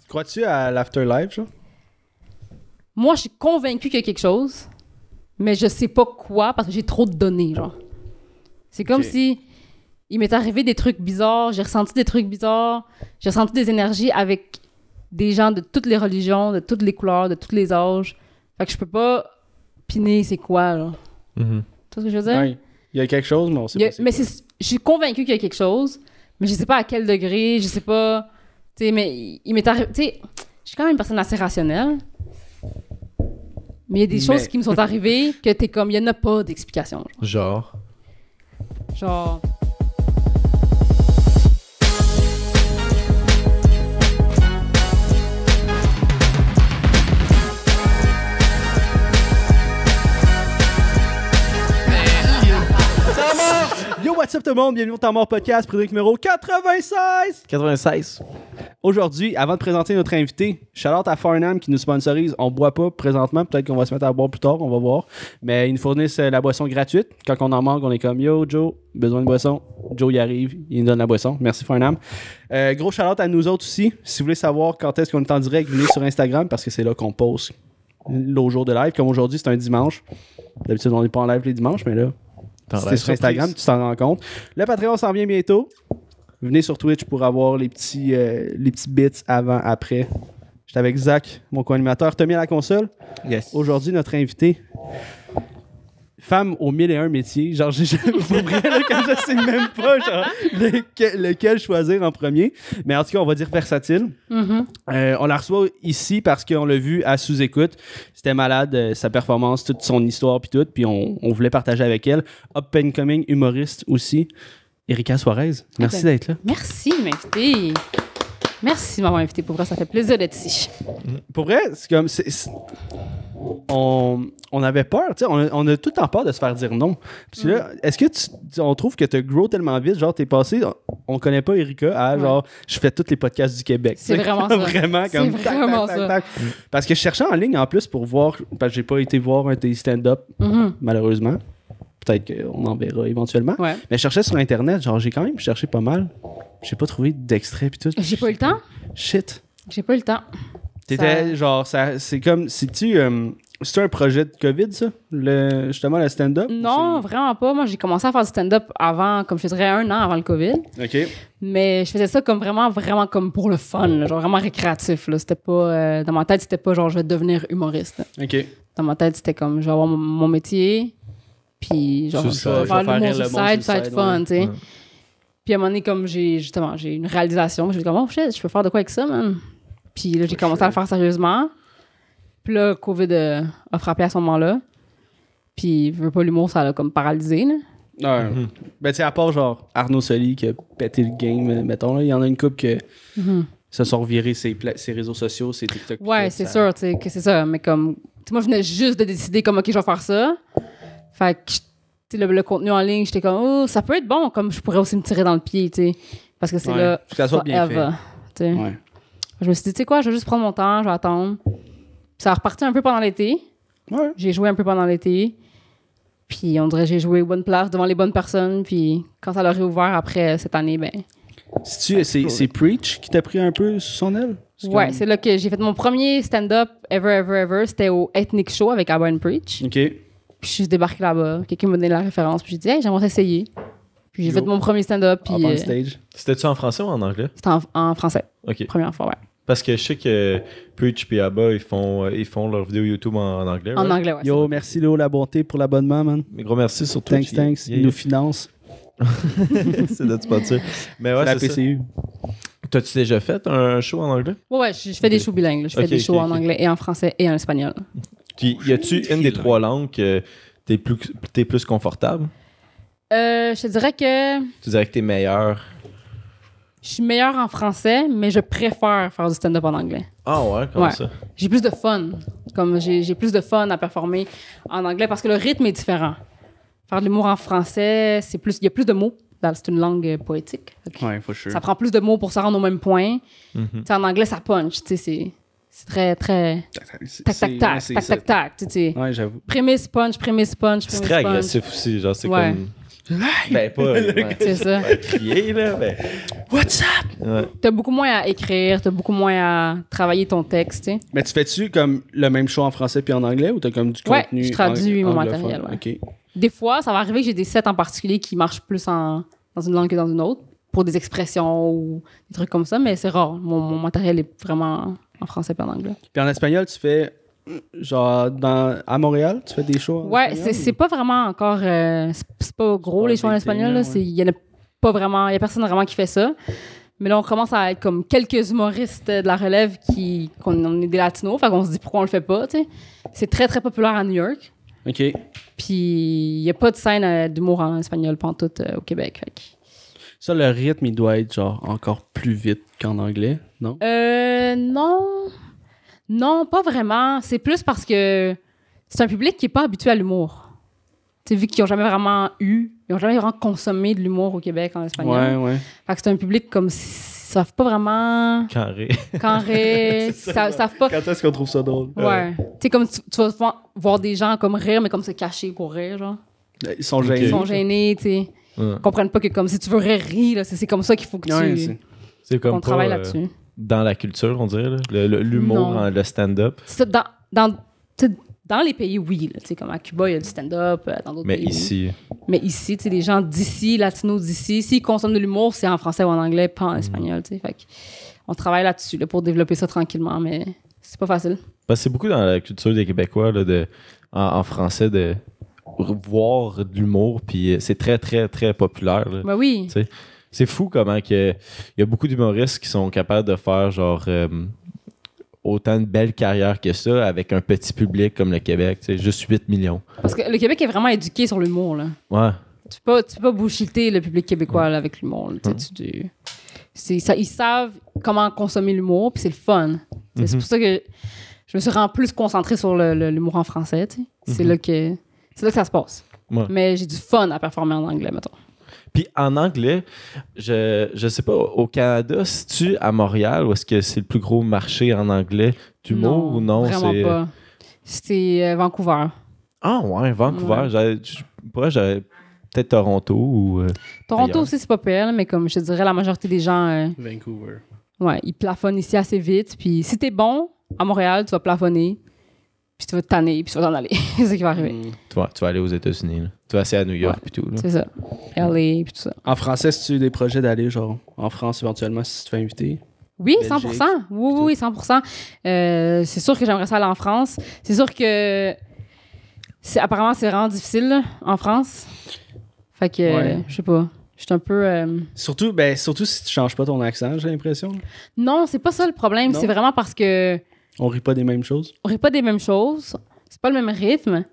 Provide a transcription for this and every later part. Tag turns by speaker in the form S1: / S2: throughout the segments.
S1: Crois-tu à l'afterlife, genre?
S2: Moi, je suis convaincue qu'il y a quelque chose, mais je sais pas quoi parce que j'ai trop de données, genre. C'est comme si il m'est arrivé des trucs bizarres, j'ai ressenti des trucs bizarres, j'ai ressenti des énergies avec des gens de toutes les religions, de toutes les couleurs, de tous les âges. Fait que je peux pas piner c'est quoi, là. Tu vois ce que je veux dire?
S1: Ouais. Il y a quelque chose, mais on sait pas.
S2: Mais je suis convaincue qu'il y a quelque chose, mais je sais pas à quel degré, je sais pas... Tu sais, mais il m'est arrivé... Tu sais, je suis quand même une personne assez rationnelle, mais il y a des choses qui me sont arrivées que t'es comme, il y en a pas d'explication.
S3: Genre...
S1: Yo, what's up tout le monde? Bienvenue au Temps Mort Podcast, prédic numéro 96!
S3: 96.
S1: Aujourd'hui, avant de présenter notre invité, shout-out à Farnham qui nous sponsorise. On boit pas présentement, peut-être qu'on va se mettre à boire plus tard, on va voir. Mais ils nous fournissent la boisson gratuite. Quand on en manque, on est comme Yo, Joe, besoin de boisson. Joe y arrive, il nous donne la boisson. Merci Farnham. Gros shout-out à nous autres aussi. Si vous voulez savoir quand est-ce qu'on est en direct, venez sur Instagram parce que c'est là qu'on poste le jour de live. Comme aujourd'hui, c'est un dimanche. D'habitude, on n'est pas en live les dimanches, mais là, si t'es sur Instagram, tu t'en rends compte. Le Patreon s'en vient bientôt. Venez sur Twitch pour avoir les petits bits avant, après. J'étais avec Zach, mon co-animateur. Tommy à la console.
S3: Yes.
S1: Aujourd'hui, notre invité, femme aux 1001 métiers. Genre, pour vrai, là, quand je sais même pas genre, lequel choisir en premier. Mais en tout cas, on va dire versatile. On la reçoit ici parce qu'on l'a vu à sous-écoute. C'était malade, sa performance, toute son histoire puis tout. Puis on voulait partager avec elle. Up and coming humoriste aussi. Erika Suarez, merci d'être là.
S2: Merci de m'inviter. Merci de m'avoir invité. Pour vrai, ça fait plaisir d'être ici.
S1: Pour vrai, c'est comme... On avait peur, tu sais, on a tout le temps peur de se faire dire non. Parce que là, est-ce que on trouve que tu grow tellement vite, genre t'es passé, on connaît pas Erika, à genre, je fais tous les podcasts du Québec.
S2: C'est vraiment ça.
S1: Vraiment comme
S2: c'est vraiment ça.
S1: Parce que je cherchais en ligne en plus pour voir, parce que j'ai pas été voir un de tes stand-up, malheureusement. Peut-être qu'on en verra éventuellement.
S2: Ouais.
S1: Mais je cherchais sur Internet, genre j'ai quand même cherché pas mal. J'ai pas trouvé d'extrait pis tout.
S2: J'ai pas eu le temps.
S1: Shit.
S2: J'ai pas eu le temps.
S1: T'étais genre, c'est comme, c'est-tu un projet de COVID, ça? Justement, le stand-up?
S2: Non, vraiment pas. Moi, j'ai commencé à faire du stand-up avant, comme je dirais, 1 an avant le COVID.
S1: OK.
S2: Mais je faisais ça comme vraiment comme pour le fun, là, genre vraiment récréatif. Là. C'était pas, dans ma tête, c'était pas genre je vais devenir humoriste. Là.
S1: OK.
S2: Dans ma tête, c'était comme je vais avoir mon métier, puis genre je vais faire l'humour sur le side, ça va être fun, tu sais. Ouais. Puis à un moment donné, comme j'ai une réalisation, j'ai dit comme oh shit, je peux faire de quoi avec ça, man. Puis là, j'ai commencé à le faire sérieusement. Puis là, COVID a frappé à ce moment-là. Puis, veux pas l'humour, ça l'a comme paralysé, là.
S1: Ouais. Ben, tu sais, à part genre Arnaud Soli qui a pété le game, mettons, là, il y en a une couple que se sont revirés ses réseaux sociaux, ses TikTok.
S2: Ouais, c'est sûr, tu sais, que c'est ça. Mais comme, tu sais, moi, je venais juste de décider comme, OK, je vais faire ça. Fait que, tu sais, le contenu en ligne, j'étais comme, oh, ça peut être bon, comme je pourrais aussi me tirer dans le pied, tu sais. Parce que c'est là,
S1: que ça soit bien fait.
S2: Tu sais. Ouais. Je me suis dit, tu sais quoi, je vais juste prendre mon temps, je vais attendre. Puis ça a reparti un peu pendant l'été.
S1: Ouais.
S2: J'ai joué un peu pendant l'été. Puis on dirait que j'ai joué aux bonnes places, devant les bonnes personnes. Puis quand ça l'a réouvert après cette année, ben...
S1: C'est Preach qui t'a pris un peu sous son aile?
S2: Ouais, c'est là que j'ai fait mon premier stand-up ever. C'était au Ethnic Show avec Abba and Preach.
S1: OK.
S2: Puis je suis débarquée là-bas. Quelqu'un m'a donné la référence. Puis j'ai dit, hey, j'aimerais essayer. Puis j'ai fait mon premier stand-up. Puis,
S1: on stage.
S3: C'était-tu en français ou en anglais?
S2: C'était en français.
S3: OK.
S2: Première fois, ouais.
S3: Parce que je sais que Preach et Abba, ils font leurs vidéos YouTube en anglais.
S2: En anglais, ouais.
S1: Yo, merci Léo La Bonté pour l'abonnement, man.
S3: Mais gros merci sur Twitch.
S1: Thanks. Ils nous financent.
S3: C'est notre sponsor. Mais ouais,
S1: c'est la
S3: c'est
S1: PCU.
S3: T'as-tu déjà fait un show en anglais?
S2: Ouais, je fais des shows bilingues. Là. Je fais des shows en anglais et en français et en espagnol.
S3: Puis, y a-tu une des trois langues que t'es plus confortable?
S2: Je te dirais que...
S3: Tu dirais que t'es meilleur?
S2: Je suis meilleure en français, mais je préfère faire du stand-up en anglais.
S3: Ah ouais, comment ça?
S2: J'ai plus de fun. Comme j'ai plus de fun à performer en anglais parce que le rythme est différent. Faire de l'humour en français, il y a plus de mots. C'est une langue poétique.
S1: Ouais, for sure.
S2: Ça prend plus de mots pour se rendre au même point. En anglais, ça punch. C'est très, très... Tac.
S1: Ouais, j'avoue.
S2: Prémisse, punch.
S3: C'est très agressif aussi. Genre, c'est comme... Ben, pas
S2: C'est ça.
S3: pas crier, là, mais...
S1: What's up?
S3: Ouais.
S2: T'as beaucoup moins à écrire, t'as beaucoup moins à travailler ton texte, tu sais.
S1: Mais tu fais-tu comme le même show en français puis en anglais ou t'as comme du
S2: Ouais,
S1: contenu
S2: je traduis mon
S1: anglophone?
S2: matériel, ouais.
S1: OK.
S2: Des fois, ça va arriver que j'ai des sets en particulier qui marchent plus dans une langue que dans une autre, pour des expressions ou des trucs comme ça, mais c'est rare. Mon matériel est vraiment en français et en anglais.
S1: Puis en espagnol, tu fais genre à Montréal, tu fais des shows en
S2: Ouais,
S1: espagnol?
S2: c'est pas vraiment encore... c'est pas gros,
S1: pas
S2: les shows en
S1: big
S2: espagnol.
S1: thing,
S2: Là.
S1: ouais.
S2: Il y en a pas vraiment... Il y a personne vraiment qui fait ça. Mais là, on commence à être comme quelques humoristes de la relève qu'on est des latinos. Fait qu'on se dit pourquoi on le fait pas, tu sais. C'est très, très populaire à New York.
S1: OK.
S2: Puis il y a pas de scène d'humour en espagnol pantoute au Québec. Fait que...
S1: Ça, le rythme, il doit être genre encore plus vite qu'en anglais, non?
S2: Non. Non, pas vraiment. C'est plus parce que c'est un public qui est pas habitué à l'humour. Tu sais, vu qu'ils ont jamais vraiment ils ont jamais vraiment consommé de l'humour au Québec en espagnol.
S1: Ouais.
S2: Fait que c'est un public comme savent pas vraiment
S3: Carré.
S2: carré, savent pas.
S1: Quand est-ce qu'on trouve ça drôle?
S2: Ouais. Tu sais, comme tu vas souvent voir des gens comme rire, mais comme se cacher pour rire, genre.
S1: Ils sont gênés.
S2: Ils sont gênés, tu sais.
S3: Ouais.
S2: Ils comprennent pas que comme si tu veux rire, ris, là, c'est comme ça qu'il faut que
S1: Ouais,
S3: C'est comme
S2: qu'on
S3: pas,
S2: travaille là-dessus.
S3: dans la culture, on dirait, là. L'humour,
S2: Non.
S3: le stand-up.
S2: C'est ça, tu sais, dans les pays, oui. Là, tu sais, comme à Cuba, il y a du stand-up. Dans d'autres
S3: Mais
S2: pays, oui.
S3: ici,
S2: Mais ici, tu sais, les gens d'ici, latinos d'ici, s'ils consomment de l'humour, c'est en français ou en anglais, pas en espagnol, tu sais. Fait on travaille là-dessus là, pour développer ça tranquillement, mais c'est pas facile.
S3: parce que c'est beaucoup dans la culture des Québécois, là, en français, de voir de l'humour, puis c'est très, très, très populaire, là.
S2: Ben oui.
S3: Tu sais, c'est fou comment il y a beaucoup d'humoristes qui sont capables de faire genre autant de belles carrières que ça avec un petit public comme le Québec, tu sais, juste 8 millions.
S2: Parce que le Québec est vraiment éduqué sur l'humour, là.
S3: Ouais.
S2: Tu peux pas bullshiter le public québécois là, avec l'humour. Là, ils savent comment consommer l'humour, puis c'est le fun. C'est pour ça que je me suis vraiment plus concentrée sur l'humour en français. Tu sais. C'est là que ça se passe.
S3: Ouais.
S2: Mais j'ai du fun à performer en anglais, mettons.
S3: Puis en anglais, je sais pas, au Canada, c'est-tu à Montréal ou est-ce que c'est le plus gros marché en anglais d'humour ou non?
S2: Vraiment
S3: c'est...
S2: pas. C'est Vancouver.
S3: Ah ouais, Vancouver.
S2: Ouais.
S3: J'aurais peut-être Toronto ou...
S2: Toronto
S3: ailleurs.
S2: aussi, c'est pas pire, mais comme je te dirais, la majorité des gens,
S1: Vancouver.
S2: ouais, ils plafonnent ici assez vite. Puis si t'es bon, à Montréal, tu vas plafonner, puis tu vas te tanner, puis tu vas t'en aller. C'est ça qui va arriver.
S3: Tu vas aller aux États-Unis, là. Tu vas essayer à New York
S2: Ouais.
S3: et tout, là.
S2: C'est ça. LA, puis tout ça.
S1: En français, si tu as des projets d'aller genre en France éventuellement si tu te fais inviter?
S2: Oui,
S1: Belgique,
S2: 100%. Oui, 100%. C'est sûr que j'aimerais ça aller en France. C'est sûr que apparemment, c'est vraiment difficile là, en France. Fait que,
S1: Ouais.
S2: je sais pas. Je suis un peu...
S1: Surtout si tu changes pas ton accent, j'ai l'impression.
S2: Non, c'est pas ça le problème.
S1: Non?
S2: C'est vraiment parce que
S1: On rit pas des mêmes choses.
S2: on rit pas des mêmes choses. C'est pas le même rythme.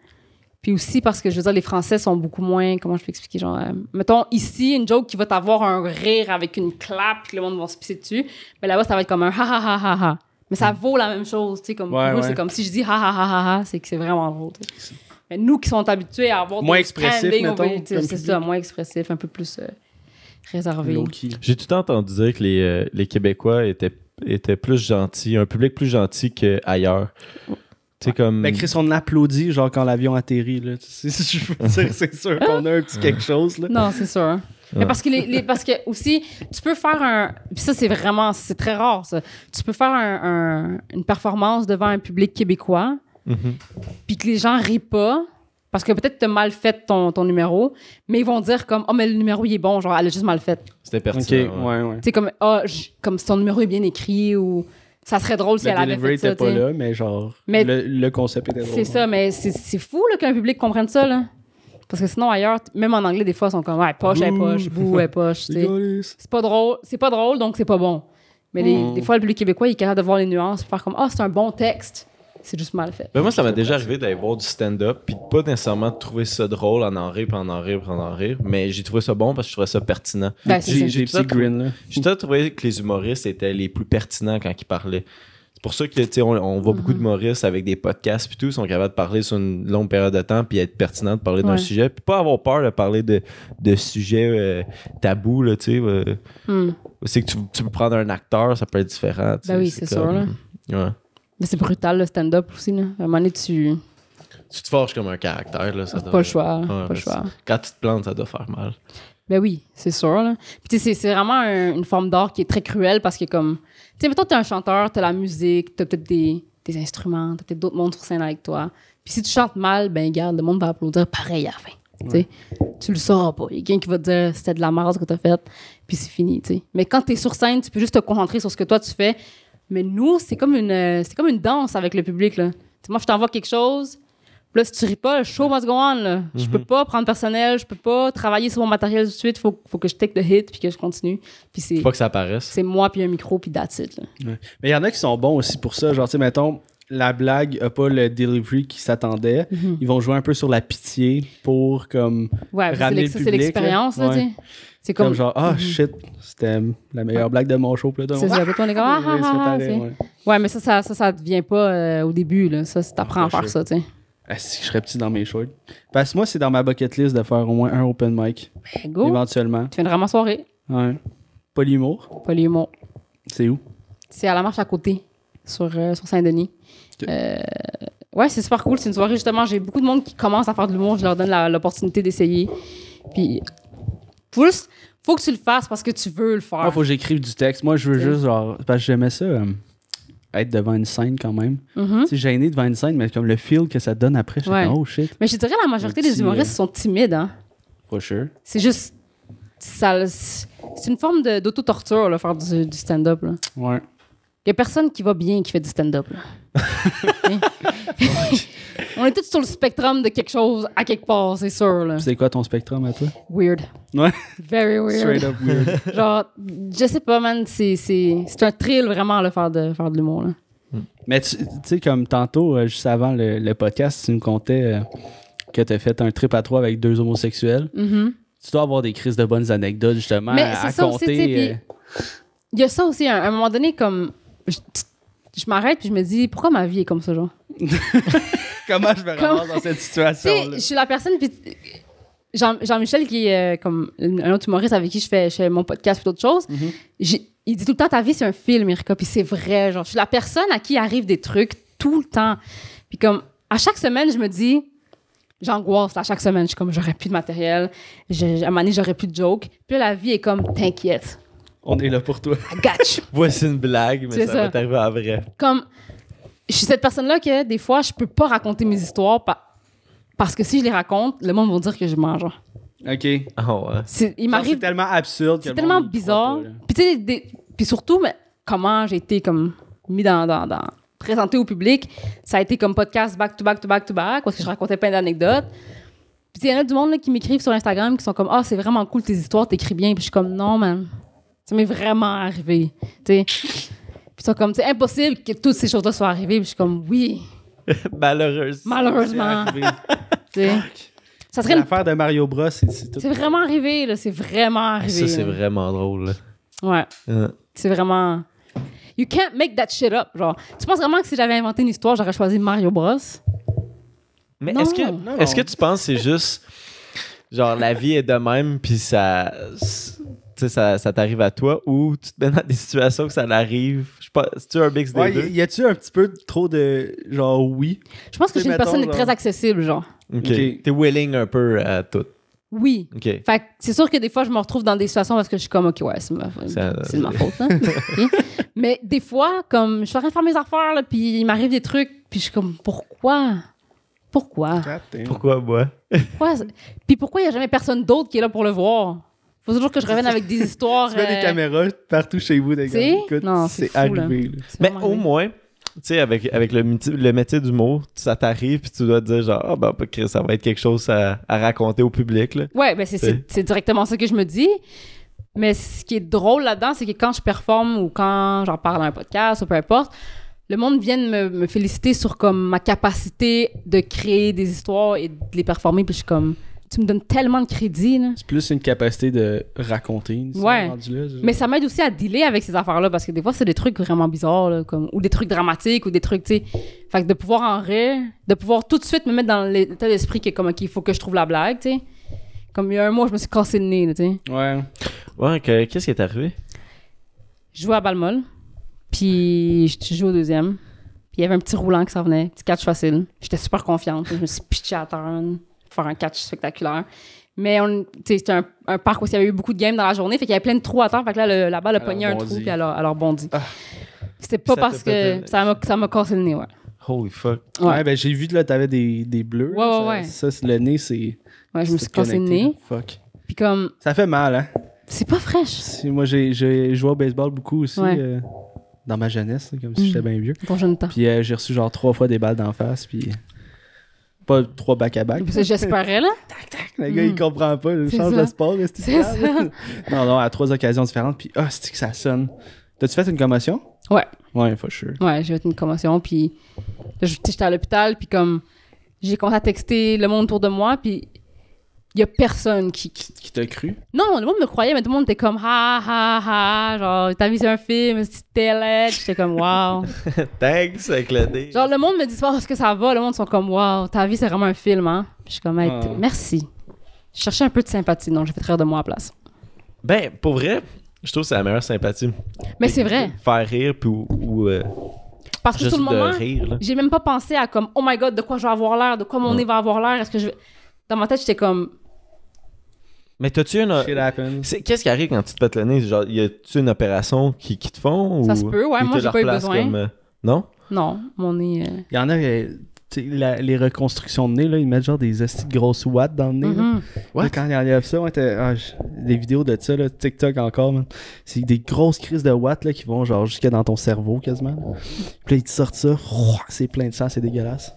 S2: Puis aussi parce que, je veux dire, les Français sont beaucoup moins... Comment je peux expliquer? Genre, mettons, ici, une joke qui va t'avoir un rire avec une clap puis le monde va se pisser dessus. Mais là-bas, ça va être comme un ha-ha-ha-ha-ha. Mais ça vaut la même chose, tu sais. Comme
S1: Ouais,
S2: pour eux,
S1: ouais.
S2: c'est comme si je dis ha-ha-ha-ha-ha, c'est que c'est vraiment drôle, tu sais. Mais nous qui sommes habitués à avoir
S1: Moins
S2: des
S1: expressif,
S2: standing
S1: mettons,
S2: ovations,
S1: comme
S2: c'est
S1: public.
S2: ça, moins expressif, un peu plus réservé.
S1: Low-key.
S3: J'ai tout le temps entendu dire que les Québécois étaient plus gentils, un public plus gentil qu'ailleurs. Tu sais, comme...
S1: Ben Chris, on applaudit genre quand l'avion atterrit. Là. Je veux dire, c'est sûr qu'on a un petit quelque chose. Là.
S2: Non, c'est sûr. Mais parce que parce que aussi, tu peux faire puis ça, c'est très rare, ça. Tu peux faire une performance devant un public québécois, puis que les gens rient pas, parce que peut-être tu as mal fait ton numéro, mais ils vont dire comme « Oh, mais le numéro, il est bon. » Genre, elle a juste mal fait.
S3: C'était
S1: Ok,
S3: pertinent.
S1: ouais.
S2: Tu sais, comme « Ah, comme si ton numéro est bien écrit » ou « Ça serait drôle si
S1: Le
S2: elle avait
S1: delivery
S2: fait ça. »
S1: était pas
S2: tu sais.
S1: là, mais genre,
S2: Mais-
S1: le concept était drôle.
S2: C'est ça, mais c'est fou là, qu'un public comprenne ça. Là. Parce que sinon, ailleurs, même en anglais, des fois, ils sont comme « Ouais, poche, elle est poche, bouh, elle est poche. » tu sais. C'est pas drôle, donc c'est pas bon. Mais des fois, le public québécois, il est capable de voir les nuances et faire comme « Ah, c'est un bon texte. » C'est juste mal fait.
S3: Ben moi, ça m'est déjà arrivé d'aller voir du stand-up, puis pas nécessairement de trouver ça drôle, en rire, mais j'ai trouvé ça bon parce que je trouvais ça pertinent.
S2: Ben, c'est ça.
S1: J'ai des petits grins, là.
S3: J'ai toujours trouvé que les humoristes étaient les plus pertinents quand ils parlaient. C'est pour ça que, tu sais, on voit beaucoup d'humoristes avec des podcasts puis tout, sont capables de parler sur une longue période de temps puis être pertinents de parler d'un
S2: Ouais.
S3: sujet, puis pas avoir peur de parler de sujets tabous, là, tu sais. C'est que tu peux prendre un acteur, ça peut être différent. tu sais,
S2: Ben oui, c'est sûr, là.
S3: Ouais.
S2: Mais c'est brutal, le stand-up aussi. Là. À un moment donné,
S3: Tu te forges comme un caractère, là. Ça doit...
S2: Pas le choix.
S3: Ouais,
S2: Pas le choix.
S3: Quand tu te plantes, ça doit faire mal.
S2: Ben oui, c'est sûr. Là. Puis tu sais, c'est vraiment une forme d'art qui est très cruelle parce que comme... Tu sais, mettons, t'es un chanteur, t'as la musique, t'as peut-être des instruments, t'as peut-être d'autres mondes sur scène avec toi. Puis si tu chantes mal, ben regarde, le monde va applaudir pareil à la fin. Ouais. Tu le sauras pas. Il y a quelqu'un qui va te dire c'était de la merde ce que t'as fait, puis c'est fini. T'sais. Mais quand t'es sur scène, tu peux juste te concentrer sur ce que toi tu fais. Mais nous, c'est comme une danse avec le public. Là. Moi, je t'envoie quelque chose. Là, si tu ris pas, le show must go on. Là. Je peux pas prendre personnel, je peux pas travailler sur mon matériel tout de suite. Faut que je take the hit puis que je continue. Puis c'est.
S3: Faut pas que ça apparaisse.
S2: C'est moi puis un micro puis that's it. Là.
S1: Ouais. Mais il y en a qui sont bons aussi pour ça. Genre, tu sais, mettons, la blague a pas le delivery qui s'attendait. Ils vont jouer un peu sur la pitié pour comme ramener le public.
S2: C'est l'expérience. Là,
S1: ouais.
S2: C'est comme
S1: genre, shit, c'était la meilleure blague de mon show. Là,
S2: c'est ça. On est comme, ouais, mais ça devient pas au début. Là. Ça, t'apprends à faire ça, tu sais.
S1: Ah, si je serais petit dans mes shorts. Parce que moi, c'est dans ma bucket list de faire au moins un open mic.
S2: Ben, go.
S1: Éventuellement.
S2: Tu viendras ma soirée.
S1: Ouais. Polyhumour.
S2: Polyhumour.
S1: C'est où?
S2: C'est à la marche à côté, sur Saint-Denis. Okay. Ouais, c'est super cool. C'est une soirée, justement. J'ai beaucoup de monde qui commence à faire de l'humour. Je leur donne l'opportunité d'essayer. Puis, faut que tu le fasses parce que tu veux le faire.
S1: Faut que j'écrive du texte. Moi, je veux juste, genre, parce que j'aimais ça, être devant une scène quand même. C'est gêné devant une scène, mais comme le feel que ça donne après, je suis comme, oh shit.
S2: Mais je dirais la majorité des humoristes sont timides, hein.
S1: For sure.
S2: C'est juste. C'est une forme d'auto-torture, là, faire du stand-up. Là.
S1: Ouais.
S2: Il y a personne qui va bien qui fait du stand-up. Là. On est tous sur le spectrum de quelque chose à quelque part, c'est sûr. Là.
S1: C'est quoi ton spectrum à toi?
S2: Weird.
S1: Ouais.
S2: Very weird.
S1: Straight up weird.
S2: Genre, je sais pas, man, c'est un thrill vraiment, là, faire de l'humour. Là.
S1: Mais tu sais, comme tantôt, juste avant le podcast, tu nous contais que tu as fait un trip à 3 avec 2 homosexuels. Tu dois avoir des crises de bonnes anecdotes, justement, à compter.
S2: Il y a ça aussi, à un moment donné, comme... Je m'arrête puis je me dis, pourquoi ma vie est comme ça, genre?
S1: Comment je me ramasse dans cette situation-là?
S2: Je suis la personne, puis Jean-Michel, qui est comme un autre humoriste avec qui je fais mon podcast et d'autres choses, il dit tout le temps, ta vie, c'est un film, Erika, puis c'est vrai, genre, je suis la personne à qui arrive des trucs tout le temps. Puis comme, à chaque semaine, je me dis, j'angoisse à chaque semaine, je suis comme, j'aurais plus de matériel, à un moment donné, j'aurais plus de jokes. Puis là, la vie est comme, t'inquiète.
S1: On est là pour toi.
S2: I got you.
S3: Voici une blague, mais ça va t'arriver à vrai.
S2: Comme, je suis cette personne-là que des fois, je peux pas raconter mes histoires parce que si je les raconte, le monde va dire que je mange.
S1: OK.
S3: Oh, ouais.
S1: C'est tellement absurde.
S2: C'est tellement bizarre. Puis tu sais, puis surtout, mais comment j'ai été comme mis dans présenté au public, ça a été comme podcast back to back to back to back parce que je racontais plein d'anecdotes. Puis il y en a du monde là, qui m'écrivent sur Instagram qui sont comme c'est vraiment cool tes histoires, t'écris bien. Puis je suis comme non man. Ça m'est vraiment arrivé. T'sais. Puis c'est comme, c'est impossible que toutes ces choses-là soient arrivées. Puis je suis comme, oui. Malheureusement.
S1: Ça serait l'affaire de Mario Bros.
S2: C'est vraiment arrivé, là. C'est vraiment arrivé.
S3: Ça, c'est vraiment drôle. Là.
S2: Ouais. C'est vraiment... You can't make that shit up. Genre, tu penses vraiment que si j'avais inventé une histoire, j'aurais choisi Mario Bros?
S3: Mais est-ce que tu penses que c'est juste... Genre, la vie est de même, puis ça t'arrive à toi, ou tu te mets dans des situations que ça l'arrive. Je sais pas, c'est-tu un mix des deux?
S1: Y a-tu un petit peu trop de genre oui?
S2: Je pense que je suis une personne très accessible, genre.
S3: OK. T'es willing un peu à tout.
S2: Oui.
S3: OK.
S2: Fait que c'est sûr que des fois, je me retrouve dans des situations parce que je suis comme, OK, ouais, c'est de ma faute. Hein? Okay. Mais des fois, comme, je suis en train de faire mes affaires, là, puis il m'arrive des trucs, puis je suis comme, pourquoi? Pourquoi moi? Puis pourquoi il n'y a jamais personne d'autre qui est là pour le voir? Faut toujours que je revienne avec des histoires.
S1: Tu mets des caméras partout chez vous, des gars. Écoute,
S2: non,
S1: c'est
S2: fou,
S1: arrivé. Là.
S3: Mais au moins, tu sais, avec le métier d'humour, ça t'arrive puis tu dois te dire genre, ça va être quelque chose à raconter au public. Là.
S2: Ouais, ben c'est directement ça que je me dis. Mais ce qui est drôle là-dedans, c'est que quand je performe ou quand j'en parle dans un podcast ou peu importe, le monde vient me féliciter sur comme ma capacité de créer des histoires et de les performer. Puis je suis comme, tu me donnes tellement de crédit. Là. C'est
S1: plus une capacité de raconter.
S2: Ouais. Mais ça m'aide aussi à dealer avec ces affaires-là parce que des fois, c'est des trucs vraiment bizarres là, comme, ou des trucs dramatiques ou des trucs, tu sais. Fait que de pouvoir en rire, de pouvoir tout de suite me mettre dans l'état d'esprit que comme, OK, il faut que je trouve la blague, tu sais. Comme il y a un mois, je me suis cassé le nez, tu sais.
S1: Ouais.
S3: Ouais, qu'est-ce qui est arrivé?
S2: Je jouais à Balmol. Puis je joue au deuxième. Puis il y avait un petit roulant qui s'en venait, petit catch facile. J'étais super confiante. Je me suis pitchée à terre pour faire un catch spectaculaire. Mais c'était un parc où il y avait eu beaucoup de games dans la journée, fait qu'il y avait plein de trous à terre. Fait que là, la balle a pogné un trou, puis elle a rebondi. C'était pas parce que ça m'a cassé le nez, ouais.
S3: Holy fuck.
S1: Ouais, ben j'ai vu que là, t'avais des bleus.
S2: Ouais.
S1: Ça, le nez, c'est...
S2: Ouais, je me suis cassé le nez.
S1: Fuck.
S2: Puis comme...
S1: Ça fait mal, hein?
S2: C'est pas fraîche.
S1: Moi, j'ai joué au baseball beaucoup aussi. Dans ma jeunesse, là, comme si j'étais bien vieux.
S2: Ton jeune temps.
S1: Puis j'ai reçu genre 3 fois des balles d'en face, puis pas 3 back-à-back.
S2: J'espérais, là.
S1: Tac, tac. Le gars, il comprend pas. Il change de sport.
S2: C'est ça.
S1: Non, à 3 occasions différentes, puis c'est que ça sonne. T'as-tu fait une commotion?
S2: Ouais.
S1: Ouais, for sure.
S2: Ouais, j'ai fait une commotion, puis j'étais à l'hôpital, puis comme j'ai commencé à texter le monde autour de moi, puis il y a personne qui
S1: t'a cru?
S2: Non, le monde me croyait, mais tout le monde était comme ha ha ha, genre t'as vu c'est un film, c'était laid. J'étais comme wow.
S3: Thanks avec le dé.
S2: Genre le monde me dit pas est-ce que ça va, le monde sont comme wow, ta vie c'est vraiment un film, hein. Puis je suis comme merci. Je cherchais un peu de sympathie, donc j'ai fait rire de moi à la place.
S3: Ben pour vrai, je trouve que c'est la meilleure sympathie.
S2: Mais c'est vrai.
S3: Faire rire puis ou
S2: parce que
S3: juste
S2: tout le moment,
S3: rire,
S2: j'ai même pas pensé à comme oh my god de quoi je vais avoir l'air, de quoi mon nez va avoir l'air, est-ce que je vais... Dans ma tête j'étais comme
S3: mais t'as-tu une... Qu'est-ce qui arrive quand tu te pètes le nez? Genre, y a-tu une opération qui te font?
S2: Ça se peut, ouais. Moi, j'ai pas eu besoin.
S3: Comme, non?
S2: Non, mon nez...
S1: Il y en a, les reconstructions de nez, là, ils mettent genre des hosties de grosses watts dans le nez. Là, quand ils enlèvent ça, des vidéos de ça, là, TikTok encore, man. C'est des grosses crises de watts là, qui vont genre jusqu'à dans ton cerveau quasiment. Là. Puis là, ils te sortent ça. C'est plein de sang, c'est dégueulasse.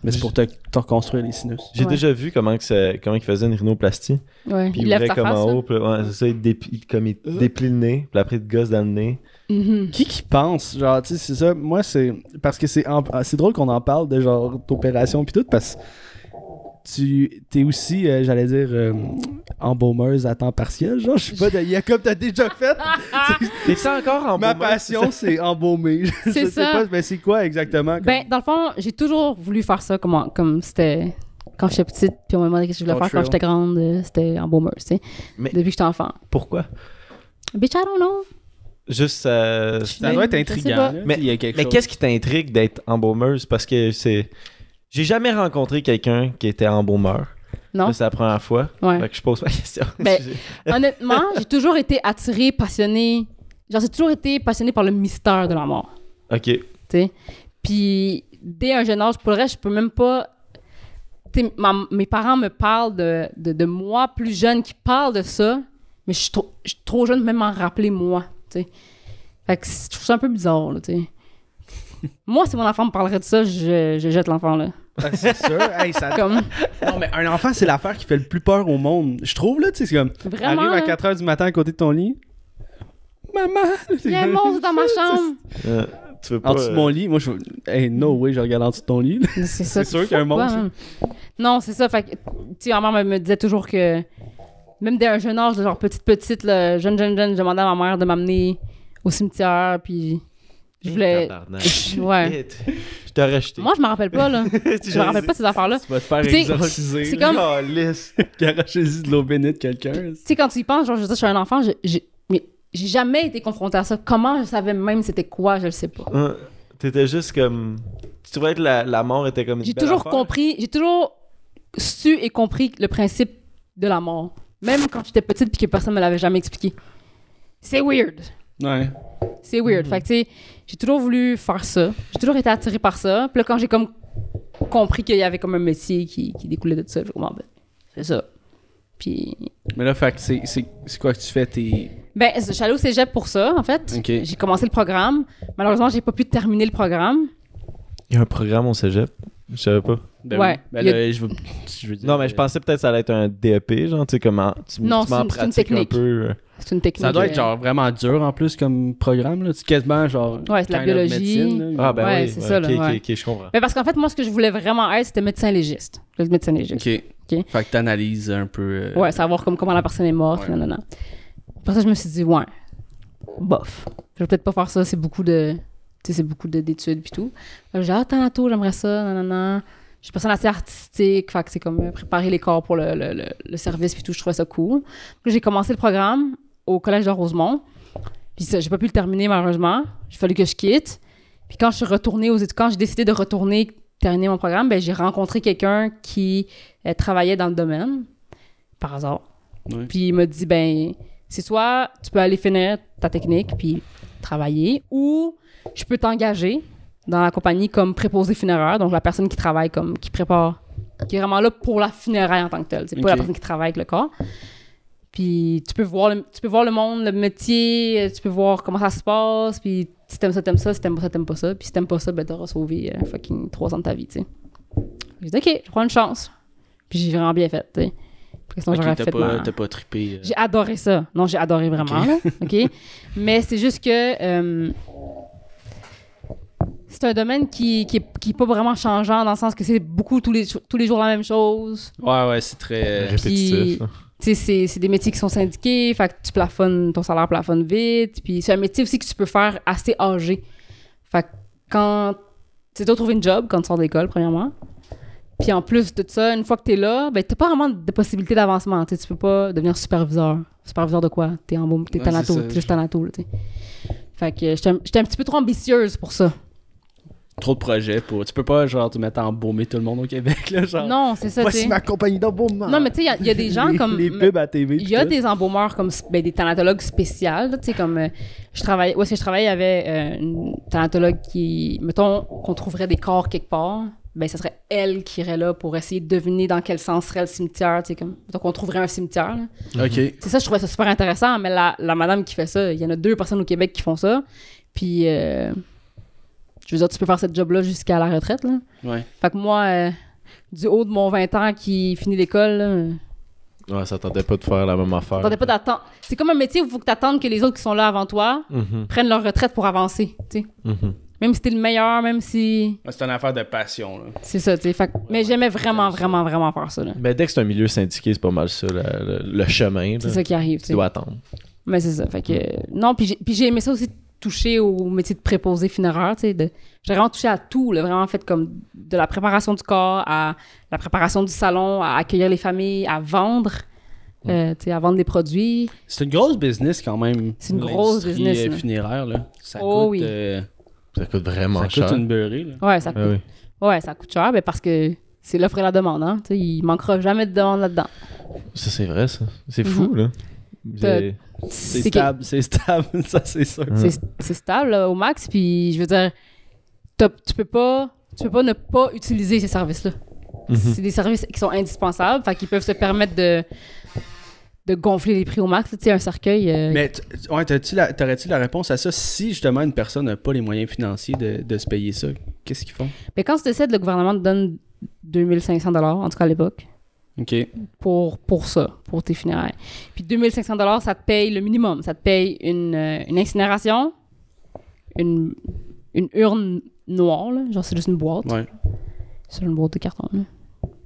S1: Mais c'est pour te reconstruire les sinus.
S3: J'ai déjà vu comment ils faisaient une rhinoplastie.
S2: Ouais.
S3: Puis il ouvrait comme en haut. Puis, c'est ça, il déplie le nez. Puis après, il te gosse dans le nez.
S1: Qui pense? Genre, tu sais, c'est ça. Moi, c'est... Parce que c'est drôle qu'on en parle de genre d'opération puis tout, parce que t'es aussi, j'allais dire, embaumeuse à temps partiel. Genre, je sais pas, il y a comme t'as déjà fait.
S3: T'es-tu encore embaumeuse?
S1: Ma passion, c'est embaumer.
S2: C'est
S1: je sais pas, mais c'est quoi exactement? Comme...
S2: Ben, dans le fond, j'ai toujours voulu faire ça comme c'était... Quand j'étais petite, puis on m'a demandé ce que je voulais faire quand j'étais grande, c'était embaumeuse, tu sais. Depuis que j'étais enfant.
S3: Pourquoi?
S2: Bitch, I don't know.
S3: Juste,
S1: ça doit être intriguant.
S3: Mais qu'est-ce qui t'intrigue d'être embaumeuse? Parce que c'est... J'ai jamais rencontré quelqu'un qui était embaumeur.
S2: Non.
S3: C'est la première fois.
S2: Ouais.
S3: Fait que je pose ma question.
S2: Ben, honnêtement, j'ai toujours été attirée, passionnée. Genre, j'ai toujours été passionnée par le mystère de la mort.
S3: OK.
S2: Tu sais. Puis, dès un jeune âge, pour le reste, je peux même pas... mes parents me parlent de moi plus jeune qui parle de ça, mais je suis trop jeune pour même m'en rappeler moi, tu sais. Fait que je trouve ça un peu bizarre, là, tu sais. Moi, si mon enfant me parlerait de ça, je jette l'enfant, là.
S1: C'est sûr. Hey, ça... Non, mais un enfant, c'est l'affaire qui fait le plus peur au monde. Je trouve, là, tu sais, c'est comme...
S2: Vraiment,
S1: arrive à 4h du matin à côté de ton lit. Maman!
S2: Il y a un monstre dans ma chambre!
S3: Tu veux pas...
S1: En dessous de mon lit, moi, hey, no way, je regarde en dessous de ton lit.
S2: C'est ça.
S1: C'est sûr qu'il y a un monstre.
S2: Non, c'est ça. Fait que, tu sais, ma mère me disait toujours que... Même dès un jeune âge, genre petite, là, jeune, je demandais à ma mère de m'amener au cimetière, puis... Je voulais... Ouais.
S3: Je t'aurais jeté.
S2: Moi, je me rappelle pas, là. Je me rappelle pas de ces affaires-là.
S1: Tu vas te faire exorciser.
S2: C'est comme...
S1: Garochez-y de l'eau bénite quelqu'un. Tu
S2: sais, quand tu y penses, genre, je veux dire, je suis un enfant, mais j'ai jamais été confrontée à ça. Comment je savais même c'était quoi, je le sais pas.
S3: T'étais juste comme... Tu trouvais que la mort était comme une belle affaire?
S2: J'ai toujours su et compris le principe de la mort. Même quand j'étais petite puis que personne me l'avait jamais expliqué. C'est weird.
S1: Ouais.
S2: C'est weird. Fait que, tu sais, j'ai toujours voulu faire ça. J'ai toujours été attirée par ça. Puis là, quand j'ai comme compris qu'il y avait comme un métier qui découlait de ça, je me suis dit, c'est ça. Puis...
S1: Mais là, fait que c'est quoi que tu fais?
S2: Ben, je suis allée au cégep pour ça, en fait.
S1: Okay.
S2: J'ai commencé le programme. Malheureusement, j'ai pas pu terminer le programme.
S3: Il y a un programme au cégep? Je savais pas.
S1: Ben
S2: ouais.
S1: Oui. Ben là, je veux dire,
S3: non, mais je pensais peut-être que ça allait être un DEP, genre, tu sais, comment tu m'en pratiques un peu.
S2: C'est une technique.
S1: Ça doit être genre vraiment dur en plus comme programme, là. C'est quasiment genre.
S2: Ouais, c'est la biologie.
S1: Médecine,
S3: ah, ben
S2: ouais,
S3: oui.
S2: c'est ça, là.
S3: Ok, je comprends.
S2: Mais parce qu'en fait, moi, ce que je voulais vraiment être, c'était médecin légiste. Je voulais être médecin légiste.
S1: OK. Fait que t'analyses un peu.
S2: Ouais, savoir comment la personne est morte.
S1: Ouais.
S2: Non. Pour ça, je me suis dit, ouais, bof. Je vais peut-être pas faire ça, c'est beaucoup d'études puis tout. J'ai dit, tantôt, j'aimerais ça, non. Je suis personne assez artistique, fait que c'est comme préparer les corps pour le service puis tout, je trouvais ça cool. Puis j'ai commencé le programme au collège de Rosemont. Puis ça, j'ai pas pu le terminer malheureusement. Il a fallu que je quitte. Puis quand je suis retournée aux études, quand j'ai décidé de retourner terminer mon programme, ben j'ai rencontré quelqu'un qui travaillait dans le domaine, par hasard.
S1: Oui.
S2: Puis il m'a dit, ben, c'est soit tu peux aller finir ta technique puis travailler, ou je peux t'engager dans la compagnie comme préposé funéraire, donc la personne qui travaille comme, qui prépare, qui est vraiment là pour la funéraire en tant que telle. C'est pas la personne qui travaille avec le corps. Puis tu peux voir le monde, le métier, tu peux voir comment ça se passe, puis si t'aimes ça, t'aimes ça, si t'aimes pas ça, t'aimes pas ça, puis si t'aimes pas ça, ben t'auras sauvé fucking 3 ans de ta vie, tu sais. J'ai dit, OK, je prends une chance. Puis j'ai vraiment bien fait, tu sais. Parce que sinon, j'aurais fait
S1: t'as pas trippé.
S2: J'ai adoré ça. Non, j'ai adoré vraiment, là, OK? Mais c'est juste que c'est un domaine qui est pas vraiment changeant dans le sens que c'est beaucoup tous les jours la même chose.
S1: Ouais, c'est très
S3: répétitif.
S2: C'est des métiers qui sont syndiqués, fait que tu plafonnes, ton salaire plafonne vite. Puis c'est un métier aussi que tu peux faire assez âgé. Fait que quand tu dois trouver une job quand tu sors d'école, premièrement. Puis en plus de ça, une fois que tu es là, ben t'as pas vraiment de possibilité d'avancement. Tu peux pas devenir superviseur. Superviseur de quoi? T'es thanato, t'es juste thanato, là, t'sais. Fait que j'étais un petit peu trop ambitieuse pour ça.
S1: Trop de projets pour. Tu peux pas, genre, te mettre à embaumer tout le monde au Québec, là, genre.
S2: Non, c'est ça,
S1: voici ma compagnie d'embaumement.
S2: Non, mais tu sais, il y a des gens comme.
S1: Les pubs à TV.
S2: Il y a des embaumeurs comme. Ben, des thanatologues spéciaux, tu sais, comme. Où est-ce que je travaillais, il y avait une thanatologue qui. Mettons qu'on trouverait des corps quelque part. Ben, ça serait elle qui irait là pour essayer de deviner dans quel sens serait le cimetière, tu sais, comme. Donc, on trouverait un cimetière, là.
S1: OK.
S2: C'est ça, je trouvais ça super intéressant, mais la madame qui fait ça, il y en a 2 personnes au Québec qui font ça. Puis. Je veux dire, tu peux faire cette job-là jusqu'à la retraite, là.
S1: Ouais.
S2: Fait que moi, du haut de mon 20 ans qui finit l'école, là,
S3: Ouais, ça tentait pas de faire la même affaire.
S2: t'attendais pas d'attendre. C'est comme un métier où il faut que t'attendes que les autres qui sont là avant toi prennent leur retraite pour avancer, tu sais. Même si t'es le meilleur, même si...
S1: C'est une affaire de passion, là.
S2: C'est ça, tu sais. Fait que... Mais j'aimais vraiment faire ça, là.
S3: Ben, dès que c'est un milieu syndiqué, c'est pas mal ça, le chemin.
S2: C'est ça qui arrive, tu
S3: Tu
S2: sais.
S3: dois attendre.
S2: Mais c'est ça, fait que... Non, puis j'ai aimé ça aussi, toucher au métier de préposé funéraire, tu sais. J'ai vraiment touché à tout, là, vraiment fait comme de la préparation du corps à la préparation du salon, à accueillir les familles, à vendre, tu sais, à vendre des produits.
S1: C'est une grosse business quand même.
S2: C'est une grosse business, là.
S1: Funéraire, là. Ça
S2: Oh,
S1: coûte...
S2: oui.
S3: Ça coûte vraiment
S1: ça
S3: cher.
S1: coûte une beurrée, là.
S2: Ouais, ça coûte,
S3: Ah oui.
S2: ouais, ça coûte cher, ben parce que c'est l'offre et la demande, hein. Tu sais, il manquera jamais de demande là-dedans.
S3: Ça, c'est vrai, ça. C'est fou, là.
S1: C'est stable, ça c'est sûr.
S2: C'est stable là, au max, puis je veux dire, tu peux pas ne pas utiliser ces services-là. C'est des services qui sont indispensables, fait qu'ils peuvent se permettre de gonfler les prix au max. Tu sais, un cercueil...
S1: Mais t'aurais-tu la réponse à ça si justement une personne n'a pas les moyens financiers de se payer ça? Qu'est-ce qu'ils font?
S2: Mais quand tu décides, le gouvernement te donne 2500 $, en tout cas à l'époque.
S1: OK.
S2: Pour ça, pour tes funérailles. Puis 2500 $, ça te paye le minimum. Ça te paye une incinération, une urne noire, là. Genre c'est juste une boîte.
S1: Ouais.
S2: C'est une boîte de carton, là.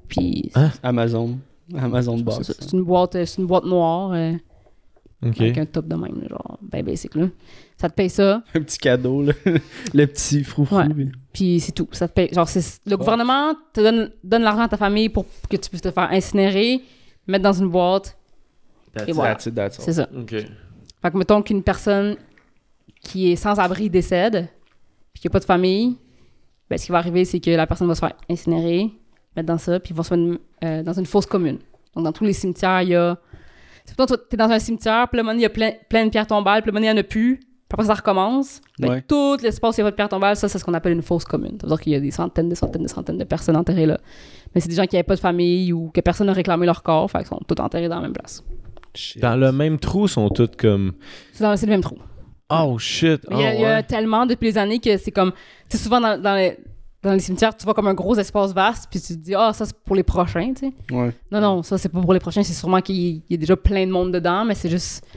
S2: Puis...
S1: Amazon de base.
S2: C'est une boîte noire
S3: OK.
S2: avec un top de même, là, genre ben basic, là. Ça te paye ça.
S1: Un petit cadeau, là. Le petit froufrou.
S2: Ouais. Puis c'est tout. Ça te paye. Genre, le gouvernement te donne l'argent à ta famille pour que tu puisses te faire incinérer, mettre dans une boîte. Et voilà. C'est ça.
S3: OK.
S2: Fait que mettons qu'une personne qui est sans abri décède, puis qu'il n'y a pas de famille, ben ce qui va arriver, c'est que la personne va se faire incinérer, mettre dans ça, puis ils vont se mettre dans une fosse commune. Donc dans tous les cimetières, il y a... C'est plutôt t'es dans un cimetière, puis là, il y a plein de pierres tombales, puis là, il n'y en a plus. Puis après, ça recommence. Ben, tout l'espace où il y a pas de pierre tombale, ça, c'est ce qu'on appelle une fosse commune. Ça veut dire qu'il y a des centaines de personnes enterrées là. Mais c'est des gens qui n'avaient pas de famille ou que personne n'a réclamé leur corps, fait qu'ils sont tous enterrés dans la même place.
S1: Shit.
S3: Dans le même trou, sont toutes comme...
S2: C'est le même trou.
S3: Oh, shit!
S2: Il y a tellement depuis les années que c'est comme... Tu sais, souvent dans les cimetières, tu vois comme un gros espace vaste, puis tu te dis, ça, c'est pour les prochains, tu sais.
S1: Ouais.
S2: Non, ça, c'est pas pour les prochains. C'est sûrement qu'il y a déjà plein de monde dedans, mais c'est juste...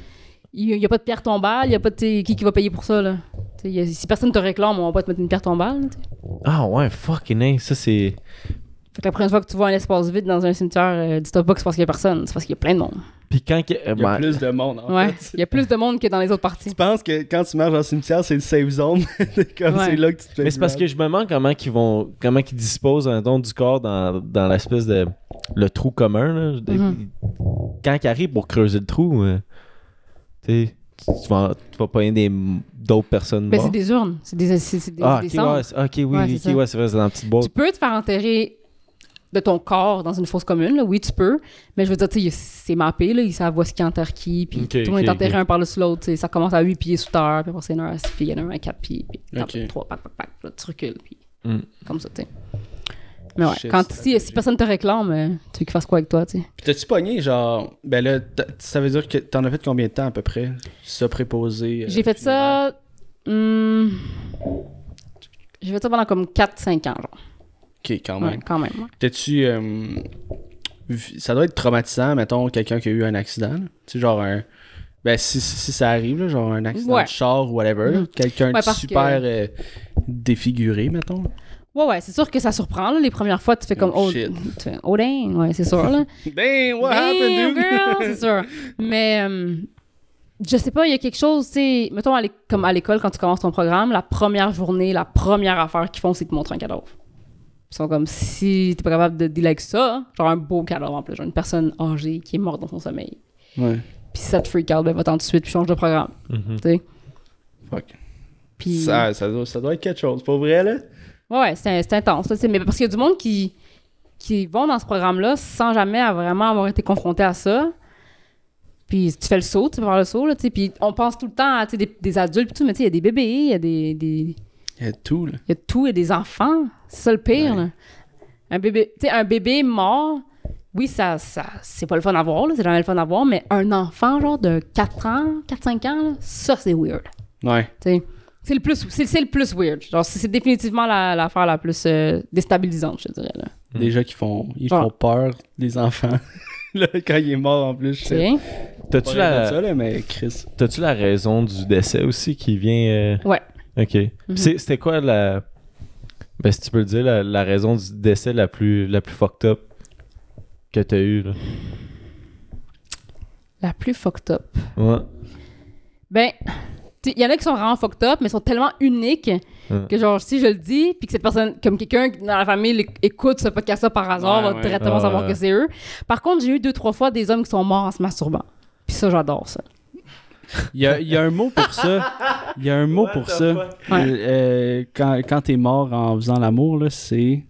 S2: Il n'y a pas de pierre tombale, il n'y a pas de... Qui va payer pour ça, là? Si personne te réclame, on va pas te mettre une pierre tombale, t'sais.
S3: Ah ouais, fucking hey, ça c'est...
S2: Fait que la prochaine fois que tu vois un espace vide dans un cimetière, dis-toi pas que c'est parce qu'il y a personne, c'est parce qu'il y a plein de monde.
S3: Puis quand...
S1: Il y a plus de monde, en fait.
S2: Il y a plus de monde que dans les autres parties.
S1: Tu penses que quand tu marches dans le cimetière, c'est le safe zone? Comme c'est là que tu te fais.
S3: Mais c'est parce que je me demande comment ils disposent du corps dans l'espèce de... Le trou commun, là. Quand ils arrivent pour creuser le trou... tu vas pogner d'autres personnes
S2: Ben,
S3: mortes?
S2: c'est des urnes. C'est des
S3: Ok,
S2: cendres.
S3: oui,
S2: Ouais, c'est
S3: c'est vrai, c'est dans une petite boîte.
S2: Tu peux te faire enterrer de ton corps dans une fosse commune, là. Oui, tu peux. Mais je veux dire, tu sais, c'est mappé, là. Ils savent où est-ce qu'ils enterrent qui. Puis
S3: Ok,
S2: tout le monde
S3: ok,
S2: est enterré
S3: ok.
S2: un par-dessus l'autre. Tu sais, ça commence à 8 pieds sous terre, puis après, c'est un à 6 pieds, il y en a un à 4 pieds, puis
S1: Ok.
S2: 3, pac, là, tu recules, puis comme ça, tu sais. Mais ouais,
S1: Shit,
S2: quand
S1: c'est
S2: si personne te réclame, tu veux qu'il fasse quoi avec toi, tu sais?
S1: Puis t'as-tu pogné, genre... Ben là, ça veut dire que t'en as fait combien de temps, à peu près? Ça préposé...
S2: J'ai fait ça... J'ai fait ça pendant comme 4-5 ans, genre.
S1: OK, quand même.
S2: Ouais, quand même, ouais.
S1: T'as-tu... ça doit être traumatisant, mettons, quelqu'un qui a eu un accident. Tu sais, genre un... Ben, si ça arrive, là, genre un accident
S2: Ouais.
S1: de char ou whatever. là, quelqu'un de
S2: Ouais, parce
S1: super
S2: que-
S1: défiguré, mettons.
S2: Ouais, c'est sûr que ça surprend, là. Les premières fois, tu fais comme...
S1: Oh,
S2: Oh,
S1: shit.
S2: tu fais, oh dang, ouais, c'est sûr, là.
S1: Damn, what
S2: Damn,
S1: happened, dude?
S2: girl, c'est sûr. Mais je sais pas, il y a quelque chose, tu sais, mettons comme à l'école, quand tu commences ton programme, la première journée, la première affaire qu'ils font, c'est te montrer un cadavre. Ils sont comme, si t'es pas capable de dealer avec ça, genre un beau cadavre en plus, genre une personne âgée qui est morte dans son sommeil.
S1: Ouais.
S2: Puis si ça te freak out, ben va-t'en tout de suite, puis change de programme, tu sais.
S1: Fuck.
S2: Puis...
S1: Ça doit être quelque chose. Pas vrai, là?
S2: Ouais, c'est intense, là, tu sais, mais parce qu'il y a du monde qui vont dans ce programme-là sans jamais vraiment avoir été confronté à ça. Puis tu fais le saut, tu peux faire le saut, là, tu sais. Puis on pense tout le temps à des adultes, puis tout, mais tu sais, il y a des bébés, il y a des
S1: Il y a tout, là.
S2: il y a tout, il y a des enfants. C'est ça le pire,
S1: Ouais.
S2: là. Un bébé mort, oui, ça c'est pas le fun à voir, là, c'est jamais le fun à voir, mais un enfant, genre, de 4-5 ans, là, ça, c'est weird.
S1: Ouais.
S2: Tu sais. C'est le plus weird. Genre, c'est définitivement l'affaire la plus déstabilisante, je dirais, là.
S1: Déjà ils font peur, les enfants. Là, quand il est mort, en plus, je
S2: Tu
S1: sais.
S2: sais?
S3: T'as-tu
S1: Pas ça, là, mais Chris.
S3: T'as-tu la raison du décès aussi qui vient...
S2: Ouais.
S3: OK. C'était quoi la... Ben, si tu peux le dire, la raison du décès la plus fucked up que t'as eue, là?
S2: La plus fucked up.
S3: Ouais.
S2: Ben, il y en a qui sont vraiment fucked up, mais sont tellement uniques que, genre, si je le dis, puis que cette personne, comme quelqu'un dans la famille écoute ce podcast-là par hasard,
S1: Ouais,
S2: va
S1: ouais.
S2: directement savoir que c'est eux. Par contre, j'ai eu 2-3 fois des hommes qui sont morts en se masturbant. Puis ça, j'adore ça.
S1: Il y a un mot pour ça. Il y a un mot pour ça. Quand t'es mort en faisant l'amour, là, c'est...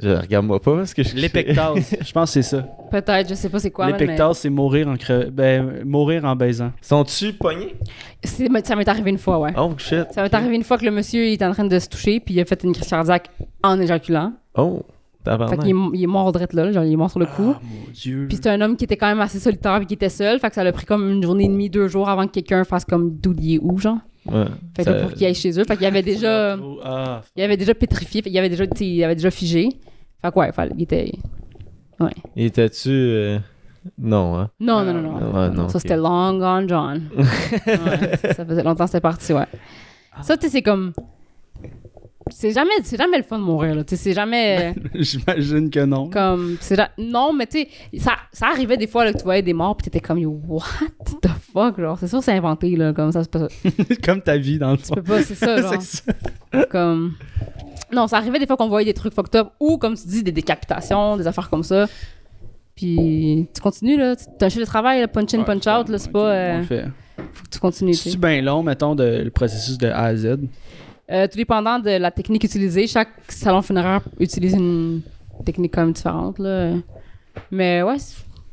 S3: Regarde-moi pas parce que je...
S1: L'épectase. Je pense que c'est ça.
S2: Peut-être, je sais pas c'est quoi, mais
S1: L'épectase, c'est mourir en baisant.
S3: Sont-tu pognés?
S2: ça m'est arrivé une fois, ouais.
S3: Oh, shit.
S2: Ça m'est arrivé une fois que le monsieur il était en train de se toucher, puis il a fait une crise cardiaque en éjaculant.
S3: Oh,
S2: Fait
S3: tabarnak.
S2: qu'il est mort drette là, genre il est mort sur le coup.
S1: Ah, mon Dieu.
S2: Puis c'était un homme qui était quand même assez solitaire puis qui était seul. Fait que ça l'a pris comme une journée et demie, 2 jours avant que quelqu'un fasse comme doulier où, genre.
S3: Ouais.
S2: Fait que là, pour qu'il aille chez eux. Fait qu'il avait déjà.
S1: Ah,
S2: Il avait déjà pétrifié. Fait qu'il avait déjà, il avait déjà figé. Fait que ouais, il était. Ouais.
S3: Il était-tu... Non, hein?
S2: Non.
S3: Ouais, non,
S2: Ça,
S3: ok.
S2: c'était long gone, John. Ouais, ça faisait longtemps que c'était parti, ouais. Ça, tu sais, c'est comme. C'est jamais le fun de mourir, là. Tu sais, c'est jamais.
S1: j'imagine que non.
S2: Comme. Non, mais tu sais, ça arrivait des fois là, que tu voyais des morts, puis t'étais comme, yo, what the fuck, genre. C'est sûr, c'est inventé, là. Comme ça, c'est pas ça.
S1: Comme ta vie, dans le
S2: Tu
S1: fond.
S2: peux pas, c'est ça, genre.
S1: C'est ça.
S2: Comme. Non, ça arrivait des fois qu'on voyait des trucs fucked up ou, comme tu dis, des décapitations, des affaires comme ça. Puis tu continues, là. T'as un chiffre de travail, là, punch in, punch out, là. C'est
S1: Ok,
S2: pas.
S1: on le fait.
S2: Faut que tu continues, tu sais.
S1: C'est-tu bien long, mettons, le processus de A à Z?
S2: Tout dépendant de la technique utilisée, chaque salon funéraire utilise une technique quand même différente, là. Mais ouais,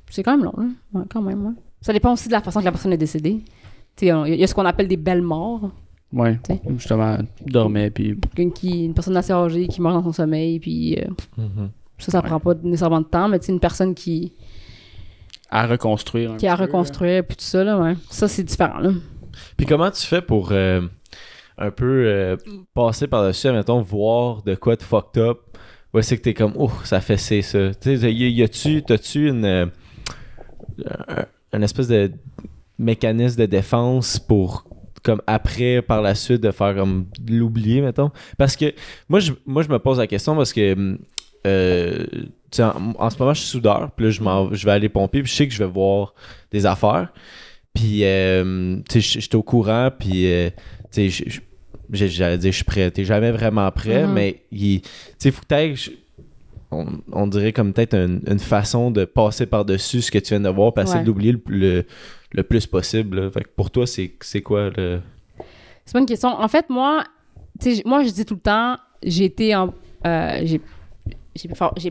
S2: c'est quand même long, là. Ouais, quand même, ouais. Ça dépend aussi de la façon que la personne est décédée. Tu sais, il y a ce qu'on appelle des belles morts.
S1: Ouais.
S2: T'sais.
S1: Justement, dormait, puis...
S2: Une personne assez âgée qui meurt dans son sommeil, puis ça prend pas nécessairement de temps, mais tu sais, une personne qui
S1: À reconstruire.
S2: a à reconstruire, puis tout ça, là, ouais. Ça, c'est différent, là.
S3: Puis comment tu fais pour un peu passer par-dessus, mettons, voir de quoi de fucked up? Ouais, c'est que t'es comme, oh, ça fait c'est ça. Tu sais, t'as-tu une espèce de mécanisme de défense pour, comme après, par la suite, de faire comme l'oublier, mettons? Parce que moi, je me pose la question parce que tu sais, en ce moment, je suis soudeur, puis là, je vais aller pomper, puis je sais que je vais voir des affaires. Puis, tu sais, j'étais au courant, puis, tu sais, j'allais dire, je suis prêt. T'es jamais vraiment prêt, mais, tu sais, il faut que t'ailles on dirait comme peut-être une façon de passer par-dessus ce que tu viens de voir, puis essayer de l'oublier le plus possible. Là. Fait que pour toi, c'est quoi le...
S2: C'est pas une question. En fait, moi, je dis tout le temps, j'ai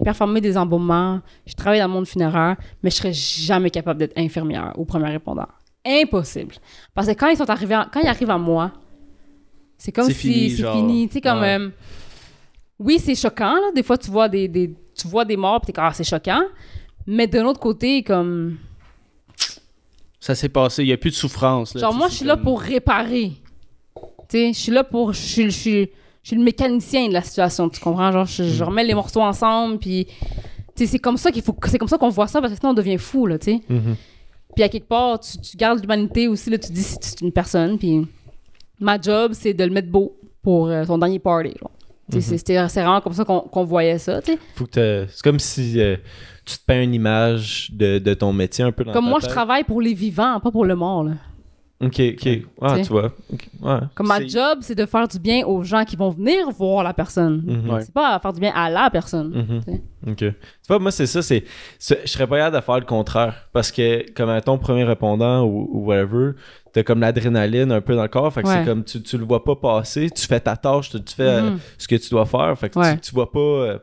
S2: performé des embaumements, j'ai travaillé dans le monde funéraire, mais je serais jamais capable d'être infirmière ou premier répondant. Impossible. Parce que quand ils arrivent à moi, c'est comme si c'est fini. Tu sais, comme... oui, c'est choquant, là. Des fois, tu vois tu vois des morts, puis t'es comme, c'est choquant. Mais de l'autre côté, comme...
S1: Ça s'est passé, il n'y a plus de souffrance. Là,
S2: genre, moi, je suis là pour réparer. Tu sais, je suis là pour... Je suis le mécanicien de la situation, tu comprends? Genre, je remets les morceaux ensemble, puis... Tu sais, c'est comme ça qu'on voit ça, parce que sinon, on devient fou, là, tu sais. Puis à quelque part, tu gardes l'humanité aussi, là, tu dis si c'est une personne, puis ma job, c'est de le mettre beau pour son dernier party, genre. C'est vraiment comme ça qu'on voyait ça, tu sais.
S3: C'est comme si tu te peins une image de ton métier un peu dans
S2: comme
S3: ta
S2: moi,
S3: tête.
S2: Je travaille pour les vivants, pas pour le mort, là.
S3: OK. Ah, tu vois. Okay. Ouais.
S2: Comme ma job, c'est de faire du bien aux gens qui vont venir voir la personne. C'est pas faire du bien à la personne.
S3: OK. Tu vois, moi, c'est ça. Je serais pas capable de faire le contraire. Parce que, comme ton premier répondant ou whatever, t'as comme l'adrénaline un peu dans le corps. Fait que c'est comme tu le vois pas passer. Tu fais ta tâche, tu fais ce que tu dois faire. Fait que tu vois pas...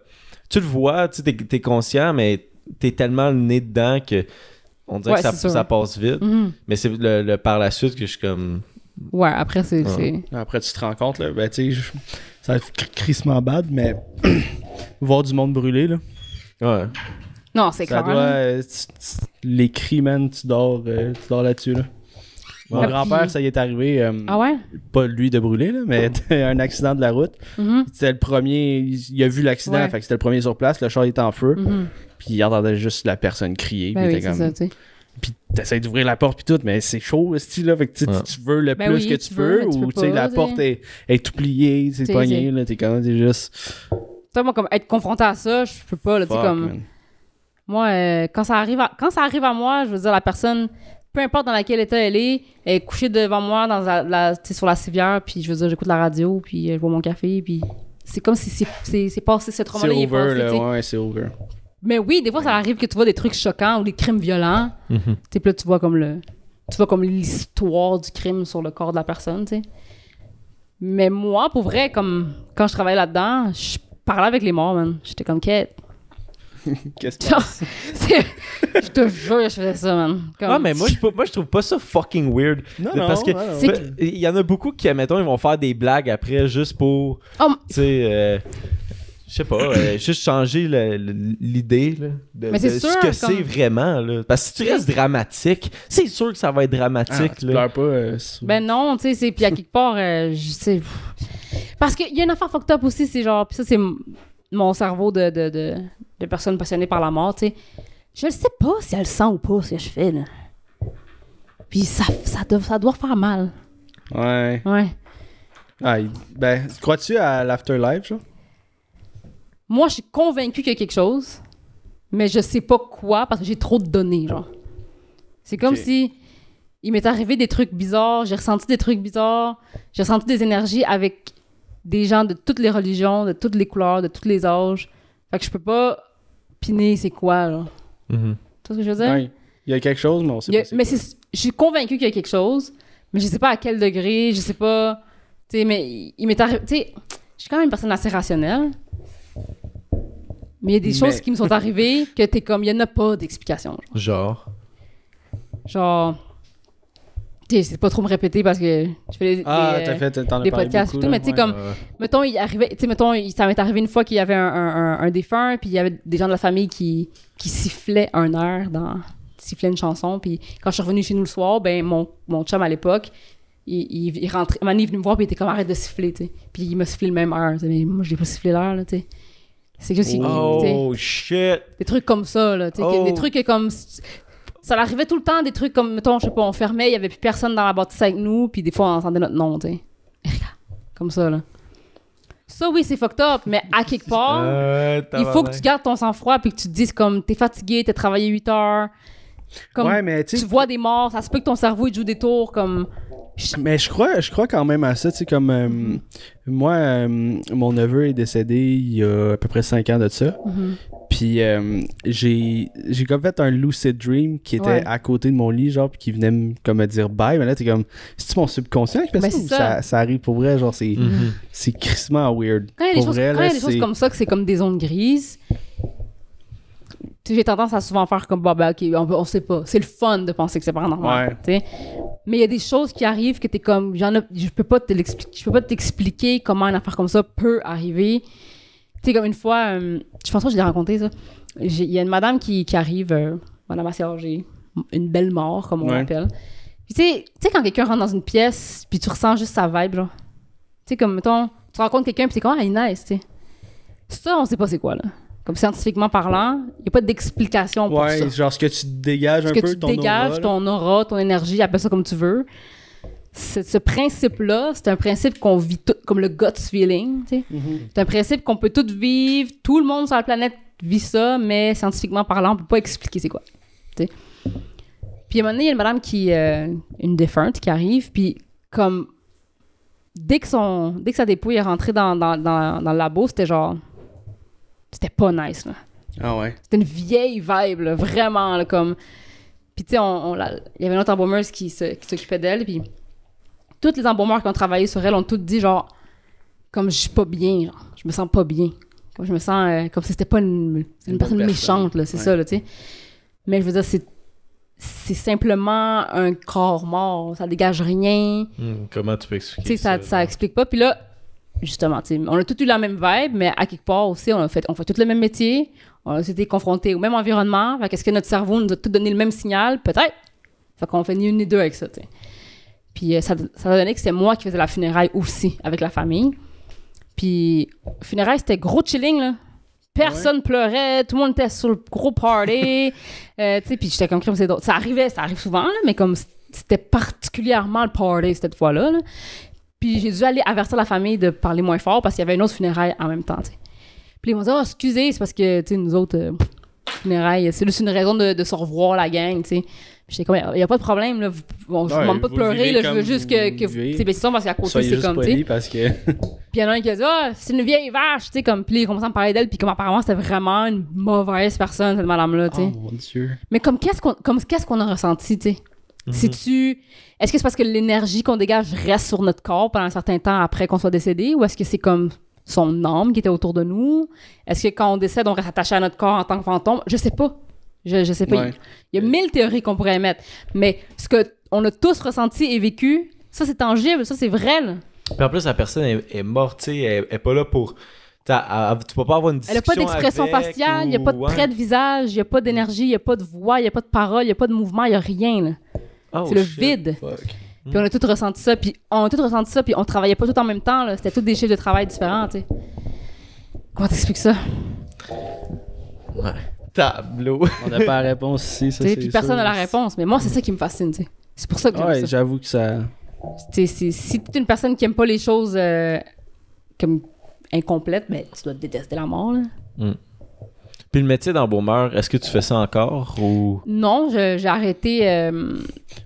S3: tu le vois, tu sais, t'es conscient, mais t'es tellement le nez dedans que... On dirait que ça passe vite, mais c'est le par la suite que je suis comme...
S2: Ouais, après, c'est...
S1: Après, tu te rends compte, là, ben, tu sais, ça va être crissement bad, mais voir du monde brûler, là.
S3: Ouais.
S2: Non, c'est clair.
S1: Les cris, man, tu dors là-dessus, là. Mon grand-père, ça y est arrivé.
S2: Ah ouais?
S1: Pas lui de brûler, là, mais un accident de la route. C'était le premier... Il a vu l'accident, fait que c'était le premier sur place. Le char était en feu. Puis il entendait juste la personne crier.
S2: Ben
S1: puis
S2: oui, c'est ça, tu sais.
S1: Puis t'essaies d'ouvrir la porte puis tout, mais c'est chaud, ce là. Fait que tu veux le plus que tu peux, ou tu sais, la porte est tout pliée, c'est pogné, là, t'es juste...
S2: Tu sais, moi, comme être confronté à ça, je peux pas, là, tu sais, comme... Man. Moi, quand ça arrive à moi, je veux dire, la personne, peu importe dans quel état elle est couchée devant moi sur la civière, puis je veux dire, j'écoute la radio, puis je bois mon café, puis c'est comme si c'est passé, ce trauma-là, il est passé,
S1: là, ouais, c'est over.
S2: Mais oui, des fois, ça arrive que tu vois des trucs choquants ou des crimes violents. Tu sais, puis là, tu vois comme l'histoire du crime sur le corps de la personne, tu sais. Mais moi, pour vrai, comme quand je travaillais là-dedans, je parlais avec les morts, man. J'étais comme, quête.
S1: Qu'est-ce que tu penses?
S2: Je te jure, je faisais ça, man.
S3: Ah, mais moi, je trouve pas ça fucking weird.
S1: Non,
S3: parce que il y en a beaucoup qui, admettons, ils vont faire des blagues après juste pour, tu sais... je sais pas, juste changer l'idée là, de ce que c'est vraiment. Là. Parce que si tu restes dramatique, c'est sûr que ça va être dramatique.
S1: Tu pleures pas.
S2: Ben non, tu sais, puis à quelque part, je sais. Parce qu'il y a une affaire fucked up aussi, c'est genre, puis ça, c'est mon cerveau de personne passionnée par la mort, tu sais. Je ne sais pas si elle sent ou pas ce que je fais, là. Puis ça doit faire mal.
S1: Ouais. Ah, ben, crois-tu à l'afterlife, genre?
S2: Moi, je suis convaincue qu'il y a quelque chose, mais je sais pas quoi parce que j'ai trop de données, genre. C'est comme si il m'est arrivé des trucs bizarres, j'ai ressenti des trucs bizarres, j'ai ressenti des énergies avec des gens de toutes les religions, de toutes les couleurs, de tous les âges. Fait que je peux pas piner c'est quoi, là. Tu vois ce que je veux dire?
S1: Oui. Il y a quelque chose, mais on sait pas.
S2: Mais je suis convaincue qu'il y a quelque chose, mais je sais pas à quel degré, je sais pas... Tu sais, mais il m'est arrivé... Tu sais, je suis quand même une personne assez rationnelle. Mais il y a des choses qui me sont arrivées que t'es comme, il n'y en a pas d'explication.
S3: Genre,
S2: c'est pas trop me répéter parce que je fais des podcasts et tout, mais tu sais, comme, mettons, ça m'est arrivé une fois qu'il y avait un défunt, puis il y avait des gens de la famille qui sifflaient un air, sifflaient une chanson, puis quand je suis revenue chez nous le soir, ben, mon chum à l'époque, il rentrait, il est venu me voir, puis il était comme, arrête de siffler, tu sais. Puis il m'a sifflé le même air, mais moi, je l'ai pas sifflé l'air, là, tu sais. C'est juste
S3: shit!
S2: Des trucs comme ça, là. Des trucs comme... Ça arrivait tout le temps, des trucs comme, mettons, je sais pas, on fermait, il y avait plus personne dans la bâtisse avec nous, puis des fois, on entendait notre nom, tu sais. Comme ça, là. Ça, oui, c'est fucked up, mais à quelque part, il faut que tu gardes ton sang-froid, puis que tu te dises comme, t'es fatigué, t'as travaillé 8 heures, Comme
S1: Ouais, mais
S2: tu vois des morts, ça se peut que ton cerveau il joue des tours comme.
S1: Mais je crois quand même à ça, tu sais, comme moi, mon neveu est décédé il y a à peu près 5 ans de ça. Puis j'ai comme fait un lucid dream qui était à côté de mon lit, genre, puis qui venait me dire bye. Mais là, t'es comme, c'est-tu mon subconscient qui fait ça, ou ça arrive pour vrai? Genre, c'est crissement weird.
S2: Quand il y a des choses comme ça, que c'est comme des zones grises, j'ai tendance à souvent faire comme, bah, ok, on sait pas. C'est le fun de penser que c'est paranormal. Ouais. Mais il y a des choses qui arrivent que t'es comme, je peux pas t'expliquer comment une affaire comme ça peut arriver. Tu sais, comme une fois, je pense pas que je l'ai raconté, ça. Il y a une madame qui arrive, madame assez âgée, une belle mort, comme on l'appelle. Puis tu sais, quand quelqu'un rentre dans une pièce, puis tu ressens juste sa vibe, genre. Tu sais, comme, mettons, tu rencontres quelqu'un, puis c'est comme, ah, il est nice, tu sais. Ça, on sait pas c'est quoi, là. Comme scientifiquement parlant, il n'y a pas d'explication pour ça.
S1: Ouais, genre ce que tu dégages un peu, ton aura. Ce que tu dégages,
S2: ton aura, ton énergie, appelle ça comme tu veux. Ce principe-là, c'est un principe qu'on vit tout, comme le gut feeling, tu sais. C'est un principe qu'on peut tous vivre, tout le monde sur la planète vit ça, mais scientifiquement parlant, on peut pas expliquer c'est quoi, tu sais. Puis à un moment donné, il y a une madame une défunte qui arrive, puis comme dès que sa dépouille est rentrée dans le labo, c'était genre... C'était pas nice, là.
S1: Ah ouais?
S2: C'était une vieille vibe, là, vraiment, là, comme... Puis tu sais, il y avait une autre embaumeuse qui s'occupait d'elle, puis toutes les embaumeurs qui ont travaillé sur elle ont toutes dit, genre, comme je suis pas bien, genre, je me sens pas bien. Comme je me sens comme si c'était pas une personne méchante, là, c'est ça, là, tu sais. Mais je veux dire, c'est simplement un corps mort, ça dégage rien.
S3: Comment tu peux expliquer ça?
S2: Ça explique pas, puis là... Justement, on a tous eu la même vibe, mais à quelque part aussi, on fait tout le même métier, on a été confrontés au même environnement. Fait qu'est-ce que notre cerveau nous a tout donné le même signal? Peut-être. Fait qu'on fait ni une ni deux avec ça, tu sais. Puis ça a donné que c'était moi qui faisais la funéraille aussi, avec la famille. Puis funéraille, c'était gros chilling, là. Personne pleurait, tout le monde était sur le gros party. Tu sais, puis j'étais comme crème, c'est d'autres. Ça arrive souvent, là, mais comme c'était particulièrement le party cette fois-là, là. Puis j'ai dû aller avertir la famille de parler moins fort parce qu'il y avait une autre funéraille en même temps, tu sais. Puis ils m'ont dit « Oh, excusez, c'est parce que, tu sais, nous autres, funérailles, c'est juste une raison de se revoir, la gang, tu sais. » Puis j'étais comme « Il n'y a pas de problème, là. Je ne demande pas de pleurer, là. Je veux juste que vous... Tu sais, ben c'est ça, parce qu'à côté, c'est comme, tu sais.
S1: Parce que...
S2: Puis il y en a un qui a dit « Ah, c'est une vieille vache, tu sais, comme... » Puis ils commençaient à me parler d'elle, puis comme apparemment, c'était vraiment une mauvaise personne, cette madame-là, tu sais.
S1: Oh, mon Dieu.
S2: Mais comme qu'est-ce qu'on a ressenti, tu sais? Est-ce que c'est parce que l'énergie qu'on dégage reste sur notre corps pendant un certain temps après qu'on soit décédé, ou est-ce que c'est comme son âme qui était autour de nous? Est-ce que quand on décède, on reste attaché à notre corps en tant que fantôme? Je sais pas. Je sais pas.
S1: Ouais.
S2: Il y a 1000 théories qu'on pourrait émettre. Mais ce qu'on a tous ressenti et vécu, ça c'est tangible, ça c'est vrai, là.
S3: Puis en plus, la personne est morte, tu sais, elle est pas là pour... tu peux pas avoir une discussion.
S2: Elle a pas d'expression faciale, il n'y a pas de trait de visage, il n'y a pas d'énergie, il n'y a pas de voix, il n'y a pas de parole, il n'y a pas de mouvement, il n'y a rien, là. C'est le vide.
S1: Fuck.
S2: Puis on a tous ressenti ça, puis on travaillait pas tout en même temps, là. C'était tous des chiffres de travail différents, tu sais. Comment t'expliques ça?
S3: Ouais. Tableau.
S1: On n'a pas la réponse ici, ça, c'est
S2: puis personne n'a
S1: sûr.
S2: la réponse, mais moi, c'est ça qui me fascine, tu sais. C'est pour ça que j'aime ça.
S1: J'avoue que ça...
S2: Si t'es une personne qui aime pas les choses comme incomplètes, ben tu dois détester la mort, là.
S3: Puis le métier d'embaumeur, est-ce que tu fais ça encore ou...
S2: Non, j'ai arrêté...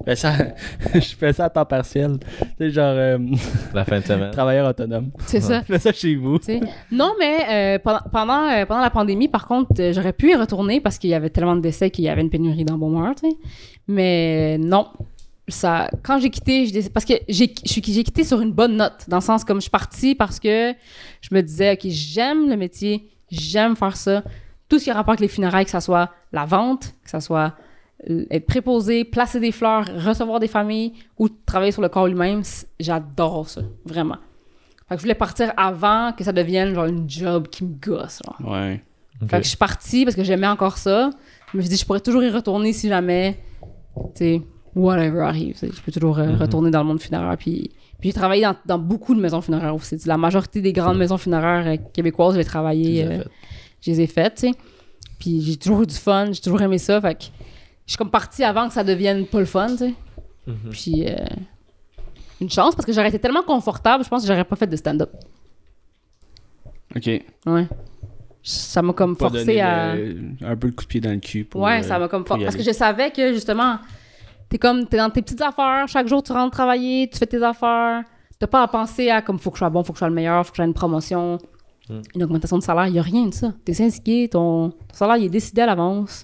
S1: Ben ça, je fais ça à temps partiel. Tu sais, genre...
S3: la fin de semaine.
S1: Travailleur autonome.
S2: C'est ça.
S1: Je fais ça chez vous.
S2: T'sais. Non, mais pendant la pandémie, par contre, j'aurais pu y retourner parce qu'il y avait tellement de décès qu'il y avait une pénurie d'embaumeurs, tu sais. Mais non. Ça, quand j'ai quitté, parce que j'ai quitté sur une bonne note, dans le sens comme je suis partie parce que je me disais, OK, j'aime le métier, j'aime faire ça. Tout ce qui a rapport avec les funérailles, que ça soit la vente, que ça soit être préposé, placer des fleurs, recevoir des familles ou travailler sur le corps lui-même, j'adore ça, vraiment. Fait que je voulais partir avant que ça devienne genre une job qui me gosse. Genre.
S1: Ouais.
S3: Okay.
S2: Fait que je suis partie parce que j'aimais encore ça. Je me suis dit, je pourrais toujours y retourner si jamais, tu sais, whatever arrive. Je peux toujours retourner dans le monde funéraire. Puis j'ai travaillé dans beaucoup de maisons funéraires aussi. La majorité des grandes maisons funéraires québécoises, j'ai travaillé... Je les ai faites, tu sais. Puis j'ai toujours eu du fun, j'ai toujours aimé ça. Fait que je suis comme partie avant que ça devienne pas le fun, tu sais. Puis une chance, parce que j'aurais été tellement confortable, je pense que j'aurais pas fait de stand-up.
S1: OK.
S2: Ouais. ça m'a comme
S1: Pas
S2: forcé
S1: donner
S2: à...
S1: un peu le coup de pied dans le cul pour...
S2: Ouais, ça m'a comme
S1: pour y
S2: parce que
S1: aller.
S2: je savais que, justement, t'es dans tes petites affaires. Chaque jour, tu rentres travailler, tu fais tes affaires. T'as pas à penser à comme faut que je sois bon, faut que je sois le meilleur, faut que j'ai une promotion, une augmentation de salaire. Il y a rien de ça. T'es syndiqué, ton salaire, il est décidé à l'avance.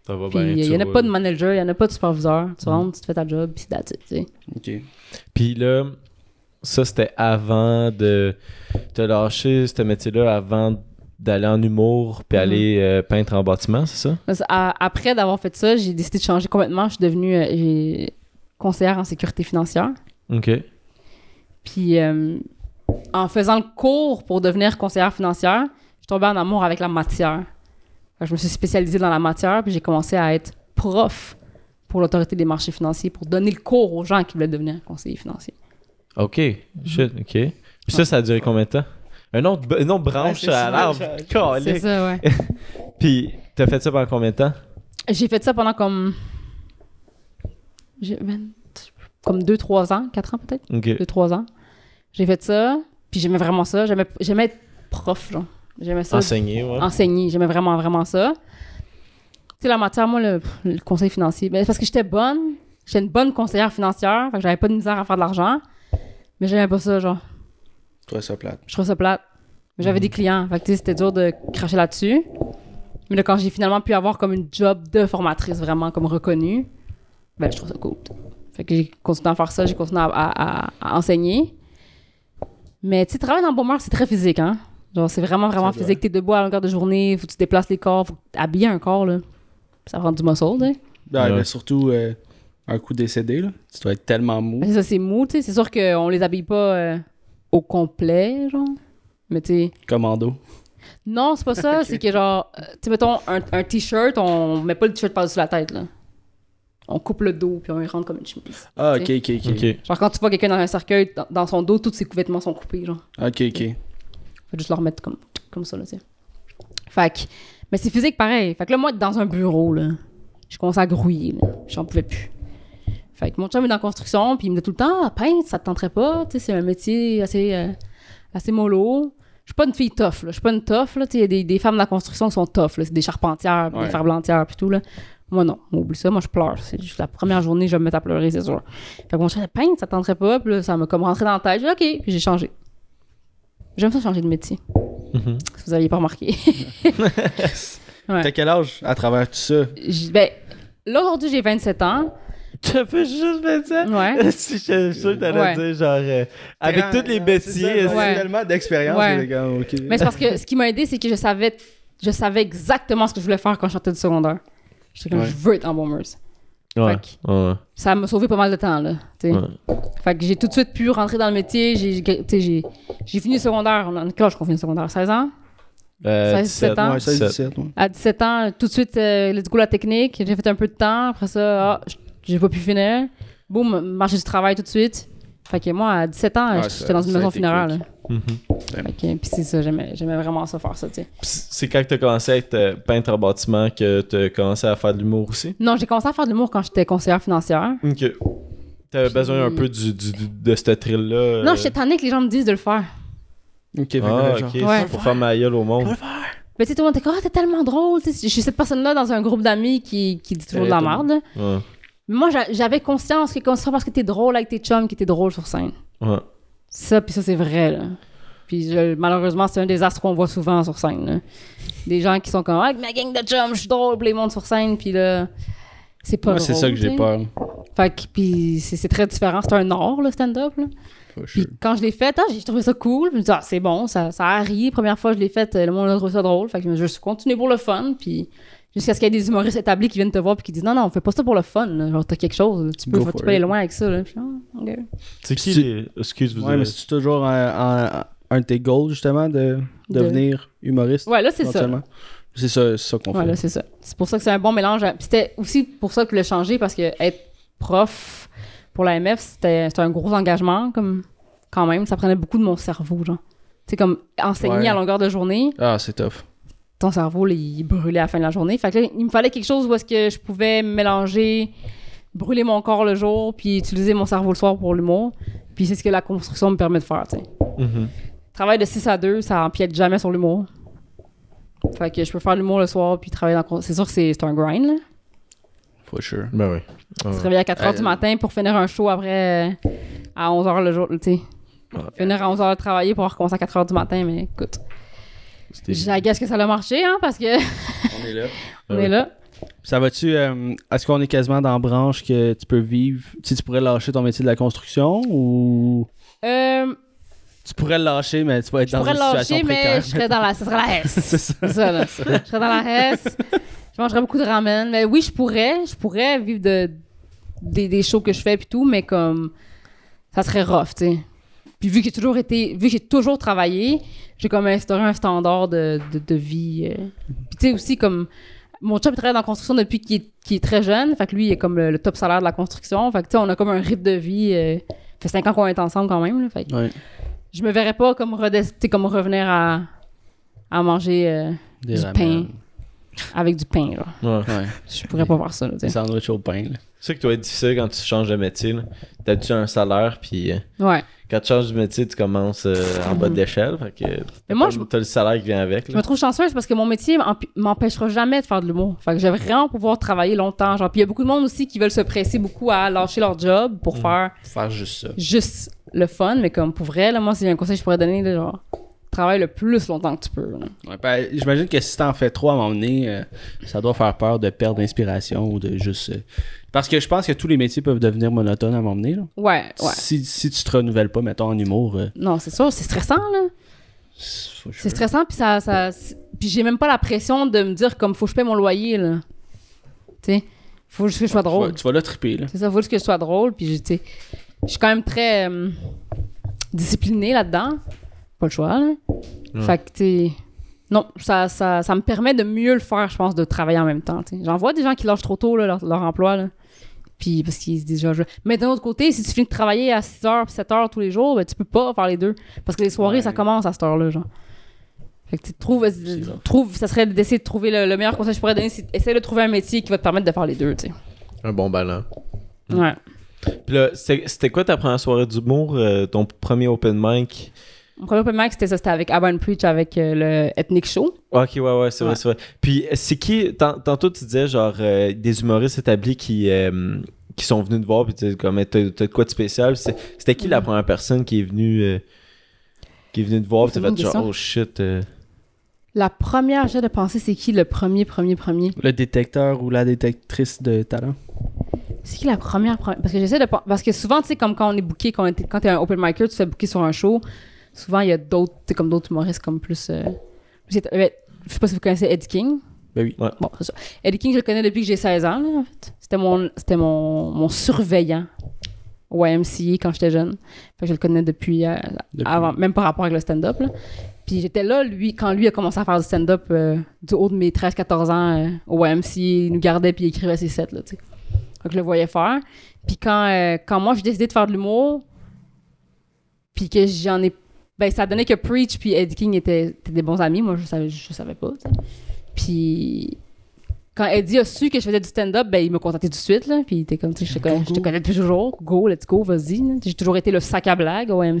S3: Ça va
S2: Puis
S3: bien.
S2: il y en a pas de manager, il y en a pas de superviseur. Tu rentres, tu fais ta job, puis that's it, tu sais.
S1: OK.
S3: Puis là, ça, c'était avant de te lâcher ce métier-là, avant d'aller en humour puis aller peindre en bâtiment, c'est ça?
S2: Après d'avoir fait ça, j'ai décidé de changer complètement. Je suis devenue conseillère en sécurité financière.
S3: OK.
S2: Puis en faisant le cours pour devenir conseillère financière, je suis tombée en amour avec la matière. Fait que je me suis spécialisée dans la matière, puis j'ai commencé à être prof pour l'autorité des marchés financiers, pour donner le cours aux gens qui voulaient devenir conseillers financiers.
S3: OK. Shit, OK. Puis ça a duré combien de temps? Une autre branche à l'arbre.
S2: C'est
S3: Calique.
S2: ça, ouais.
S3: Puis t'as fait ça pendant combien de temps?
S2: J'ai fait ça pendant comme 2-3 ans, 4 ans peut-être.
S3: OK.
S2: 2-3 ans. J'ai fait ça, puis j'aimais vraiment ça. J'aimais être prof, genre. J'aimais ça.
S3: Enseigner, ouais.
S2: Enseigner. J'aimais vraiment, vraiment ça. Tu sais, la matière, moi, le conseil financier, ben, parce que j'étais une bonne conseillère financière, fait que j'avais pas de misère à faire de l'argent, mais j'aimais pas ça, genre.
S1: Je trouve ça plate.
S2: Je trouvais ça plate. Mais j'avais des clients, fait que tu sais, c'était dur de cracher là-dessus. Mais là, quand j'ai finalement pu avoir comme une job de vraiment comme reconnue, ben, je trouve ça cool. Fait que j'ai continué à faire ça, j'ai continué à enseigner. Mais tu sais, travailler dans le Beaumeur, c'est très physique, hein? Genre, c'est vraiment, vraiment
S1: Ça
S2: physique. T'es debout à longueur de journée, faut que tu déplaces les corps, faut habiller un corps, là. Ça prend du muscle, tu sais.
S1: Ben,
S3: Ouais.
S1: mais surtout, un coup décédé, là. Tu dois être tellement mou.
S2: Ça, c'est mou, tu sais. C'est sûr qu'on les habille pas au complet, genre. Mais tu sais.
S1: Commando.
S2: Non, c'est pas ça. C'est que genre, tu sais, mettons, un t-shirt, on met pas le t-shirt par-dessus la tête, là. On coupe le dos, puis on y rentre comme une chemise.
S1: Ah, ok,
S2: Ok.
S1: ok, ok.
S3: OK.
S2: Genre, quand tu vois quelqu'un dans un cercueil, dans son dos, tous ses vêtements sont coupés, genre.
S1: Ok, ok.
S2: Faut juste le remettre comme ça, là, tu sais. Fait que, mais c'est physique pareil. Fait que là, moi, dans un bureau, là, je commençais à grouiller, là. J'en pouvais plus. Fait que mon chum est dans la construction, puis il me dit tout le temps, peindre, ça te tenterait pas, tu sais, c'est un métier assez mollo. Je suis pas une fille tough, là. Je suis pas une tough, là. Tu sais, il y a des femmes de la construction qui sont tough, là. C'est des charpentières,
S1: Ouais.
S2: des ferblantières, puis tout, là. Moi, non. Oublie ça. Moi, je pleure. C'est juste la première journée, je vais me mettre à pleurer, c'est sûr. Fait que mon chum, peindre, ça te tenterait pas, puis là, ça m'a comme rentré dans la tête. J'ai dit, OK, puis j'ai changé. J'aime ça changer de métier.
S3: Mhm.
S2: Si vous aviez pas remarqué. Ouais.
S1: T'as quel âge à travers tout ça?
S2: Ben, là, aujourd'hui, j'ai 27 ans.
S3: T'as fait juste mettre ça?
S2: Ouais.
S3: Si je suis sûr que t'allais
S2: Ouais.
S3: dire, genre, avec tous les métiers.
S2: Ouais.
S1: Tellement d'expérience.
S2: Ouais.
S1: les gars, ok.
S2: Mais c'est parce que ce qui m'a aidé, c'est que je savais exactement ce que je voulais faire quand je sortais du secondaire. J'étais comme,
S1: Ouais.
S2: je veux être en Bombers.
S3: Ouais.
S2: Fait que ça m'a sauvé pas mal de temps, là. Tu sais.
S3: Ouais.
S2: Fait que j'ai tout de suite pu rentrer dans le métier. J'ai fini le secondaire. En quel âge qu'on finit le secondaire? 16 ans? 17 ans.
S1: Ouais, 16,
S3: 17.
S1: 17. Ouais.
S2: À 17 ans, tout de suite, let's go la technique. J'ai fait un peu de temps. Après ça, j'ai pas pu finir. Boum, marché du travail tout de suite. Fait que moi, à 17 ans,
S1: Ouais,
S2: j'étais dans une
S1: ça a
S2: maison
S1: été
S2: funéraire.
S1: quick.
S2: Là.
S3: Mhm.
S2: Fait que, puis c'est ça, j'aimais vraiment ça faire ça, tu sais.
S3: C'est quand t'as commencé à être peintre en bâtiment que t'as commencé à faire de l'humour aussi?
S2: Non, j'ai commencé à faire de l'humour quand j'étais conseillère financière.
S3: OK. T'avais besoin un peu de ce thrill-là?
S2: Non, j'étais tannée que les gens me disent de le faire.
S1: Ok, fait que
S3: Ah,
S1: là,
S3: OK.
S1: genre,
S3: C'est
S2: Ouais.
S3: pour faire ma gueule au monde.
S2: Mais tu sais, tout le monde était comme, ah, t'es tellement drôle. Tu sais, je suis cette personne-là dans un groupe d'amis qui dit toujours de la merde. là.
S3: Ouais.
S2: Mais moi, j'avais conscience que c'est pas parce que t'es drôle avec tes chums que t'es drôle sur scène.
S3: Ouais.
S2: Ça, puis ça, c'est vrai, là. Puis malheureusement, c'est un désastre qu'on voit souvent sur scène. Là. Des gens qui sont comme, ah, avec ma gang de chums, je suis drôle, puis ils montent sur scène, puis là, c'est pas
S1: moi,
S2: drôle.
S1: c'est ça que j'ai
S2: tu sais.
S1: peur.
S2: Fait que, puis c'est très différent. C'est un art, le stand-up, là.
S1: For
S2: Puis
S1: sure.
S2: quand je l'ai fait, j'ai trouvé ça cool. Je me dis, ah, c'est bon, ça a ri. Première fois que je l'ai fait, le monde a trouvé ça drôle. Fait que je me suis juste continué pour le fun. Puis jusqu'à ce qu'il y ait des humoristes établis qui viennent te voir puis qui disent, non, fais pas ça pour le fun. Là. Genre, t'as quelque chose. Là. Tu
S1: Go
S2: peux
S1: for
S2: aller
S1: it.
S2: loin avec ça. Là. Puis, ah, ok.
S3: C'est qui
S1: Tu-
S3: les... Excuse-vous.
S1: Ouais, mais c'est toujours un de tes goals, justement, de devenir humoriste.
S2: Ouais, là, c'est ça.
S1: éventuellement? C'est ça qu'on
S2: Ouais,
S1: fait.
S2: là, c'est ça. C'est pour ça que c'est un bon mélange. Puis c'était aussi pour ça que je l'ai changé parce que être prof pour l'AMF, c'était un gros engagement, comme quand même. Ça prenait beaucoup de mon cerveau, genre. Tu sais, comme enseigner
S1: Ouais.
S2: à longueur de journée.
S1: Ah, c'est tough.
S2: Ton cerveau, là, il brûlait à la fin de la journée. Fait que là, il me fallait quelque chose où est-ce que je pouvais mélanger, brûler mon corps le jour, puis utiliser mon cerveau le soir pour l'humour. Puis c'est ce que la construction me permet de faire, tu sais.
S3: Mhm.
S2: Travail de 6 à 2, ça empiète jamais sur l'humour. Fait que je peux faire l'humour le soir puis travailler dans... C'est sûr que c'est un grind, là.
S1: For sure.
S3: Ben oui.
S2: Se réveiller à 4h du matin pour finir un show après à 11h le jour, tu sais. Finir à 11h de travailler pour recommencer à 4h du matin, mais écoute. Je guess que ça a marché, hein, parce que...
S1: On est là.
S2: On est là.
S1: Ça va-tu... est-ce qu'on est quasiment dans la branche que tu peux vivre? Tu pourrais lâcher ton métier de la construction ou... Tu pourrais le lâcher, mais tu vas être dans une situation précaire.
S2: Mais je serais dans la... Ce serait la S. C'est ça, là. Je serais dans la S. Je mangerais beaucoup de ramen. Mais oui, je pourrais vivre des shows que je fais puis tout, mais comme... Ça serait rough, tu sais. Puis vu que j'ai toujours travaillé, j'ai comme instauré un standard de vie. Puis tu sais aussi, comme... Mon chum, il travaille dans la construction depuis qu'il est très jeune. Fait que lui, il est comme le top salaire de la construction. Fait que tu sais, on a comme un rythme de vie. Ça fait 5 ans qu'on est ensemble quand même, là. Fait que... Ouais. Je me verrais pas comme revenir à manger du pain avec du pain, là. Ouais. Je pourrais pas voir ça, là.
S1: Des sandwichs au pain, là.
S3: C'est ça que doit être difficile quand tu changes de métier, là. T'as-tu un salaire, puis
S2: ouais.
S3: Quand tu changes de métier, tu commences en bas d'échelle, fait que t'as le salaire qui vient avec, là.
S2: Je me trouve chanceuse parce que mon métier m'empêchera jamais de faire de l'humour. Fait que j'aimerais vraiment pouvoir travailler longtemps, genre. Puis il y a beaucoup de monde aussi qui veulent se presser beaucoup à lâcher leur job pour faire
S1: juste ça.
S2: Juste le fun, mais comme pour vrai, là, moi, c'est un conseil que je pourrais donner, là, genre, travaille le plus longtemps que tu peux. Là.
S1: Ouais, ben, j'imagine que si t'en fais trop à un moment donné, ça doit faire peur de perdre l'inspiration ou de juste... Parce que je pense que tous les métiers peuvent devenir monotones à un moment donné. Là.
S2: Ouais.
S1: Si tu te renouvelles pas, mettons, en humour...
S2: Non, c'est sûr, c'est stressant, là. C'est stressant, puis puis j'ai même pas la pression de me dire comme faut que je paie mon loyer, là. Tu sais, faut juste que je sois drôle.
S1: Tu vas là triper, là.
S2: C'est ça, faut juste que je sois drôle, puis tu sais... Je suis quand même très disciplinée là-dedans. Pas le choix, là. Fait que, tu sais... Non, ça me permet de mieux le faire, je pense, de travailler en même temps, tu sais. J'en vois des gens qui lâchent trop tôt, là, leur emploi, là. Puis parce qu'ils se disent déjà... Mais d'un autre côté, si tu finis de travailler à 6h, 7h tous les jours, ben, tu peux pas faire les deux. Parce que les soirées, ça commence à cette heure-là, genre. Fait que tu trouves... Ça serait d'essayer de trouver le meilleur conseil que je pourrais donner, c'est essayer de trouver un métier qui va te permettre de faire les deux, tu sais.
S3: Un bon ballon.
S2: Ouais.
S3: Puis là, c'était quoi ta première soirée d'humour, ton premier open mic?
S2: Mon premier open mic, c'était avec Abba & Preach, avec le Ethnic Show.
S3: Ok, ouais, c'est vrai, c'est vrai. Puis c'est qui, tantôt tu disais genre des humoristes établis qui sont venus te voir, puis tu comme t'as de quoi de spécial. C'était qui la première personne qui est venue te voir, puis t'as fait genre, oh shit.
S2: La première, j'ai de penser, c'est qui le premier?
S1: Le détecteur ou la détectrice de talent.
S2: C'est qui la première? Parce que j'essaie de... Parce que souvent, tu sais, comme quand on est booké, quand t'es un open micer, tu te fais booker sur un show, souvent, il y a d'autres, tu sais, comme d'autres humoristes, comme plus... je sais pas si vous connaissez Eddie King.
S1: Ben oui.
S2: Ouais. Bon, c'est ça. Eddie King, je le connais depuis que j'ai 16 ans, là, en fait. C'était mon surveillant au YMCA quand j'étais jeune. Fait que je le connais depuis avant, même par rapport avec le stand-up, là. Puis j'étais là, quand lui a commencé à faire du stand-up du haut de mes 13-14 ans au YMCA, il nous gardait puis il écrivait ses sets, là, tu sais. Donc, je le voyais faire. Puis quand moi, j'ai décidé de faire de l'humour, puis que j'en ai... Ben, ça donnait que Preach puis Eddie King étaient des bons amis. Moi, je savais pas, t'sais. Puis quand Eddie a su que je faisais du stand-up, ben, il m'a contacté tout de suite, là. Puis il était comme, tu sais, je te connais depuis toujours. Go, let's go, vas-y. Là. J'ai toujours été le sac à blague au MCA.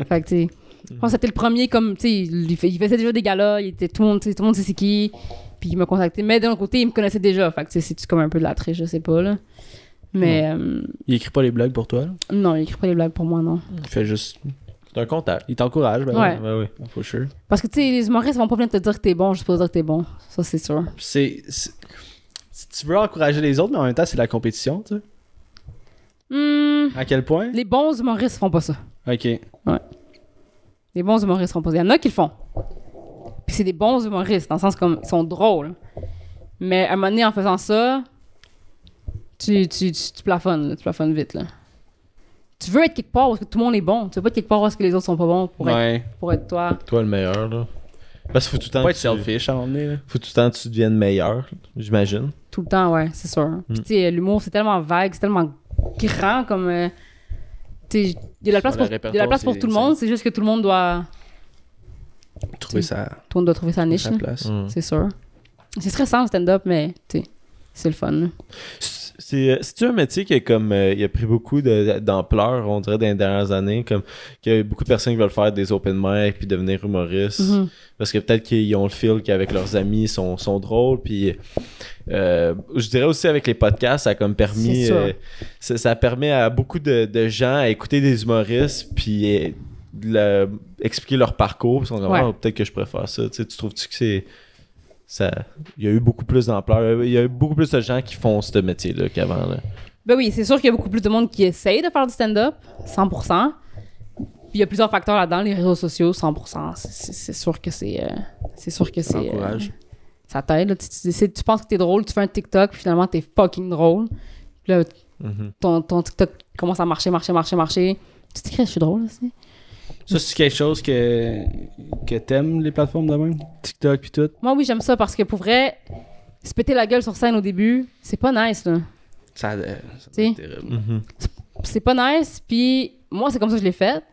S2: Fait que, tu sais... Je pense que c'était le premier, comme, tu sais, il faisait déjà des galas, tout le monde sait c'est qui. Puis il m'a contacté. Mais d'un côté, il me connaissait déjà. Fait que, tu sais, c'est-tu comme un peu de la triche, je sais pas, là. Mais...
S1: il écrit pas les blagues pour toi, là?
S2: Non, il écrit pas les blagues pour moi, non.
S1: Il fait juste...
S3: C'est un contact.
S1: Il t'encourage, ben
S2: ouais.
S3: Ouais, oui.
S1: For sure.
S2: Parce que, tu sais, les humoristes vont pas venir te dire que t'es bon juste pour dire que t'es bon. Ça, c'est sûr.
S1: Tu veux encourager les autres, mais en même temps, c'est de la compétition, tu sais. À quel point?
S2: Les bons humoristes font pas ça.
S1: OK.
S2: Ouais. Les bons humoristes font pas ça. Il y en a qui le font. Puis c'est des bons humoristes, dans le sens comme ils sont drôles. Mais à un moment donné, en faisant ça, tu plafonnes, là, tu plafonnes vite, là. Tu veux être quelque part où est-ce que tout le monde est bon. Tu veux pas être quelque part où est-ce que les autres sont pas bons pour être toi.
S3: Toi le meilleur, là. Parce qu'il faut tout le temps...
S1: Pas être selfish à un moment donné, là.
S3: Faut tout le temps que tu deviennes meilleur, j'imagine.
S2: Tout le temps, ouais, c'est sûr. Puis tu sais, l'humour, c'est tellement vague, c'est tellement grand comme... il y a de la place pour tout le monde, c'est juste que tout le monde doit... Tout le monde doit trouver sa niche.
S1: Sa place.
S2: C'est sûr. C'est stressant le stand-up, mais tu sais, c'est le fun. Là.
S3: C'est-tu un métier qui il a pris beaucoup d'ampleur, on dirait, dans les dernières années, comme qu'il y a beaucoup de personnes qui veulent faire des open mic puis devenir humoristes, parce que peut-être qu'ils ont le feel qu'avec leurs amis sont drôles, puis je dirais aussi avec les podcasts, ça a comme permis, ça permet à beaucoup de gens à écouter des humoristes puis expliquer leur parcours, ils sont comme peut-être que je préfère ça. Tu trouves-tu que c'est il y a eu beaucoup plus d'ampleur, il y a eu beaucoup plus de gens qui font ce métier-là qu'avant, là.
S2: Ben oui, c'est sûr qu'il y a beaucoup plus de monde qui essaye de faire du stand-up, 100%. Puis il y a plusieurs facteurs là-dedans, les réseaux sociaux, 100%. C'est sûr que c'est ça t'aide, là. Tu penses que t'es drôle, tu fais un TikTok, puis finalement t'es fucking drôle. Puis là, ton TikTok commence à marcher. Tu t'écris, je suis drôle aussi.
S1: Ça, c'est quelque chose que t'aimes, les plateformes de même? TikTok pis tout?
S2: Moi, oui, j'aime ça parce que pour vrai, se péter la gueule sur scène au début, c'est pas nice, là.
S1: Ça doit être terrible.
S2: C'est pas nice, puis moi, c'est comme ça que je l'ai fait.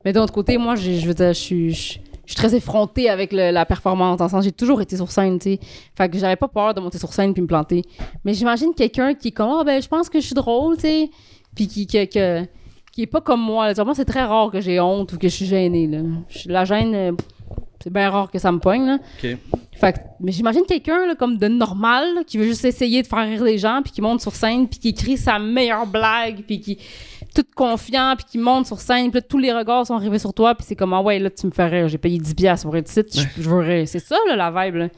S2: Mais d'un autre côté, moi, je veux dire, je suis très effrontée avec la performance. En sens, j'ai toujours été sur scène, tu sais. Fait que j'avais pas peur de monter sur scène puis me planter. Mais j'imagine quelqu'un qui est comme, je pense que je suis drôle, tu sais. Puis qui est pas comme moi. Là. Moi, c'est très rare que j'ai honte ou que je suis gênée. Là. La gêne, c'est bien rare que ça me pogne. Là.
S1: Okay.
S2: Fait que, mais j'imagine quelqu'un là, comme de normal là, qui veut juste essayer de faire rire les gens puis qui monte sur scène puis qui écrit sa meilleure blague puis qui tout confiant puis qui monte sur scène puis là, tous les regards sont arrivés sur toi puis c'est comme là tu me fais rire, j'ai payé 10$ pour être ici, je veux rire. C'est ça là, la vibe là.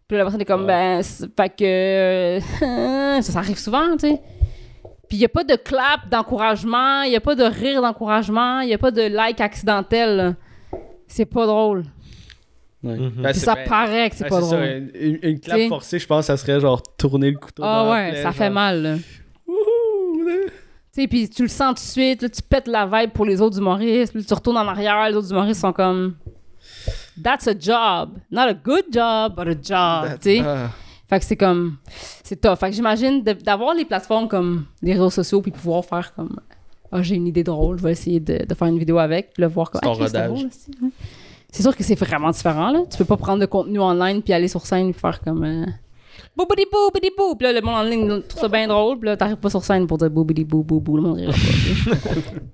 S2: Puis la personne est comme fait que ça arrive souvent, tu sais. Puis il n'y a pas de clap d'encouragement, il n'y a pas de rire d'encouragement, il n'y a pas de like accidentel. Là. C'est pas drôle.
S1: Ouais.
S2: Ça paraît que c'est pas drôle.
S1: Ça, une clap forcée, je pense, ça serait genre tourner le couteau dans la plaie,
S2: ça fait mal. Là. Tu sais, puis tu le sens tout de suite, là, tu pètes la vibe pour les autres humoristes, puis tu retournes en arrière, les autres humoristes sont comme « That's a job. Not a good job, but a job. » Tu sais? Fait que c'est comme... C'est tough. Fait que j'imagine d'avoir les plateformes comme les réseaux sociaux puis pouvoir faire comme... j'ai une idée drôle, je vais essayer de faire une vidéo avec puis le voir comme...
S1: C'est rodage.
S2: Drôle aussi, hein. C'est sûr que c'est vraiment différent, là. Tu peux pas prendre de contenu online puis aller sur scène et faire comme... boubidi bou, bidi bou. Puis là, le monde en ligne trouve ça bien drôle. Puis là, t'arrives pas sur scène pour dire boubidi bou, bou, bou. Le monde rira pas.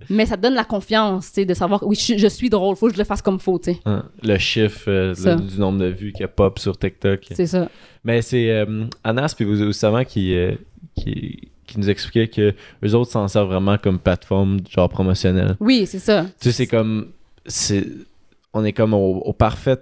S2: Mais ça te donne la confiance, tu sais, de savoir, oui, je suis drôle. Faut que je le fasse comme faut, tu sais.
S3: Le chiffre du nombre de vues qui a pop sur TikTok.
S2: C'est ça.
S3: Mais c'est Anas puis vous savez qui nous expliquait que eux autres s'en servent vraiment comme plateforme genre promotionnelle.
S2: Oui, c'est ça.
S3: Tu sais, c'est comme... On est comme au parfait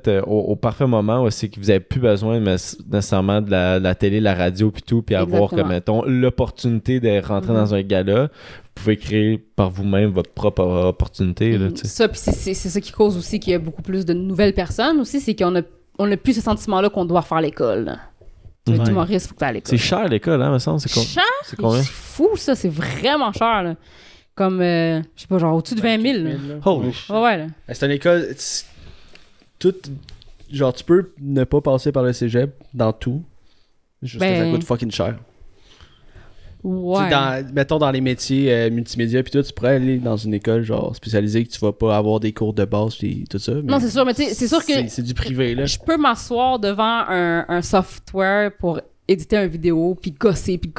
S3: moment où c'est que vous n'avez plus besoin nécessairement de la télé, la radio puis tout, puis avoir comme, mettons, l'opportunité de rentrer dans un gala. Vous pouvez créer par vous-même votre propre opportunité. Là,
S2: ça, puis c'est ça qui cause aussi qu'il y a beaucoup plus de nouvelles personnes aussi, c'est qu'on a plus ce sentiment-là qu'on doit faire l'école. Tu es humoriste, il faut que tu ailles à l'école.
S3: C'est cher l'école, hein, me semble.
S2: Cher?
S3: C'est combien?
S2: C'est fou, ça, c'est vraiment cher, là. Comme, je sais pas, genre au-dessus de 20 000.
S3: Holy shit.
S2: Ouais, là.
S1: C'est une école... Genre, tu peux ne pas passer par le cégep dans tout. Juste que ça coûte fucking cher.
S2: Ouais.
S1: Mettons dans les métiers multimédia puis tout, tu pourrais aller dans une école genre spécialisée que tu vas pas avoir des cours de base et tout ça.
S2: Non, c'est sûr, mais tu sais, c'est sûr que...
S1: C'est du privé, là.
S2: Je peux m'asseoir devant un software pour éditer une vidéo, puis gosser, puis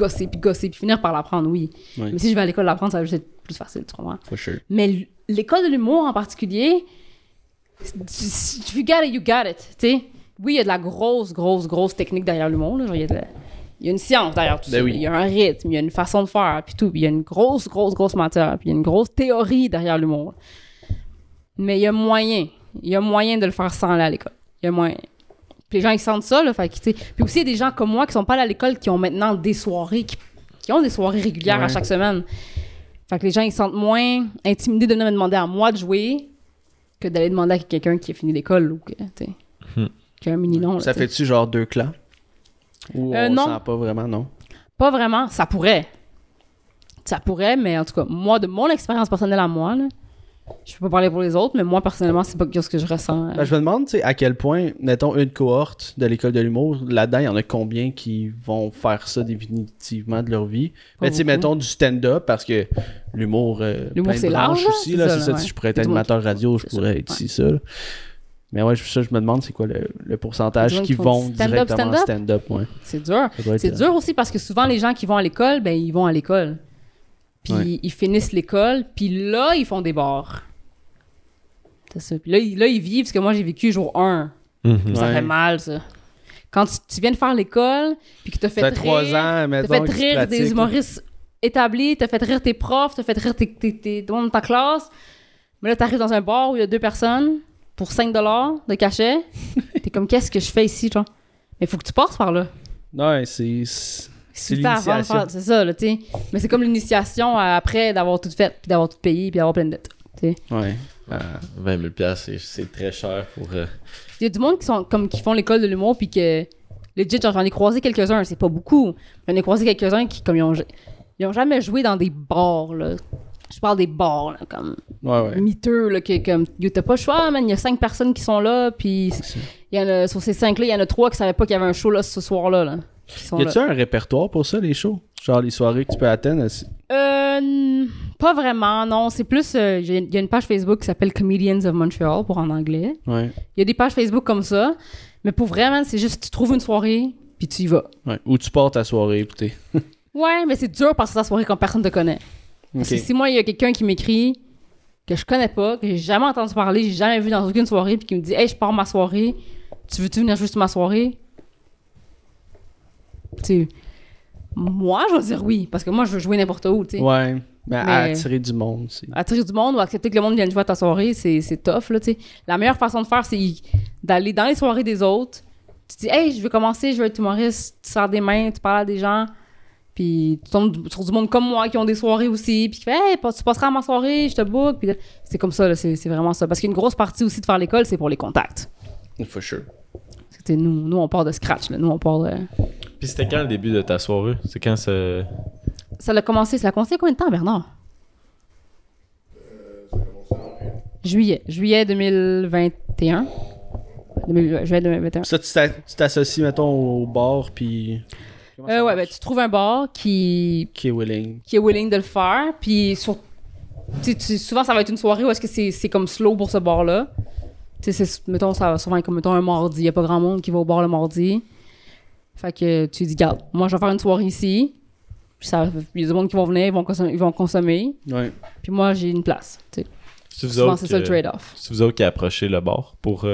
S2: finir par l'apprendre, oui. Mais si je vais à l'école l'apprendre, ça va juste être plus facile, tu comprends?
S1: For sure.
S2: Mais l'école de l'humour en particulier, you got it, you got it, tu sais. Oui, il y a de la grosse technique derrière l'humour, là. Genre, il y a une science derrière tout ça.
S1: Oui.
S2: Il y a un rythme, il y a une façon de faire, puis tout. Puis il y a une grosse matière, puis il y a une grosse théorie derrière l'humour. Mais il y a moyen de le faire sans aller à l'école. Il y a moyen. Puis les gens, ils sentent ça, là. Fait que, tu sais. Puis aussi, il y a des gens comme moi qui sont pas allés à l'école, qui ont maintenant des soirées, qui ont des soirées régulières à chaque semaine. Fait que les gens, ils se sentent moins intimidés de venir me demander à moi de jouer que d'aller demander à quelqu'un qui a fini l'école ou qui a un mini-nom.
S1: Ça fait-tu genre 2 clans? Ou on
S2: non.
S1: sent pas vraiment, non?
S2: Pas vraiment. Ça pourrait. Mais en tout cas, moi, de mon expérience personnelle à moi, là, je peux pas parler pour les autres, mais moi, personnellement, c'est pas ce que je ressens.
S1: Je me demande, tu sais, à quel point, mettons, une cohorte de l'école de l'humour, là-dedans, il y en a combien qui vont faire ça définitivement de leur vie? Mais tu sais, mettons du stand-up, parce que l'humour
S2: c'est large
S1: aussi, là, c'est ça. Si je pourrais être animateur radio, je pourrais être ici, ça. Mais ouais, ça, je me demande c'est quoi le pourcentage qui vont directement en stand-up. Ouais.
S2: C'est dur. C'est dur aussi parce que souvent, les gens qui vont à l'école, ben ils vont à l'école. Puis ils finissent l'école, puis là, ils font des bars. C'est ça. Puis là, ils vivent, parce que moi, j'ai vécu jour 1. Ça fait mal, ça. Quand tu viens de faire l'école, puis que t'as fait rire...
S1: 3 ans,
S2: t'as fait rire des humoristes établis, t'as fait rire tes profs, t'as fait rire tout le monde de ta classe. Mais là, t'arrives dans un bar où il y a 2 personnes pour 5$ de cachet. T'es comme, qu'est-ce que je fais ici, genre? Mais il faut que tu passes par là.
S1: Ouais, c'est l'initiation.
S2: C'est ça, là, tu sais. Mais c'est comme l'initiation après d'avoir tout fait, puis d'avoir tout payé, puis d'avoir plein de dettes, tu sais.
S1: Ouais.
S3: 20 000 $, c'est très cher pour...
S2: Il y a du monde qui font l'école de l'humour, puis que... Legit, genre, j'en ai croisé quelques-uns, c'est pas beaucoup. J'en ai croisé quelques-uns qui, comme, ils ont jamais joué dans des bars, là. Je parle des bars, là, comme miteux, là, que comme, t'as pas le choix, man. Il y a 5 personnes qui sont là, puis il y en a, sur ces 5-là, il y en a 3 qui savaient pas qu'il y avait un show là ce soir-là. Là,
S1: y a-tu un répertoire pour ça, les shows? Genre les soirées que tu peux atteindre?
S2: Pas vraiment, non. C'est plus, il y a une page Facebook qui s'appelle Comedians of Montreal, pour en anglais.
S1: Ouais.
S2: Il y a des pages Facebook comme ça, mais pour vraiment, c'est juste, tu trouves une soirée, puis tu y vas.
S1: Ouais. Ou tu pars ta soirée, puis t'es...
S2: Ouais, mais c'est dur passer ta soirée quand personne te connaît. Parce que si moi, il y a quelqu'un qui m'écrit que je connais pas, que j'ai jamais entendu parler, j'ai jamais vu dans aucune soirée, puis qui me dit « Hey, je pars ma soirée, tu veux-tu venir juste ma soirée? » Tu sais, moi, je vais dire oui, parce que moi, je veux jouer n'importe où, tu sais.
S1: Ouais, mais attirer du monde aussi.
S2: Attirer du monde ou accepter que le monde vienne jouer à ta soirée, c'est tough, là, tu sais. La meilleure façon de faire, c'est d'aller dans les soirées des autres. Tu dis « Hey, je veux commencer, je veux être humoriste. » Tu sors des mains, tu parles à des gens. Puis tu tombes sur du monde comme moi qui ont des soirées aussi, puis qui fait « Hey, tu passeras à ma soirée, je te book. » Puis c'est comme ça, là, c'est vraiment ça. Parce qu'une grosse partie aussi de faire l'école, c'est pour les contacts.
S1: For sure.
S2: Nous, on part de scratch, là. Nous, on part de...
S3: Puis c'était quand le début de ta soirée? C'est quand ça...
S2: Ça a commencé combien de temps, Bernard? Juillet 2021. Juillet 2021.
S1: Ça, tu t'associes, mettons, au bar, puis...
S2: Ouais, ben tu trouves un bar qui
S1: est willing.
S2: Qui est willing de le faire. Puis souvent, ça va être une soirée où est-ce que c'est comme slow pour ce bar-là. Mettons, ça va souvent être comme, mettons, un mardi. Il n'y a pas grand monde qui va au bar le mardi. Fait que tu dis, garde, moi, je vais faire une soirée ici. Puis il y a du monde qui vont venir, ils vont consommer.
S1: Ouais.
S2: Puis moi, j'ai une place.
S3: Souvent,
S2: c'est ça le trade-off.
S3: C'est vous autres qui approchez le bar pour...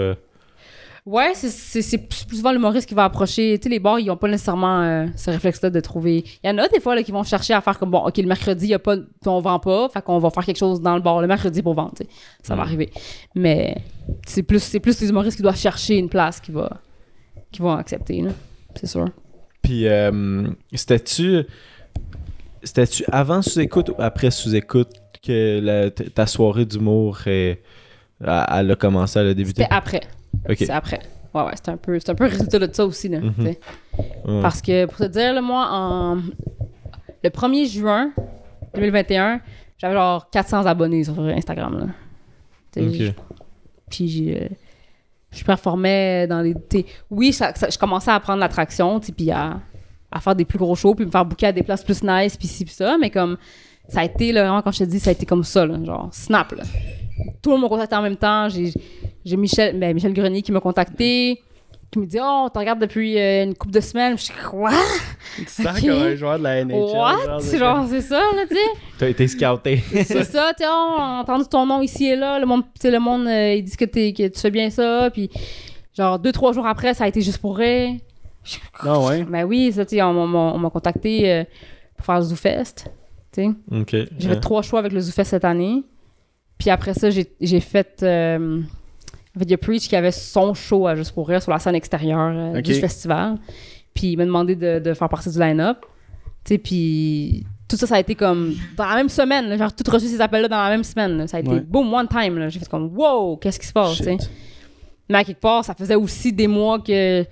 S2: Ouais, c'est plus souvent l'humoriste qui va approcher. Tu sais, les bars, ils n'ont pas nécessairement ce réflexe-là de trouver. Il y en a des fois là, qui vont chercher à faire comme, bon, OK, le mercredi, on vend pas, fait qu'on va faire quelque chose dans le bar le mercredi pour vendre. T'sais. Ça va arriver. Mais c'est plus les humoristes qui doivent chercher une place qui vont accepter, là. C'est sûr. Puis,
S3: c'était-tu avant sous-écoute ou après sous-écoute que ta soirée d'humour elle a commencé à la débuter?
S2: C'était après.
S3: Okay.
S2: C'est après. Ouais, c'est un peu le résultat de ça aussi, là. Ouais. Parce que, pour te dire, là, moi, le 1er juin 2021, j'avais genre 400 abonnés sur Instagram, là.
S3: Okay.
S2: Puis je performais dans les... Oui, je commençais à prendre l'attraction, puis à faire des plus gros shows, puis me faire booker à des places plus nice, puis ci, puis ça, mais comme... Ça a été, là, vraiment, quand je te dis, ça a été comme ça, là, genre snap, là. Tout le monde m'a contacté en même temps. J'ai Michel Grenier qui m'a contacté, qui me dit « Oh, on te regarde depuis une couple de semaines. » Je suis « Quoi? »
S1: Tu te sens comme un joueur de la NHL.
S2: What? C'est ça, là, tu sais.
S3: T'as été scouté.
S2: C'est ça, tu sais, on a entendu ton nom ici et là. Le monde, ils disent que tu fais bien ça. Puis, genre, 2-3 jours après, ça a été juste pour rire.
S1: Non, ouais.
S2: Ben oui, ça, tu sais, on m'a contacté pour faire le ZooFest. Tu sais.
S3: OK.
S2: J'ai fait 3 shows avec le ZooFest cette année. Puis après ça, j'ai fait... En fait, il y a Preach qui avait son show à Juste pour rire sur la scène extérieure du festival. Puis il m'a demandé de faire partie du line-up. Tu sais, puis tout ça a été comme dans la même semaine. Là, genre, tout reçu ces appels-là dans la même semaine. Là. Ça a été boom, one time. Là. J'ai fait comme, wow, qu'est-ce qui se passe? Tu sais. Mais à quelque part, ça faisait aussi des mois que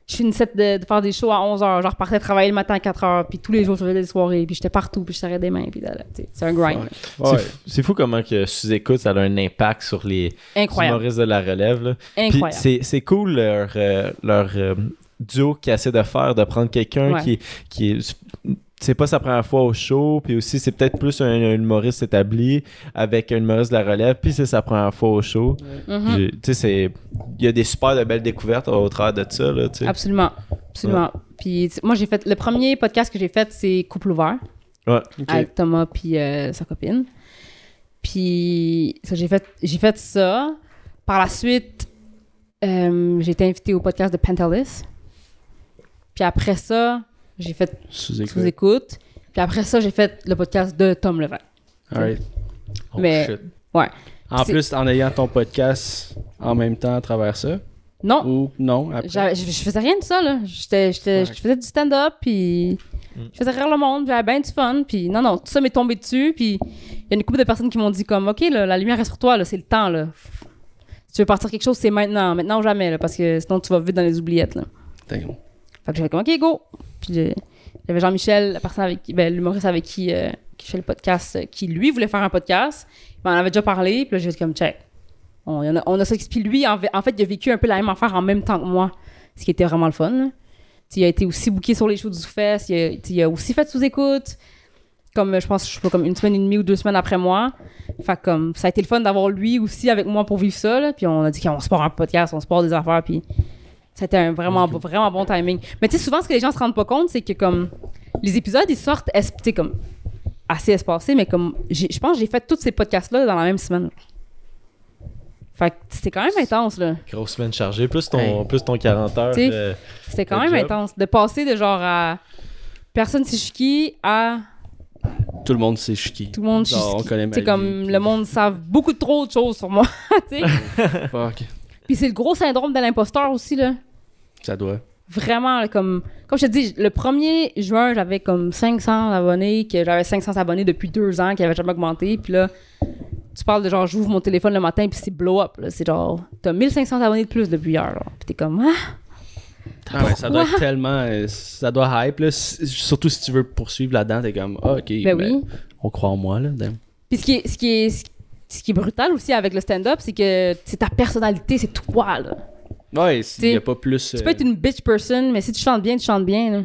S2: je finissais de faire des shows à 11h. Genre, je partais travailler le matin à 4h. Puis tous les jours, je faisais des soirées. Puis j'étais partout. Puis je serrais des mains. Puis là, c'est un grind.
S3: Ouais. C'est fou comment que sous-écoute, ça a un impact sur les humoristes de la relève. Là.
S2: Incroyable.
S3: Puis c'est cool leur duo qui essaie de faire, de prendre quelqu'un qui est... c'est pas sa première fois au show, puis aussi c'est peut-être plus un humoriste établi avec un humoriste de la relève, puis c'est sa première fois au show. Tu sais, il y a des super de belles découvertes au travers de ça, là, tu sais.
S2: Absolument. Puis moi, j'ai fait... Le premier podcast que j'ai fait, c'est Couple ouvert.
S3: Ouais.
S2: Avec Thomas puis sa copine. Puis ça, j'ai fait ça. Par la suite, j'ai été invitée au podcast de Pantelis. Puis après ça, j'ai fait Sous-écoute. Puis après ça, j'ai fait le podcast de Tom Levin.
S1: Alright.
S2: Mais, ouais.
S1: En plus, en ayant ton podcast en même temps à travers ça?
S2: Non.
S1: Ou non, après?
S2: Je faisais rien de ça, là. Je faisais du stand-up, puis je faisais rire le monde, j'avais bien du fun, puis non, tout ça m'est tombé dessus, puis il y a une couple de personnes qui m'ont dit comme, OK, là, la lumière reste sur toi, là, c'est le temps, là. Si tu veux partir quelque chose, c'est maintenant ou jamais, là, parce que sinon tu vas vite dans les oubliettes, là.
S1: D'accord.
S2: Fait que j'avais comme, OK, go! Puis j'avais Jean-Michel, la personne avec qui, l'humoriste avec qui je fais le podcast, qui lui voulait faire un podcast. Il m'en avait déjà parlé, puis là, j'ai dit comme, check. On a ça. Puis lui, en fait, il a vécu un peu la même affaire en même temps que moi, ce qui était vraiment le fun, là. Il a été aussi booké sur les shows du Zoufest, il a aussi fait sous-écoute, comme je pense comme une semaine et demie ou 2 semaines après moi. Fait comme ça a été le fun d'avoir lui aussi avec moi pour vivre ça, là. Puis on a dit qu'on se part un podcast, on se part des affaires, puis c'était un vraiment bon timing. Mais tu sais, souvent, ce que les gens se rendent pas compte, c'est que comme les épisodes, ils sortent comme assez espacés, mais comme je pense que j'ai fait tous ces podcasts-là dans la même semaine. Fait que c'était quand même intense, là.
S3: Grosse semaine chargée, plus ton 40 heures.
S2: C'était quand même intense. De passer de genre à personne c'est Chiki à...
S1: Tout le monde sait Chiki.
S2: Tout le monde sait
S1: on connaît ma vie.
S2: Comme le monde savent beaucoup trop de choses sur moi, tu sais.
S1: Fuck.
S2: Puis c'est le gros syndrome de l'imposteur aussi, là.
S1: Ça doit.
S2: Vraiment, là, comme je te dis, le 1er juin, j'avais comme 500 abonnés, que j'avais 500 abonnés depuis 2 ans, qui n'avaient jamais augmenté. Puis là, tu parles de genre, j'ouvre mon téléphone le matin, puis c'est blow up. Là. C'est genre, t'as 1500 abonnés de plus depuis hier. Là. Puis t'es comme,
S1: ouais, ça doit être tellement. Ça doit hype, là. Surtout si tu veux poursuivre là-dedans, t'es comme, ok.
S2: Oui.
S1: On croit en moi, là.
S2: Puis ce qui est brutal aussi avec le stand-up, c'est que c'est ta personnalité, c'est toi, là.
S1: Ouais, il n'y a pas plus.
S2: Tu peux être une bitch person, mais si tu chantes bien, là.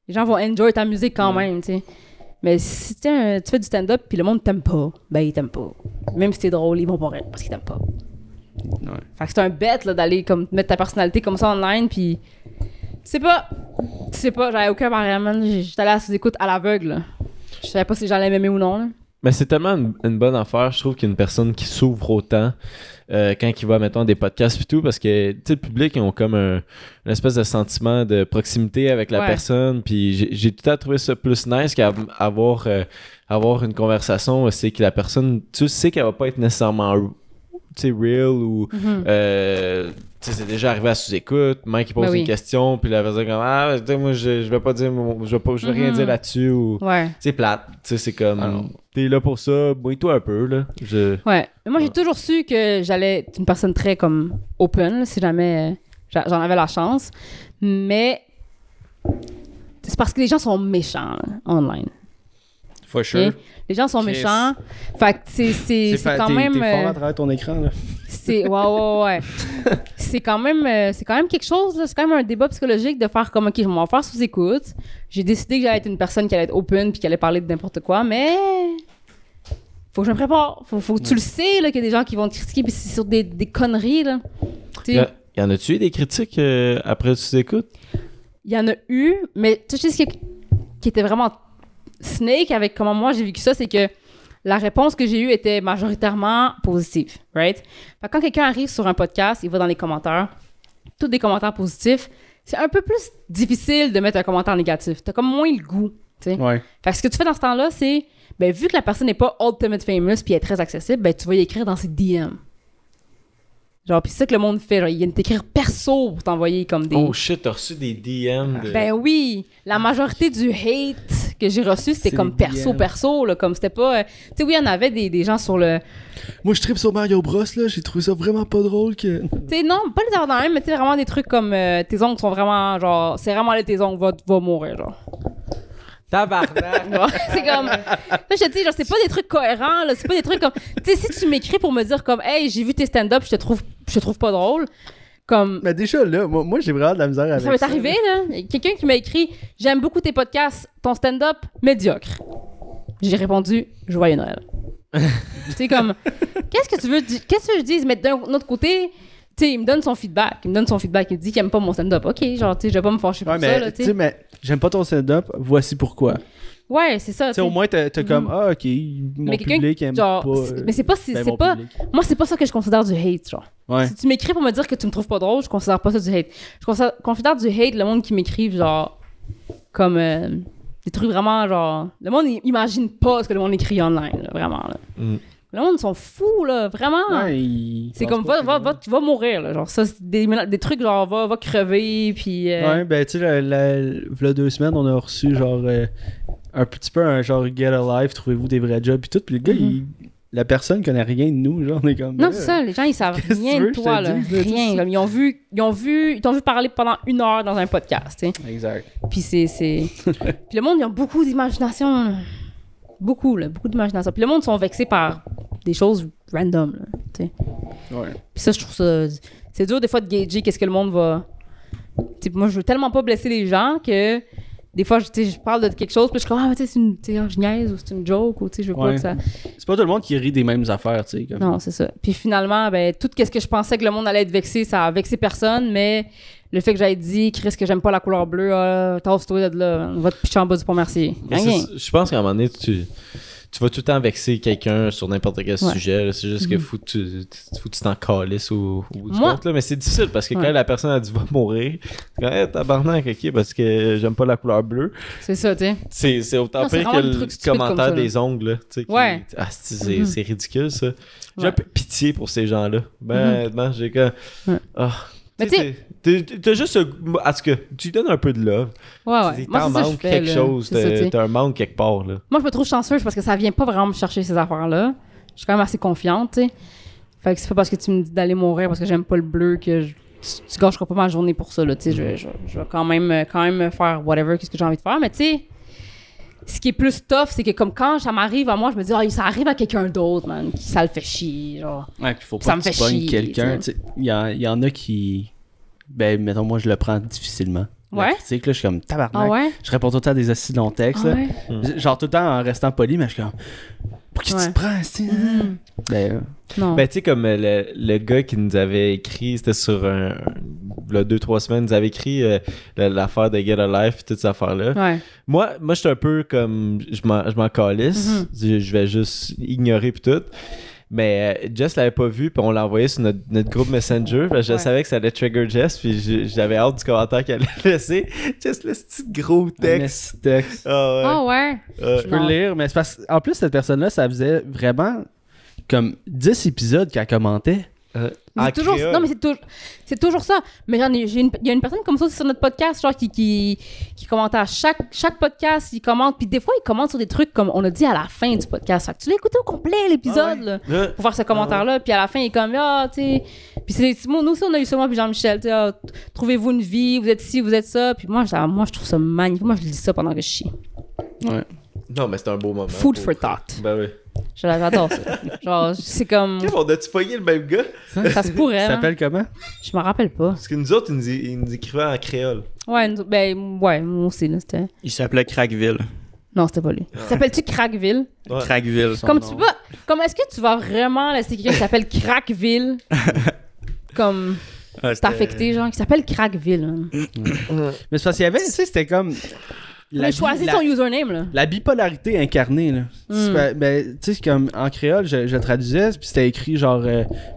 S2: Les gens vont enjoy ta musique quand même, tu sais. Mais si tu fais du stand-up puis le monde t'aime pas, ben ils t'aiment pas. Même si t'es drôle, ils vont pas rire parce qu'ils t'aiment pas.
S1: Ouais.
S2: Fait que c'est un bet là, d'aller comme mettre ta personnalité comme ça online, puis tu sais pas, j'avais aucun barème. J'étais allée à sous-écoute à l'aveugle, là. Je savais pas si j'allais m'aimer ou non, là.
S3: Mais c'est tellement une bonne affaire, je trouve, qu'une personne qui s'ouvre autant quand il va, mettons, des podcasts et tout, parce que, tu sais, le public, ils ont comme une espèce de sentiment de proximité avec la personne, puis j'ai tout à trouvé ça plus nice qu'avoir une conversation, c'est que la personne, tu sais qu'elle va pas être nécessairement, tu sais, real ou... tu sais, c'est déjà arrivé à sous-écoute, Mike il pose une question, puis la personne comme moi je vais pas dire, je vais rien dire là-dessus, ou c'est plate, tu sais, c'est comme t'es là pour ça, bouille-toi un peu, là.
S2: Ouais, mais moi j'ai toujours su que j'allais être une personne très comme open, là, si jamais j'en avais la chance, mais c'est parce que les gens sont méchants là, online.
S1: For sure.
S2: Okay? Les gens sont méchants. Fait que c'est quand même.
S1: T'es fort à travers ton écran, là.
S2: C'est. Ouais. c'est quand même quelque chose, là. C'est quand même un débat psychologique de faire comme, OK, je vais m'en faire sous-écoute. J'ai décidé que j'allais être une personne qui allait être open puis qui allait parler de n'importe quoi, mais. Faut que je me prépare. Faut que tu le sais, là, qu'il y a des gens qui vont te critiquer puis c'est sur des conneries, là.
S3: Y en a-tu eu des critiques après sous-écoute?
S2: Il y en a eu, mais tu sais ce qui était vraiment Snake avec comment moi j'ai vécu ça, c'est que la réponse que j'ai eue était majoritairement positive, right? Fait que quand quelqu'un arrive sur un podcast, il va dans les commentaires, tous des commentaires positifs, c'est un peu plus difficile de mettre un commentaire négatif. T'as comme moins le goût, tu sais.
S1: Ouais.
S2: Fait que ce que tu fais dans ce temps-là, c'est, ben vu que la personne n'est pas ultimate famous puis elle est très accessible, ben tu vas y écrire dans ses DM. Genre, pis c'est ça que le monde fait. Genre, il vient t'écrire perso pour t'envoyer comme des...
S3: Oh shit, t'as reçu des DM de...
S2: Ben oui! La majorité du hate que j'ai reçu, c'était comme perso, là. Comme c'était pas... Tu sais, oui, il y en avait des gens sur le...
S1: Moi, je trippe sur Mario Bros, là. J'ai trouvé ça vraiment pas drôle que...
S2: Tu sais, non, pas les avoir dans même, mais tu sais, vraiment des trucs comme... tes ongles sont vraiment, genre... C'est vraiment là, tes ongles va mourir, genre.
S3: Tabarnak!
S2: C'est comme... Là, je te dis, genre, c'est pas des trucs cohérents, là. C'est pas des trucs comme... Tu sais, si tu m'écris pour me dire comme, hey, j'ai vu tes stand-up, je te trouve pas drôle. Comme...
S1: Mais déjà, là, moi j'ai vraiment de la misère avec ça.
S2: Ça m'est arrivé, là. Quelqu'un qui m'a écrit « J'aime beaucoup tes podcasts, ton stand-up, médiocre. » J'ai répondu « Joyeux Noël. » C'est comme... Qu'est-ce que tu veux que je dise? Mais d'un autre côté... Tu sais, il me donne son feedback. Il me dit qu'il aime pas mon stand-up. OK, genre, tu sais, je vais pas me fâcher pour ça, là, tu sais.
S1: Mais j'aime pas ton stand-up, voici pourquoi.
S2: Ouais, c'est ça.
S1: Tu sais, au moins, t'as comme, OK, mon public aime
S2: genre,
S1: pas.
S2: Mais c'est pas... Moi, c'est pas ça que je considère du hate, genre.
S1: Ouais.
S2: Si tu m'écris pour me dire que tu me trouves pas drôle, je considère pas ça du hate. Je considère du hate le monde qui m'écrive, genre, comme... des trucs vraiment, genre... Le monde, il imagine pas ce que le monde écrit online, là, vraiment, là. Le monde, ils sont fous, là, vraiment.
S1: Ouais,
S2: c'est comme, tu vas mourir, là. Genre, ça, c'est des trucs, genre, va crever, puis...
S1: Ouais, ben, tu sais, là, 2 semaines, on a reçu, genre, un petit peu un genre Get a Life, trouvez-vous des vrais jobs, puis tout. Puis le gars, la personne connaît rien de nous, genre, on est comme...
S2: Non, c'est ça, les gens, ils savent rien de toi, là. Rien. Comme, ils t'ont vu parler pendant 1 heure dans un podcast, tu sais.
S1: Exact.
S2: Puis c'est... Puis le monde, ils ont beaucoup d'imagination, là. Beaucoup d'imagination. Puis le monde sont vexés par des choses random, là, tu sais.
S1: Ouais.
S2: Puis ça, je trouve ça... C'est dur, des fois, de gager qu'est-ce que le monde va... Tu sais, moi, je veux tellement pas blesser les gens que... Des fois, je parle de quelque chose, puis je suis comme, ah, tu sais, je niaise, ou c'est une joke, ou tu sais, je veux pas que ça...
S1: C'est pas tout le monde qui rit des mêmes affaires, tu sais. Comme...
S2: Non, c'est ça. Puis finalement, ben, tout ce que je pensais que le monde allait être vexé, ça a vexé personne, mais le fait que j'aille dit, Chris, que j'aime pas la couleur bleue, tasse-toi de là, on va te pitcher en bas du pont Mercier.
S3: Je pense qu'à un moment donné, tu vas tout le temps vexer quelqu'un sur n'importe quel sujet. Là. C'est juste que faut que tu t'en calisses au bout du compte. Là. Mais c'est difficile parce que quand la personne a dit va mourir, c'est comme hey, tabarnak, ok, parce que j'aime pas la couleur bleue.
S2: C'est ça, tu sais.
S3: C'est autant pire que le commentaire ça, des ongles. Là,
S2: ouais.
S3: C'est ridicule ça. J'ai un peu pitié pour ces gens-là. Ben, j'ai comme.
S2: Mais tu sais.
S3: T'as juste. Est-ce que tu donnes un peu de love?
S2: Ouais.
S3: T'en manques quelque chose. T'as un manque quelque part. Là.
S2: Moi, je me trouve chanceuse parce que ça vient pas vraiment me chercher ces affaires-là. Je suis quand même assez confiante, tu sais. Fait que c'est pas parce que tu me dis d'aller mourir parce que j'aime pas le bleu que tu gâcheras pas ma journée pour ça, là. Tu sais, je vais quand même faire whatever, qu'est-ce que j'ai envie de faire. Mais tu sais, ce qui est plus tough, c'est que comme quand ça m'arrive à moi, je me dis, ça arrive à quelqu'un d'autre, man, qui ça le fait chier, genre.
S1: Ouais, puis faut pas que tu pognes quelqu'un. Il y en a qui. Ben, mettons, moi, je le prends difficilement.
S2: Ouais.
S1: Critique, là, je suis comme tabarnak.
S2: Ah ouais?
S1: Je réponds tout le temps à des assis longs textes.
S2: Ah ouais?
S1: Genre, tout le temps en restant poli, mais je suis comme. Pour qui tu te prends, assis? Ben,
S2: non.
S3: Ben, tu sais, comme le gars qui nous avait écrit, c'était sur là, 2-3 semaines, nous avait écrit l'affaire de Get a Life et toutes ces affaires-là.
S2: Ouais.
S3: Moi, je suis un peu comme. Je m'en calisse. Je vais juste ignorer puis tout. Mais Jess l'avait pas vu, puis on l'a envoyé sur notre groupe Messenger. Je savais que ça allait trigger Jess, puis j'avais hâte du commentaire qu'elle allait laisser. Jess, le petit gros texte.
S2: Ah ouais.
S1: Je peux le lire, mais c'est parce qu'en plus, cette personne-là, ça faisait vraiment comme 10 épisodes qu'elle commentait.
S2: C'est toujours, non, mais c'est toujours ça. Mais il y a une personne comme ça aussi sur notre podcast, genre qui commente à chaque podcast, il commente, puis des fois il commente sur des trucs comme on a dit à la fin du podcast. Fait que tu l'as écouté au complet l'épisode là, pour faire ce commentaire-là, puis à la fin il est comme tu sais, puis nous aussi on a eu ça moi puis Jean-Michel, tu sais, trouvez-vous une vie, vous êtes ci, vous êtes ça, puis moi je trouve ça magnifique. Moi je lis ça pendant que je chie.
S3: Ouais. Non, mais c'est un beau moment.
S2: Food for thought.
S3: Ben oui.
S2: J'adore ça. Genre, c'est comme.
S3: On a-tu pogné le même gars?
S2: Ça se pourrait.
S1: Ça s'appelle comment?
S2: Je me rappelle pas.
S3: Parce que nous autres, ils nous écrivaient en créole.
S2: Ouais, moi aussi, là, c'était.
S4: Il s'appelait Crackville.
S2: Non, c'était pas lui. S'appelle-tu Crackville?
S4: Ouais. Crackville.
S2: Comme tu vas. Comme est-ce que tu vas vraiment laisser quelqu'un qui s'appelle Crackville? Comme. C'est affecté, genre, qui s'appelle Crackville.
S1: Mais c'est parce qu'il y avait, tu sais, c'était comme.
S2: Mais choisis son username, là.
S1: La bipolarité incarnée, là. Ben, tu sais, comme en créole, je traduisais, puis c'était écrit genre,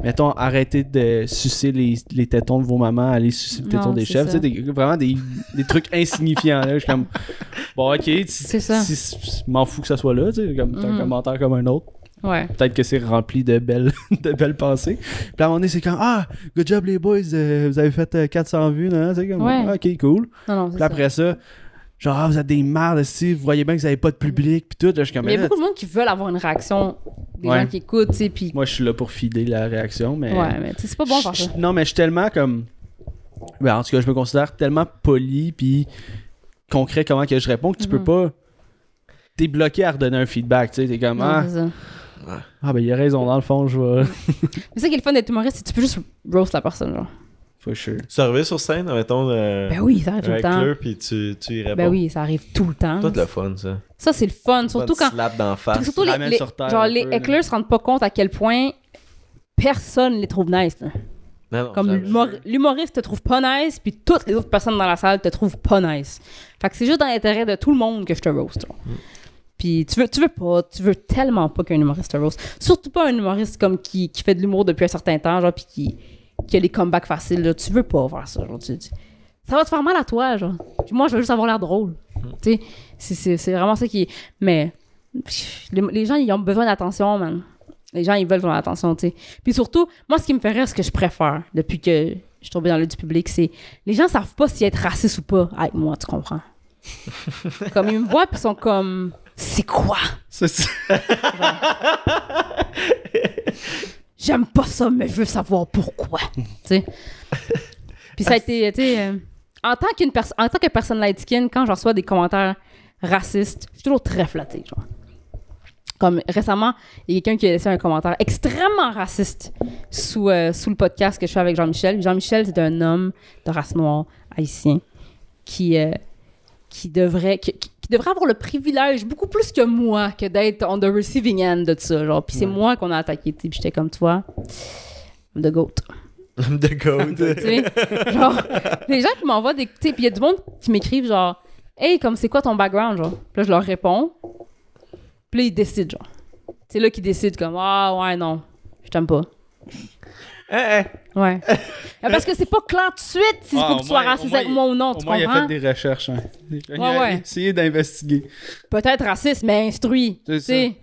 S1: mettons, arrêtez de sucer les tétons de vos mamans, allez sucer le téton des chefs. Tu sais, vraiment des trucs insignifiants, là. Je suis comme, bon, ok,
S2: c'est ça.
S1: M'en fous que ça soit là, tu sais, comme un commentaire comme un autre.
S2: Ouais.
S1: Peut-être que c'est rempli de belles pensées. Puis à un moment donné, c'est comme, good job les boys, vous avez fait 400 vues, non? C'est comme, ok, cool. Puis après ça, genre, vous êtes des merdes, si vous voyez bien que vous n'avez pas de public, puis tout. Là, je suis comme,
S2: mais il y a beaucoup de monde qui veulent avoir une réaction des gens qui écoutent, tu sais. Puis...
S1: Moi, je suis là pour fider la réaction, mais.
S2: Ouais, mais c'est pas bon faire ça.
S1: Non, mais je suis tellement comme. Ben, en tout cas, je me considère tellement poli, puis concret comment que je réponds, que tu peux pas. T'es bloqué à redonner un feedback, tu sais. T'es comme, ben, il a raison, dans le fond, je vais.
S2: Mais ça qui est le fun d'être humoriste, c'est que tu peux juste roast la personne, genre.
S1: For sure.
S3: Tu arrives sur scène, mettons,
S2: Ben oui, ça arrive tout le
S3: un
S2: temps.
S3: éclair, puis tu y réponds.
S2: Ben oui, ça arrive tout le temps.
S3: Toi, de le fun, ça.
S2: Ça, c'est le fun. Surtout quand.
S3: Slap d'en face.
S2: Surtout
S1: ramène sur terre
S2: genre,
S1: un
S2: les
S1: peu,
S2: éclairs se rendent pas compte à quel point personne les trouve nice. Là.
S3: Non,
S2: Comme
S3: jamais.
S2: l'humoriste te trouve pas nice, puis toutes les autres personnes dans la salle te trouvent pas nice. Fait que c'est juste dans l'intérêt de tout le monde que je te roast. Puis tu veux tellement pas qu'un humoriste te roast. Surtout pas un humoriste comme qui fait de l'humour depuis un certain temps, genre, puis qui a les comebacks faciles. Là. Tu veux pas faire ça. Genre, ça va te faire mal à toi, genre. Puis moi, je veux juste avoir l'air drôle. Tu sais, c'est vraiment ça qui est... Mais les gens, ils ont besoin d'attention, man. Les gens, ils veulent ton attention, tu sais. Puis surtout, moi, ce qui me fait rire, ce que je préfère depuis que je suis tombée dans l'œil du public, c'est... Les gens savent pas si être raciste ou pas avec moi, tu comprends? Comme ils me voient, puis ils sont comme... C'est quoi? J'aime pas ça, mais je veux savoir pourquoi. Tu sais. Puis ça a été, tu sais, en tant que personne light skin, quand je reçois des commentaires racistes, je suis toujours très flattée, genre. Comme récemment, il y a quelqu'un qui a laissé un commentaire extrêmement raciste sous le podcast que je fais avec Jean-Michel. Jean-Michel, c'est un homme de race noire, haïtien, qui devrait avoir le privilège, beaucoup plus que moi, que d'être on the receiving end de ça. Genre. Puis c'est moi qu'on a attaqué. Puis j'étais comme toi, the goat.
S3: The goat.
S2: Tu sais, genre, les gens qui m'envoient des... Tu sais, puis il y a du monde qui m'écrivent genre, hey, comme c'est quoi ton background, genre? Puis là, je leur réponds. Puis là, ils décident, genre. C'est là qu'ils décident comme, ah, ouais, non, je t'aime pas. Ouais. Parce que c'est pas clair tout de suite s'il faut que tu sois raciste avec moi ou non, tu comprends?
S1: Il a fait des recherches. Hein. Il a essayé d'investiguer.
S2: Peut-être raciste, mais instruit. C'est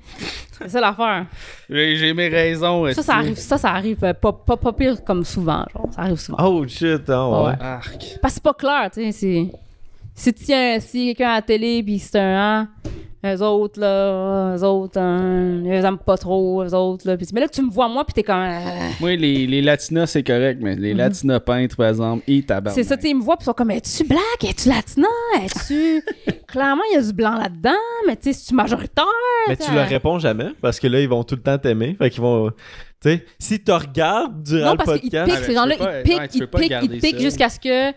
S2: ça l'affaire.
S1: J'ai mes raisons.
S2: Ça arrive pas pire comme souvent. Genre. Ça arrive souvent.
S3: Oh shit, hein, ouais.
S1: Arc.
S2: Parce que c'est pas clair, tu sais. Si quelqu'un à la télé, puis c'est un... eux autres, ils aiment pas trop, eux autres, là. Puis, mais là, tu me vois, moi, puis t'es comme...
S1: Moi, les latinas, c'est correct, mais les latinas peintres, par exemple, ils tabarnak.
S2: C'est ça, tu sais, ils me voient, puis ils sont comme, es-tu black? Es-tu latina? Es-tu... Clairement, il y a du blanc là-dedans, mais tu sais, c'est-tu majoritaire?
S3: Mais tu leur réponds jamais, parce que là, ils vont tout le temps t'aimer. Fait qu'ils vont... Tu sais, si tu regardes durant le podcast...
S2: Non, parce qu'ils piquent, ces gens-là, ils piquent jusqu'à ce que...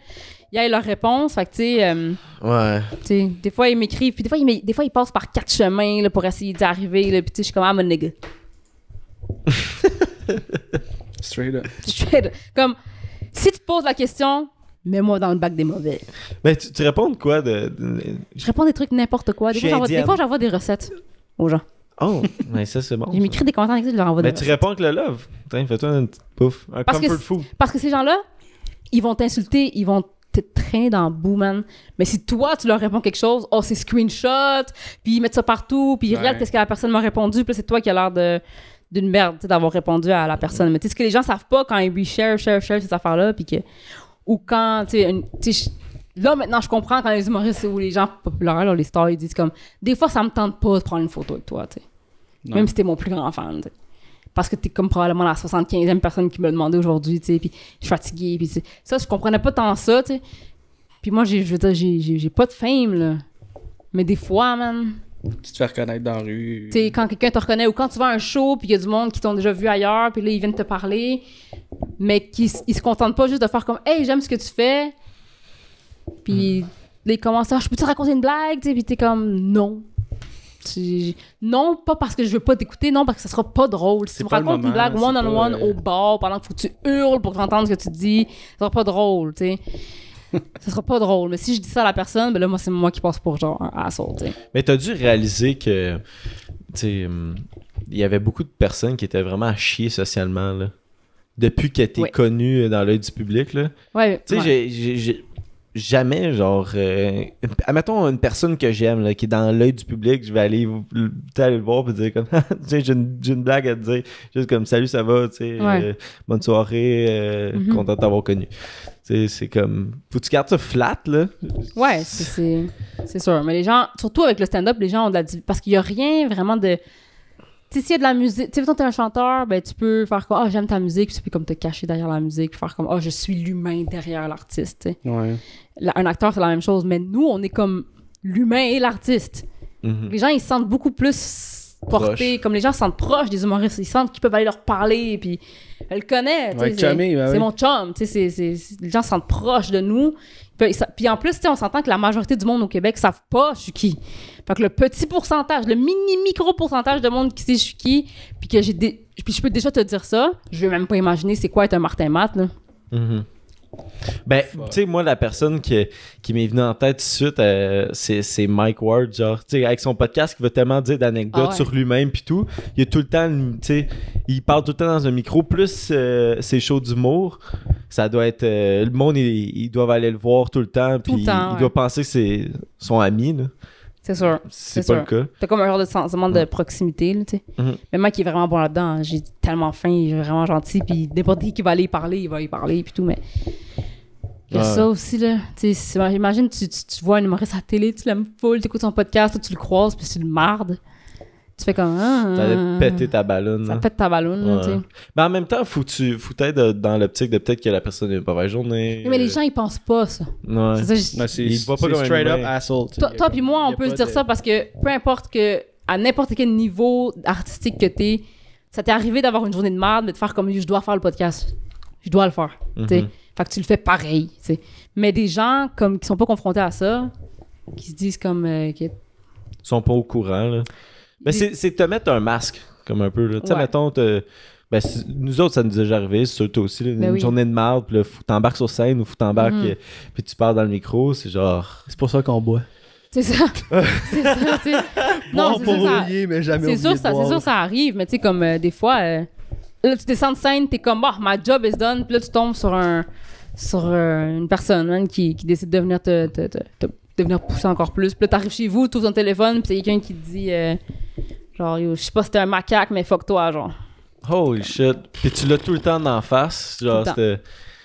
S2: Il y a leur réponse, fait que tu sais...
S3: ouais.
S2: Tu sais, des fois, ils m'écrivent, puis des fois, ils passent par 4 chemins là, pour essayer d'y arriver, là, puis tu sais, je suis comme, ah, mon nigga.
S1: Straight up.
S2: Comme, si tu te poses la question, mets-moi dans le bac des mauvais.
S3: Mais tu réponds de quoi?
S2: Je réponds des trucs n'importe quoi. Des fois, j'envoie des recettes aux gens.
S3: Oh, mais ça, c'est bon.
S2: Je m'écris des commentaires avec ça, je leur envoie des
S3: recettes. Mais tu
S2: recettes.
S3: réponds avec le love. Tiens, fais-toi une petite pouf. Un comfort food.
S2: Parce que ces gens-là, ils vont t'insulter, ils vont te traîner dans le bout, man. Mais si toi, tu leur réponds quelque chose, oh, c'est screenshot, puis ils mettent ça partout, puis ils regardent qu'est-ce que la personne m'a répondu, puis c'est toi qui as l'air d'une merde, tu sais, d'avoir répondu à la personne. Mais tu sais, ce que les gens savent pas quand ils reshare ces affaires-là, puis que... Ou quand, tu sais, là, maintenant, je comprends quand les humoristes ou les gens populaires, là, les stars, ils disent comme... Des fois, ça me tente pas de prendre une photo avec toi, tu sais. Même si t'es mon plus grand fan, tu sais. Parce que t'es comme probablement la 75e personne qui me l'a demandé aujourd'hui, tu sais, puis je suis fatiguée, puis ça, je comprenais pas tant ça, tu sais. Puis moi, je veux dire, j'ai pas de fame, là. Mais des fois, man...
S1: Tu te fais reconnaître dans la rue.
S2: Tu sais, quand quelqu'un te reconnaît, ou quand tu vas à un show, puis il y a du monde qui t'ont déjà vu ailleurs, puis là, ils viennent te parler, mais ils se contentent pas juste de faire comme « Hey, j'aime ce que tu fais! » Puis là, ils commencent à « Je peux-tu raconter une blague? » Puis t'es comme « Non. » Non, pas parce que je veux pas t'écouter, non, parce que ça sera pas drôle. Si tu me racontes une blague one-on-one au bar pendant qu'il faut que tu hurles pour t'entendre ce que tu dis, ça sera pas drôle, tu sais. Ça sera pas drôle. Mais si je dis ça à la personne, ben là, moi, c'est moi qui passe pour genre un asshole, tu sais.
S3: Mais t'as dû réaliser que, tu sais, il y avait beaucoup de personnes qui étaient vraiment à chier socialement, là. Depuis que t'es connu dans l'œil du public, là.
S2: Ouais.
S3: Tu sais, j'ai jamais, genre... admettons une personne que j'aime, là, qui est dans l'œil du public, je vais aller le voir et dire comme... tu sais, j'ai une blague à te dire. Juste comme, salut, ça va, tu sais, bonne soirée, content de t'avoir connu. Tu sais, c'est comme... Faut que tu gardes ça flat, là.
S2: Ouais, c'est sûr. Mais les gens, surtout avec le stand-up, les gens ont de la... Parce qu'il y a rien vraiment de... Tu sais, s'il y a de la musique, tu sais, quand t'es un chanteur, ben tu peux faire comme, j'aime ta musique, puis tu peux comme te cacher derrière la musique, puis faire comme, je suis l'humain derrière l'artiste, tu sais.
S1: Ouais.
S2: Un acteur, c'est la même chose, mais nous, on est comme l'humain et l'artiste. Les gens, ils se sentent beaucoup plus porter, comme les gens se sentent proches des humoristes, ils sentent qu'ils peuvent aller leur parler, puis elle le connaît,
S1: Ouais, chummy,
S2: c'est mon chum, tu sais, les gens se sentent proches de nous. Puis en plus, tu sais, on s'entend que la majorité du monde au Québec savent pas je suis qui. Fait que le petit pourcentage, le micro pourcentage de monde qui sait je suis qui, puis que puis je peux déjà te dire ça, je vais même pas imaginer c'est quoi être un Martin Matt, là.
S3: Mm-hmm. Ben, tu sais, moi, la personne qui m'est venue en tête tout de suite, c'est Mike Ward, genre, tu sais, avec son podcast, qui va tellement dire d'anecdotes sur lui-même puis tout. Il y a tout le temps, tu sais, il parle tout le temps dans un micro, plus ses shows d'humour, ça doit être, le monde, ils doivent aller le voir tout le temps, puis il doit penser que c'est son ami, là.
S2: C'est sûr.
S3: C'est pas
S2: sûr.
S3: le cas.
S2: T'as comme un genre de sentiment de proximité, là, tu sais.
S3: Mm-hmm.
S2: Mais Mike, il est vraiment bon là-dedans. Hein. J'ai tellement faim, il est vraiment gentil, puis n'importe qui va aller y parler, il va y parler, puis tout, mais... Il y a ça aussi, là. Tu sais, imagine, tu vois un humoriste à la télé, tu l'aimes full, t'écoutes son podcast, toi, tu le croises, puis tu le mardes. Tu fais comme...
S3: Ça allait péter ta ballonne.
S2: Ça pète ta ballonne, là, tu sais.
S3: Mais en même temps, faut être dans l'optique de peut-être que la personne a une mauvaise journée.
S2: Mais les gens, ils pensent pas ça.
S3: Ouais.
S2: C'est ça,
S3: il voit pas comme
S1: straight
S3: un
S1: up
S3: humain.
S1: asshole.
S2: toi puis moi, on peut se dire ça parce que peu importe que, à n'importe quel niveau artistique que t'es, ça t'est arrivé d'avoir une journée de merde, mais de faire comme je dois faire le podcast. Je dois le faire. Tu sais. Fait que tu le fais pareil. Tu sais. Mais des gens comme qui sont pas confrontés à ça, qui se disent comme.
S3: Ils sont pas au courant, là. Mais c'est te mettre un masque, comme un peu, là. Tu sais, mettons, nous autres, ça nous est déjà arrivé, c'est sûr, toi aussi, là, une journée de merde, puis là, faut t'embarques sur scène ou faut t'embarques, puis tu parles dans le micro, c'est genre.
S1: C'est pour ça qu'on boit.
S2: C'est ça. C'est ça, tu sais.
S1: Non, c'est ça. Mais jamais
S2: c'est sûr, ça arrive, mais tu sais, comme des fois, là, tu descends de scène, t'es comme, bah, ma job is done, puis là, tu tombes sur une personne hein, qui décide de venir de venir pousser encore plus. Puis là, t'arrives chez vous, tu ouvres ton téléphone, puis c'est quelqu'un qui te dit, genre, yo, je sais pas si t'es un macaque, mais fuck toi, genre.
S3: Holy shit. Puis tu l'as tout le temps d'en face. Genre, c'était.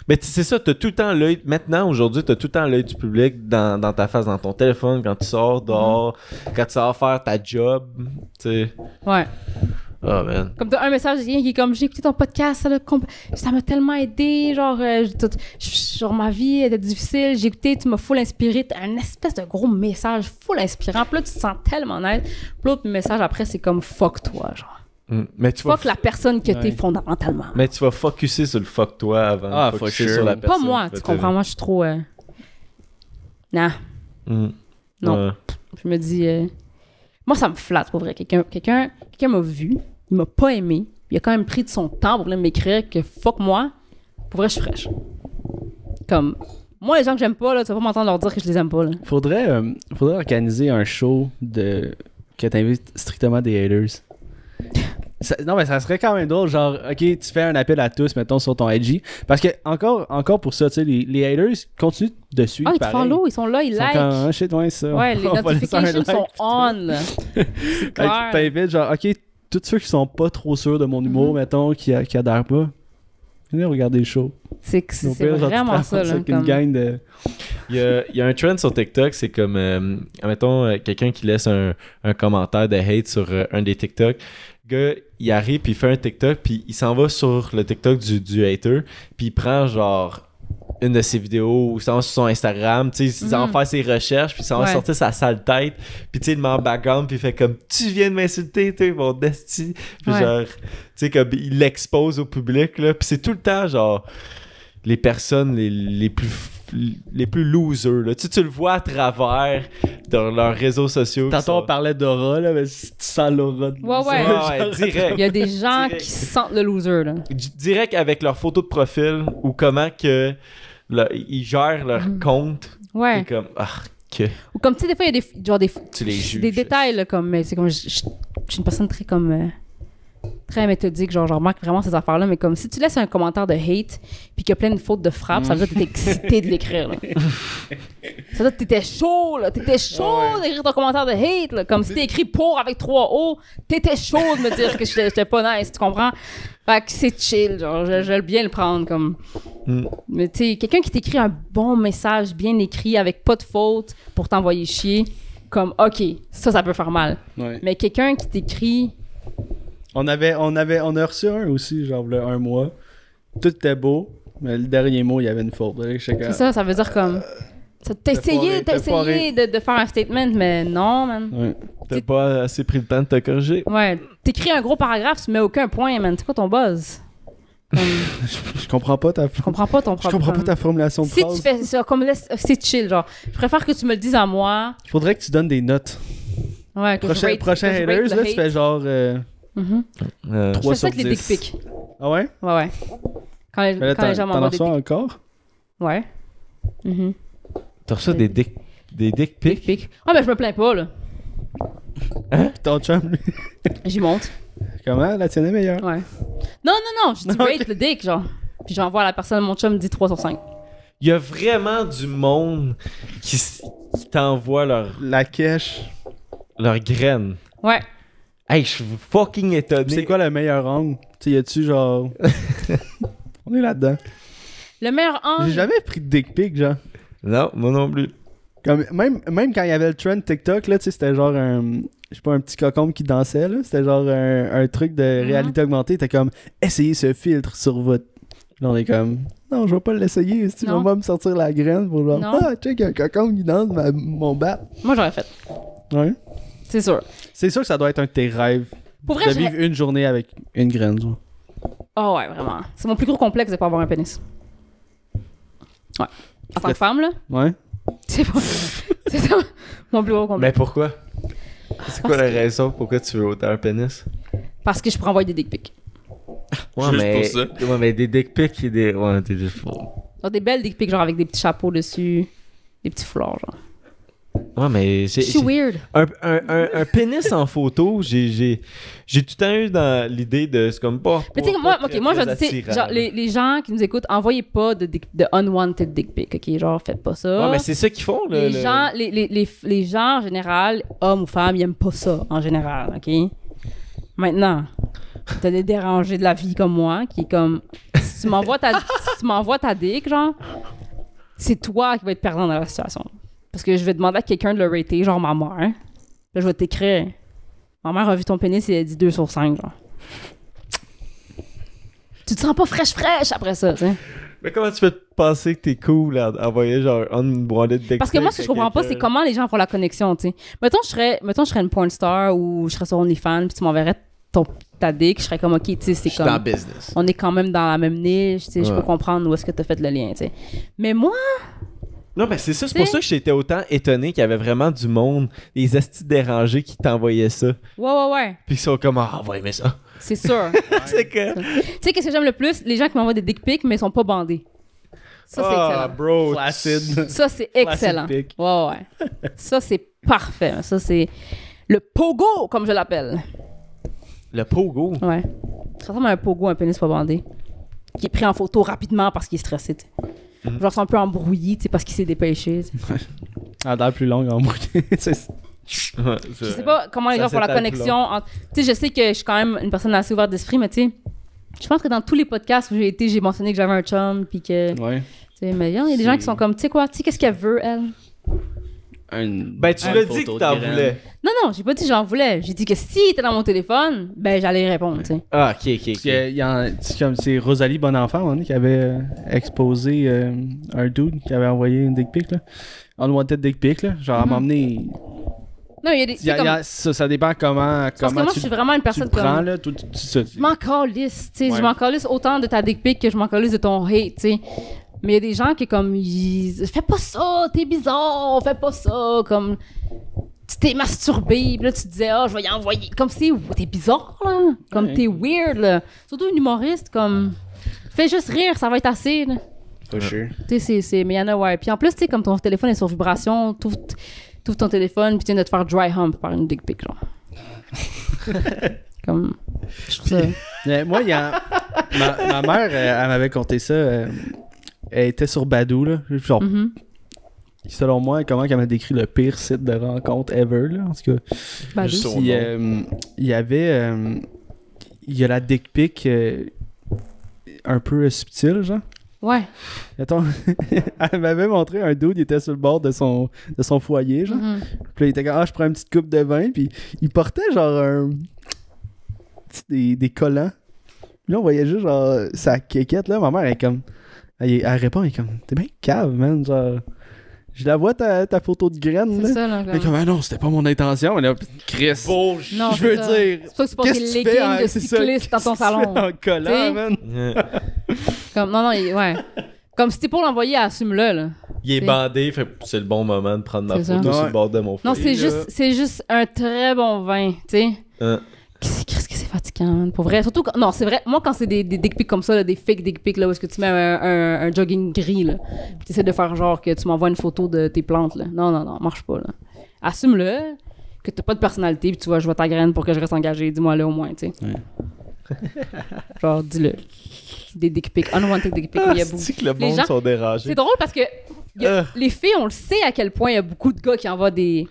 S3: Mais c'est ça, t'as tout le temps l'œil. Maintenant, aujourd'hui, t'as tout le temps l'œil du public dans ta face, dans ton téléphone, quand tu sors dehors, quand tu sors faire ta job. Tu sais.
S2: Ouais.
S3: Oh man.
S2: Comme t'as un message qui est comme j'ai écouté ton podcast, ça m'a tellement aidé, genre ma vie était difficile, j'ai écouté, tu m'as full inspiré, t'as un espèce de gros message full inspirant, puis là tu te sens tellement net, puis l'autre message après c'est comme fuck toi, genre.
S3: Mais tu
S2: fuck la personne que t'es fondamentalement.
S3: Mais tu vas focusser sur le fuck toi avant de focusser sur la personne.
S2: Pas moi, tu comprends, moi je suis trop... Non. Non. Je me dis... Moi ça me flatte pour vrai, quelqu'un m'a vu, il m'a pas aimé, il a quand même pris de son temps pour venir m'écrire que fuck moi, pour vrai je suis fraîche. Comme... Moi, les gens que j'aime pas, là, tu vas pas m'entendre leur dire que je les aime pas. Là.
S1: Faudrait organiser un show que t'invites strictement des haters. Non, mais ça serait quand même drôle, genre, ok, tu fais un appel à tous, mettons, sur ton IG. Parce que, encore pour ça, tu sais, les haters continuent de suivre.
S2: Ah, ils te follow, ils sont là, ils like.
S1: Comme, shit, ouais, ça.
S2: Ouais, les notifications sont on, là. C'est clair.
S1: T'invites, genre, ok, tous ceux qui sont pas trop sûrs de mon humour, mettons, qui adhèrent pas, venez regarder le show.
S2: C'est vraiment ça, là.
S1: C'est une gang de...
S3: Il y a un trend sur TikTok, c'est comme, mettons, quelqu'un qui laisse un commentaire de hate sur un des TikTok. Le gars, il arrive, puis il fait un TikTok, puis il s'en va sur le TikTok du hater, puis il prend, genre, une de ses vidéos, ou il s'en va sur son Instagram, tu sais, il s'en va faire ses recherches, puis il s'en va sortir sa sale tête, puis tu sais, il met en background, puis il fait comme « Tu viens de m'insulter, tu sais, mon desti! » Puis genre, tu sais, comme il l'expose au public, là, puis c'est tout le temps, genre, les personnes les plus losers, là. Tu le vois à travers dans leurs réseaux sociaux.
S1: Tantôt, on parlait d'aura, là, mais si tu sens l'aura de
S2: ouais,
S3: direct.
S2: Il y a des gens qui sentent le loser, là.
S3: Direct avec leur photo de profil ou comment que ils gèrent leur compte.
S2: Ouais.
S3: C'est comme,
S2: Ou comme, tu sais, des fois, il y a
S3: tu les juges.
S2: des détails, là, comme, mais c'est comme, je suis une personne très, comme... très méthodique, genre je remarque vraiment ces affaires-là, mais comme si tu laisses un commentaire de hate puis qu'il y a plein de fautes de frappe, ça veut dire que t'étais excité de l'écrire, là. Ça veut dire que t'étais chaud, là. T'étais chaud d'écrire ton commentaire de hate, là. Comme si t'es écrit pour avec 3 O, t'étais chaud de me dire que j'étais pas nice, tu comprends? Fait que c'est chill, genre, je vais bien le prendre, comme... Mais tu sais, quelqu'un qui t'écrit un bon message bien écrit avec pas de faute pour t'envoyer chier, comme, OK, ça peut faire mal.
S1: Ouais.
S2: Mais quelqu'un qui t'écrit...
S1: On a reçu un aussi, genre, là, un mois. Tout était beau, mais le dernier mot, il y avait une faute.
S2: C'est ça veut dire comme... T'as essayé de faire un statement, mais non, man.
S1: Ouais.
S3: T'as pas assez pris le temps de te corriger.
S2: Ouais, t'écris un gros paragraphe, tu mets aucun point, man. C'est quoi ton buzz?
S1: Je comprends pas ta
S2: Je comprends pas ton
S1: Je comprends pas ta formulation de
S2: Si
S1: phrase.
S2: tu fais ça, comme c'est chill, genre. Je préfère que tu me le dises à moi.
S1: Il faudrait que tu donnes des notes.
S2: Ouais, que
S1: Prochain
S2: que je
S1: haters,
S2: rate
S1: là,
S2: le
S1: tu fais
S2: hate.
S1: genre
S2: Mhm. Je
S1: 3
S2: fais ça
S1: sur
S2: avec les
S1: 10.
S2: dick pics.
S1: Ah ouais?
S2: Ouais. Quand les,
S1: Mais là,
S2: quand les gens
S1: t'en
S2: m'envoient des
S1: reçois
S2: dick
S1: encore?
S2: Ouais. Mhm.
S3: T'as reçu des dick
S2: Dick
S3: pics?
S2: pics. Ah, ben je me plains pas, là.
S1: Ton chum, lui.
S2: J'y monte.
S1: Comment? La tienne est meilleure.
S2: Ouais. Non, je dis
S1: Ok.
S2: rate le dick, genre. Puis j'envoie à la personne, mon chum me dit 3 sur 5.
S3: Il y a vraiment du monde qui t'envoie
S1: La cache.
S3: leur graine.
S2: Ouais.
S3: Hey, je suis fucking étonné.
S1: C'est quoi le meilleur angle? Tu sais, y a-tu genre. On est là-dedans.
S2: Le meilleur angle.
S1: J'ai jamais pris de dick pic, genre.
S3: Non, moi non plus.
S1: Comme, même quand il y avait le trend TikTok, là, tu sais, c'était genre un. Je sais pas, un petit cocon qui dansait, là. C'était genre un truc de réalité augmentée. T'es comme, essayez ce filtre sur votre. Là, on est comme, non, je vais pas l'essayer. Si je
S2: Non.
S1: vais pas me sortir la graine pour genre,
S2: Non.
S1: ah, check, un cocon qui danse mon bat.
S2: Moi, j'aurais fait.
S1: Ouais.
S2: C'est sûr.
S1: C'est sûr que ça doit être un de tes rêves.
S2: Pour vrai,
S1: de
S2: je...
S1: vivre une journée avec une graine, genre.
S2: Oh ouais, vraiment. C'est mon plus gros complexe de pas avoir un pénis. Ouais. En tant que femme, là,
S1: Ouais.
S2: c'est pas... c'est ça, mon plus gros
S3: Mais
S2: complexe.
S3: pourquoi? C'est quoi la raison pourquoi tu veux autant un pénis?
S2: Parce que je pourrais envoyer des dick pics.
S3: Ouais,
S4: Juste
S3: mais...
S4: pour ça.
S3: Ouais, mais des dick pics et des... Ouais, des...
S2: Genre des belles dick pics, genre avec des petits chapeaux dessus, des petits fleurs, genre.
S3: Ouais, mais...
S2: Je suis weird.
S3: Un pénis en photo, j'ai tout le temps eu dans l'idée de... C'est comme pas...
S2: Mais tu sais, moi, ok, moi, je dis, tu sais,
S3: attirant.
S2: genre, les gens qui nous écoutent, envoyez pas de unwanted dick pics, ok? Genre, faites pas ça.
S3: Ouais, mais c'est ça qu'ils font, là.
S2: Les gens, en général, hommes ou femmes, ils aiment pas ça, en général, ok? Maintenant, t'as des dérangés de la vie comme moi, qui est comme... Si tu m'envoies ta dick, genre, c'est toi qui vas être perdant dans la situation. Parce que je vais demander à quelqu'un de le rater, genre ma mère. Là, je vais t'écrire. Ma mère a vu ton pénis et elle dit 2 sur 5, genre. Tu te sens pas fraîche après ça, tu sais.
S3: Mais comment tu peux te penser que t'es cool à envoyer genre unwanted dick
S2: Parce que moi,
S3: pic
S2: ce que je
S3: à
S2: comprends pas, c'est
S3: quelqu'un?
S2: comment les gens font la connexion, tu sais. Mettons, je serais une porn star ou je serais sur OnlyFans, puis tu m'enverrais ta dick, je serais comme, ok, tu sais, c'est
S4: Je suis dans le
S2: comme...
S4: business.
S2: On est quand même dans la même niche, tu sais, je
S3: Ouais.
S2: peux comprendre où est-ce que t'as fait le lien, tu sais. Mais moi,
S3: Non, mais c'est ça, c'est pour ça que j'étais autant étonné qu'il y avait vraiment du monde, des astis dérangés qui t'envoyaient ça.
S2: ouais,
S3: Puis ils sont comme, ah, on va aimer ça.
S2: c'est sûr.
S3: C'est que.
S2: Tu sais, qu'est-ce que j'aime le plus? Les gens qui m'envoient des dick pics, mais ils sont pas bandés. Ça, c'est
S3: Ah,
S2: excellent.
S3: bro.
S1: Flaccide.
S2: Ça, c'est excellent.
S1: pic.
S2: Ouais. Ça, c'est parfait. Ça, c'est le pogo, comme je l'appelle.
S3: Le pogo.
S2: Ouais. Ça ressemble à un pogo, un pénis pas bandé. Qui est pris en photo rapidement parce qu'il est stressé, tu sais. Genre, c'est un peu embrouillé, tu sais, parce qu'il s'est dépêché. Tu sais.
S1: Ah, dans plus longue, en brouillé.
S3: Ouais,
S2: Je sais pas comment les
S3: Ça
S2: gens font la
S3: s'étale plus
S2: connexion entre... Tu sais, je sais que je suis quand même une personne assez ouverte d'esprit, mais tu sais, je pense que dans tous les podcasts où j'ai été, j'ai mentionné que j'avais un chum, puis que...
S1: Ouais.
S2: Tu sais, mais il y a des gens qui sont comme, tu sais quoi, tu sais qu'est-ce qu'elle veut, elle?
S3: Ben, tu l'as dit que t'en voulais.
S2: Non, j'ai pas dit que j'en voulais. J'ai dit que s'il était dans mon téléphone, ben j'allais y répondre, tu sais.
S3: Ah, ok.
S1: Parce que c'est Rosalie Bonenfant, à un moment donné, qui avait exposé un dude qui avait envoyé une dick pic, là. Unwanted dick pic, là. Genre, à m'emmener.
S2: Non, il y a des... tu sais, comme-
S1: Ça dépend comment
S2: Parce que moi, je suis vraiment une
S1: tu
S2: personne
S1: le prends,
S2: comme...
S1: là.
S2: Je m'en calisse, tu sais.
S1: Ouais.
S2: Je m'en calisse autant de ta dick pic que je m'en calisse de ton hate, tu sais. Mais il y a des gens qui, comme, fais pas ça, t'es bizarre, fais pas ça, comme... Tu t'es masturbé, puis là, tu te disais, je vais y envoyer. Comme si, t'es bizarre, là. Comme,
S1: Ouais.
S2: t'es weird, là. Surtout un humoriste, comme... Fais juste rire, ça va être assez, là.
S1: For sure.
S2: Tu sais, mais il y en a, ouais. Puis en plus, tu sais, comme ton téléphone est sur vibration, t'ouvres ton téléphone, puis tu viens de te faire dry hump par une dick pic, genre. Comme... Je trouve ça...
S1: Mais moi, il y a. Ma mère, elle m'avait conté ça. Elle était sur Badoo, là. Genre,
S2: Mhm.
S1: selon moi, comment qu'elle m'a décrit le pire site de rencontre ever, là. En tout cas.
S2: Badoo.
S4: Juste son
S1: Puis,
S4: nom.
S1: il y avait. Il y a la dick pic un peu subtile, genre.
S2: Ouais.
S1: Attends, elle m'avait montré un dude, il était sur le bord de son foyer, genre.
S2: Mhm.
S1: Puis là, il était comme, je prends une petite coupe de vin, puis il portait genre des collants. Puis là, on voyait juste genre sa quéquette, là. Ma mère, elle est comme, elle répond, elle est comme, t'es bien cave, man, genre. Je la vois ta photo de graine,
S2: C'est
S1: là.
S2: ça, là.
S1: Mais comme, ah non, c'était pas mon intention. Mais là, Chris.
S2: Non,
S1: je veux
S2: c'est ça.
S1: dire.
S2: C'est pas que tu portes
S1: Qu'est-ce
S2: des
S1: que tu fais,
S2: leggings de
S1: c'est ça,
S2: cycliste dans ton
S1: qu'est-ce que tu
S2: salon.
S1: fais en collant,
S2: T'sais?
S1: man.
S2: Comme, non, ouais. Comme si t'es pour l'envoyer, assume-le, là.
S3: Il est
S2: T'sais.
S3: bandé, fait que c'est le bon moment de prendre ma
S2: C'est ça.
S3: photo sur
S1: Ouais.
S3: le bord de mon feu.
S2: Non, c'est juste un très bon vin, tu sais. Qu'est-ce que c'est fatigant, man, pour vrai. Surtout, non, c'est vrai, moi, quand c'est des dick pics comme ça, là, des fake dick pics, là, où est-ce que tu mets un jogging gris, là, pis t'essaies de faire genre que tu m'envoies une photo de tes plantes, là. Non, marche pas, là. Assume-le, que t'as pas de personnalité, pis tu vois, je vois ta graine pour que je reste engagé. Dis-moi là au moins, tu sais.
S1: Ouais.
S2: Genre, dis-le. Des dick pics, unwanted dick pics, il y a beaucoup.
S3: C'est que le
S2: Les
S3: monde
S2: gens-
S3: sont dérangés.
S2: C'est drôle parce que les filles, on le sait à quel point il y a beaucoup de gars qui envoient des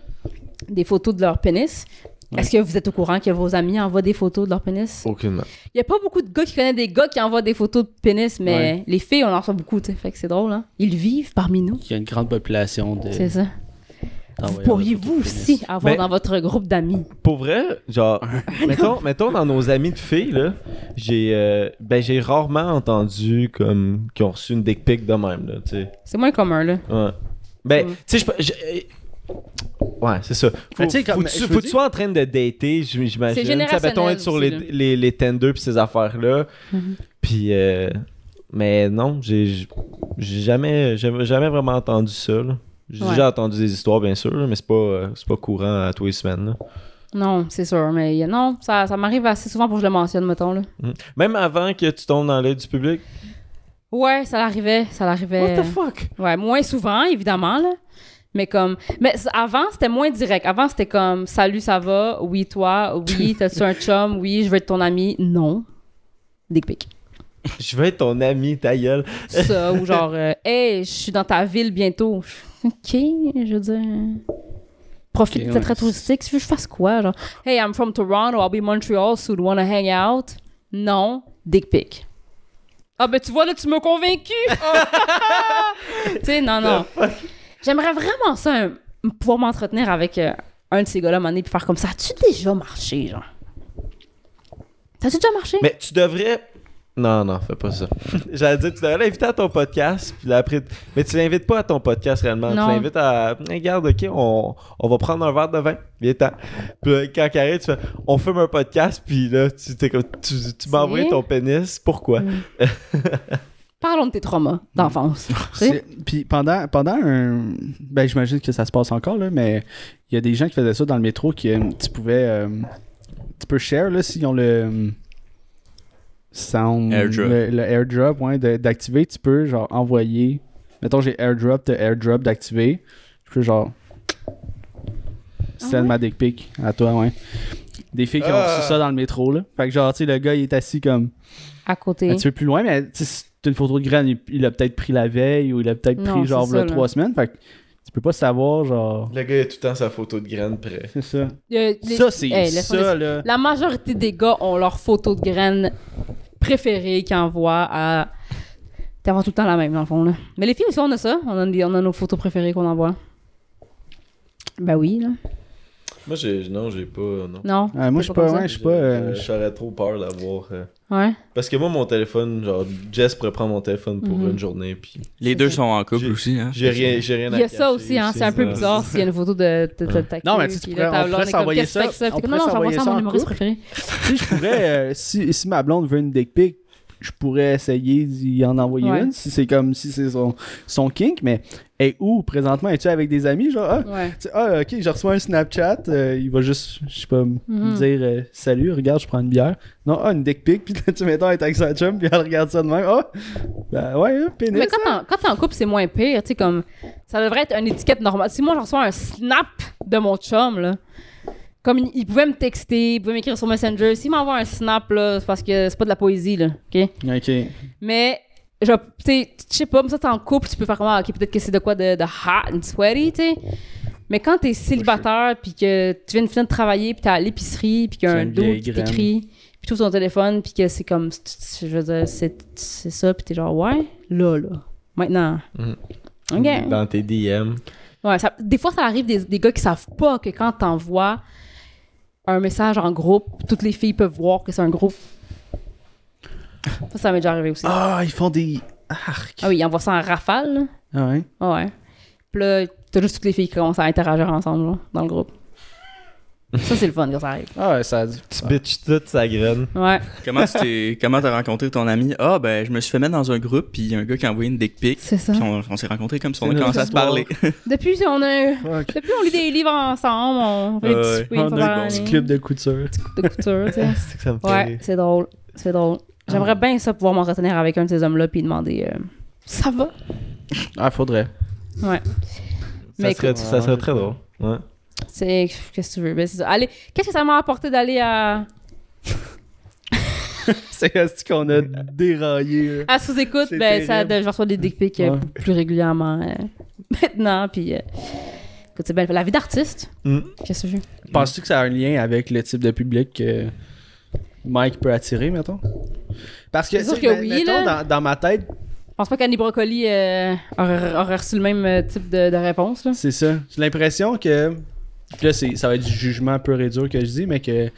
S2: photos de leur pénis.
S1: Ouais.
S2: Est-ce que vous êtes au courant que vos amis envoient des photos de leur pénis?
S3: Aucunement.
S2: Il y a pas beaucoup de gars qui connaissent des gars qui envoient des photos de pénis, mais
S1: Ouais.
S2: les filles, on en reçoit beaucoup, tu sais. Fait que c'est drôle, hein? Ils vivent parmi nous.
S1: Il y a une grande population de.
S2: C'est ça.
S1: d'envoyeurs
S2: Pourriez
S1: de photos
S2: vous
S1: de pénis.
S2: aussi avoir
S3: Mais-
S2: dans votre groupe d'amis?
S3: Pour vrai, genre, mettons dans nos amis de filles, là, j'ai rarement entendu comme qu'ils ont reçu une dick pic de même, là, tu sais.
S2: C'est moins commun, là.
S3: Ouais. Ben,
S2: Mm.
S3: tu sais, ouais, c'est ça.
S1: Mais tu sais, comme- je veux
S3: Faut que tu sois en train de dater, j'imagine.
S2: C'est
S3: Tu sais, mettons
S2: générationnel
S3: être sur
S2: aussi,
S3: les Tinder pis ces affaires-là.
S2: Mhm.
S3: Puis, mais non, j'ai jamais vraiment entendu ça, là. J'ai
S2: Ouais.
S3: déjà entendu des histoires, bien sûr, là, mais c'est pas courant à tous les semaines, là.
S2: Non, c'est sûr, mais non, ça m'arrive assez souvent pour que je le mentionne, mettons, là.
S3: Même avant que tu tombes dans l'œil du public.
S2: Ouais, ça l'arrivait.
S3: What the fuck?
S2: Ouais, moins souvent, évidemment, là. Mais comme... Mais avant, c'était moins direct. Avant, c'était comme « Salut, ça va? Oui, toi? Oui, t'as-tu un chum? Oui, je veux être ton ami? » Non. Dick pic.
S3: Je veux être ton ami, ta gueule.
S2: Ça, ou genre « Hey, je suis dans ta ville bientôt. » OK, je veux dire... Profite
S1: Ok,
S2: de cette
S1: ouais.
S2: traite touristique. Tu veux que je fasse quoi? Genre « Hey, I'm from Toronto. I'll be in Montreal soon. Wanna hang out? » Non. Dick pic. Ah ben tu vois, là, tu m'as convaincu! Tu sais, non. J'aimerais vraiment ça, pouvoir m'entretenir avec un de ces gars-là à un moment donné puis faire comme ça. As-tu déjà marché, genre? T'as-tu déjà marché?
S3: Mais tu devrais. Non, fais pas ça. J'allais dire, tu devrais l'inviter à ton podcast, puis là, après. Mais tu l'invites pas à ton podcast réellement.
S2: Non.
S3: Tu l'invites à. Regarde, ok, on va prendre un verre de vin. Viens-t'en. Puis là, quand il arrive, tu fais, on fume un podcast, puis là, tu m'as envoyé ton pénis. Pourquoi?
S2: Parlons de tes traumas d'enfance. Tu sais?
S1: Puis pendant un. Ben, j'imagine que ça se passe encore, là, mais il y a des gens qui faisaient ça dans le métro qui tu pouvais. Tu peux share, là, s'ils ont le. Sound.
S4: Airdrop.
S1: Le airdrop, ouais, d'activer. Tu peux, genre, envoyer. Mettons, j'ai airdrop d'activer. Je peux, genre. Send ma dick pic à toi, ouais. Des filles qui ont reçu ça dans le métro, là. Fait que, genre, tu sais, le gars, il est assis comme.
S2: À côté.
S1: Un petit peu plus loin, mais tu sais, c'est une photo de graine. Il a peut-être pris la veille ou il a peut-être
S2: Non,
S1: pris genre
S2: c'est ça,
S1: là,
S2: là.
S1: 3 semaines. Fait que tu peux pas savoir, genre.
S3: Le gars, il a tout le temps sa photo de graine près.
S1: C'est ça.
S2: Les-
S1: Ça, c'est
S2: Hey, laisse-moi
S1: ça, là.
S2: La majorité des gars ont leur photo de graine préférée qu'ils envoient à... T'envoies tout le temps la même, dans le fond, là. Mais les filles aussi, on a ça. On a nos photos préférées qu'on envoie. Ben oui, là.
S3: Moi, j'ai pas. Non.
S2: Non.
S1: Moi, je suis pas.
S2: comme ça?
S1: Ouais, je suis pas.
S3: J'aurais trop peur d'avoir.
S2: Ouais.
S3: Parce que moi, mon téléphone, genre, Jess pourrait prendre mon téléphone pour
S2: Mhm.
S3: une journée, puis
S4: Les deux sont en couple
S3: J'ai-
S4: aussi, hein.
S3: j'ai rien à
S2: Il y a ça
S3: cacher
S2: aussi, hein. C'est un peu
S3: ça.
S2: bizarre s'il y a une photo de ta
S1: Non, mais
S2: queue,
S1: tu sais,
S2: puis
S1: tu
S2: là,
S1: pourrais-
S2: ta
S1: on
S2: blonde
S1: pourrait
S2: est comme,
S1: s'envoyer
S2: qu'est-ce que tu fais
S1: ça.
S2: avec ça?
S1: On
S2: Puis comme,
S1: pourrait
S2: non, j'envoie
S1: s'envoyer
S2: ça à
S1: ça
S2: mon
S1: en
S2: humoriste
S1: couple.
S2: préféré.
S1: Tu sais, je pourrais. Si ma blonde veut une dick pic, je pourrais essayer d'y en envoyer
S2: Ouais.
S1: une. Si c'est comme. Si c'est son kink, mais. Et où présentement? Es-tu avec des amis? Genre,
S2: Ouais.
S1: tu sais, ok, j'ai reçu un Snapchat, il va juste, je sais pas, me
S2: Mhm.
S1: dire salut, regarde, je prends une bière. Non, une dick pic, puis là, tu mettons, elle est avec sa chum, puis elle regarde ça de même. Ben ouais, pénis.
S2: Mais quand t'es en couple, c'est moins pire, tu sais, comme... Ça devrait être une étiquette normale. Si moi, je reçois un snap de mon chum, là, comme il pouvait me texter, il pouvait m'écrire sur Messenger, s'il m'envoie un snap, là, c'est parce que c'est pas de la poésie, là, OK?
S1: Ok.
S2: Mais, genre, tu sais, je sais pas, mais ça, t'es en couple, tu peux faire comment? OK, peut-être que c'est de quoi de hot and sweaty, tu sais. Mais quand t'es célibataire, puis que tu viens de finir de travailler, puis t'es à l'épicerie, puis qu'il y a
S1: C'est
S2: un
S1: une vieille
S2: dos qui
S1: graine.
S2: t'écrit, puis tu ouvres ton téléphone, puis que c'est comme, je veux dire, c'est ça, puis t'es genre, ouais, là, maintenant.
S3: Mhm.
S2: OK.
S3: Dans tes DM.
S2: Ouais, des fois, ça arrive des gars qui savent pas que quand t'envoies un message en groupe, toutes les filles peuvent voir que c'est un groupe. Ça m'est déjà arrivé aussi.
S1: Ah, ils font des arcs.
S2: Ah oui, ils envoient ça en rafale, là.
S1: Ah ouais.
S2: Ah ouais. Puis là, t'as juste toutes les filles qui commencent à interagir ensemble, là, dans le groupe. Ça, c'est le fun quand ça arrive.
S1: Ah ouais, ça a dit.
S3: Tu bitches toute sa graine.
S2: Ouais.
S4: Comment t'as rencontré ton ami? Ah, ben, je me suis fait mettre dans un groupe, puis il y a un gars qui a envoyé une dick pic.
S2: C'est ça.
S4: Puis on s'est rencontrés comme ça, on a
S1: C'est
S4: commencé à se
S1: notre
S4: parler.
S2: Depuis, depuis, on lit des livres ensemble, on fait des petits soupers,
S1: On
S2: une fois
S1: a
S2: par
S1: un petit
S2: année.
S1: club de couture.
S2: de couture, tu sais.
S3: C'est que ça me fait
S2: Ouais,
S3: rire.
S2: c'est drôle. C'est drôle. J'aimerais bien ça pouvoir m'entretenir avec un de ces hommes-là puis demander ça va?
S1: Ah, faudrait.
S2: Ouais. Mais
S3: Ça serait très drôle. Ouais.
S2: c'est. Qu'est-ce que tu veux? Ben, c'est ça. Allez, qu'est-ce que ça m'a apporté d'aller à
S1: C'est qu'on a déraillé.
S2: sous-écoute?
S1: C'est
S2: Ben,
S1: terrible.
S2: je reçois des dick pics
S1: Ouais.
S2: plus régulièrement maintenant. Puis, écoute, c'est bien. La vie d'artiste.
S3: Mm.
S2: Qu'est-ce que je veux?
S1: Penses-tu que ça a un lien avec le type de public que Mike peut attirer, mettons? Parce que,
S2: C'est sûr
S1: tu sais,
S2: que oui,
S1: mettons,
S2: là.
S1: dans ma tête,
S2: Je pense pas qu'Annie Brocoli aurait reçu le même type de réponse. Là.
S1: c'est ça. J'ai l'impression que. Là, ça va être du jugement pur et dur que je dis, mais que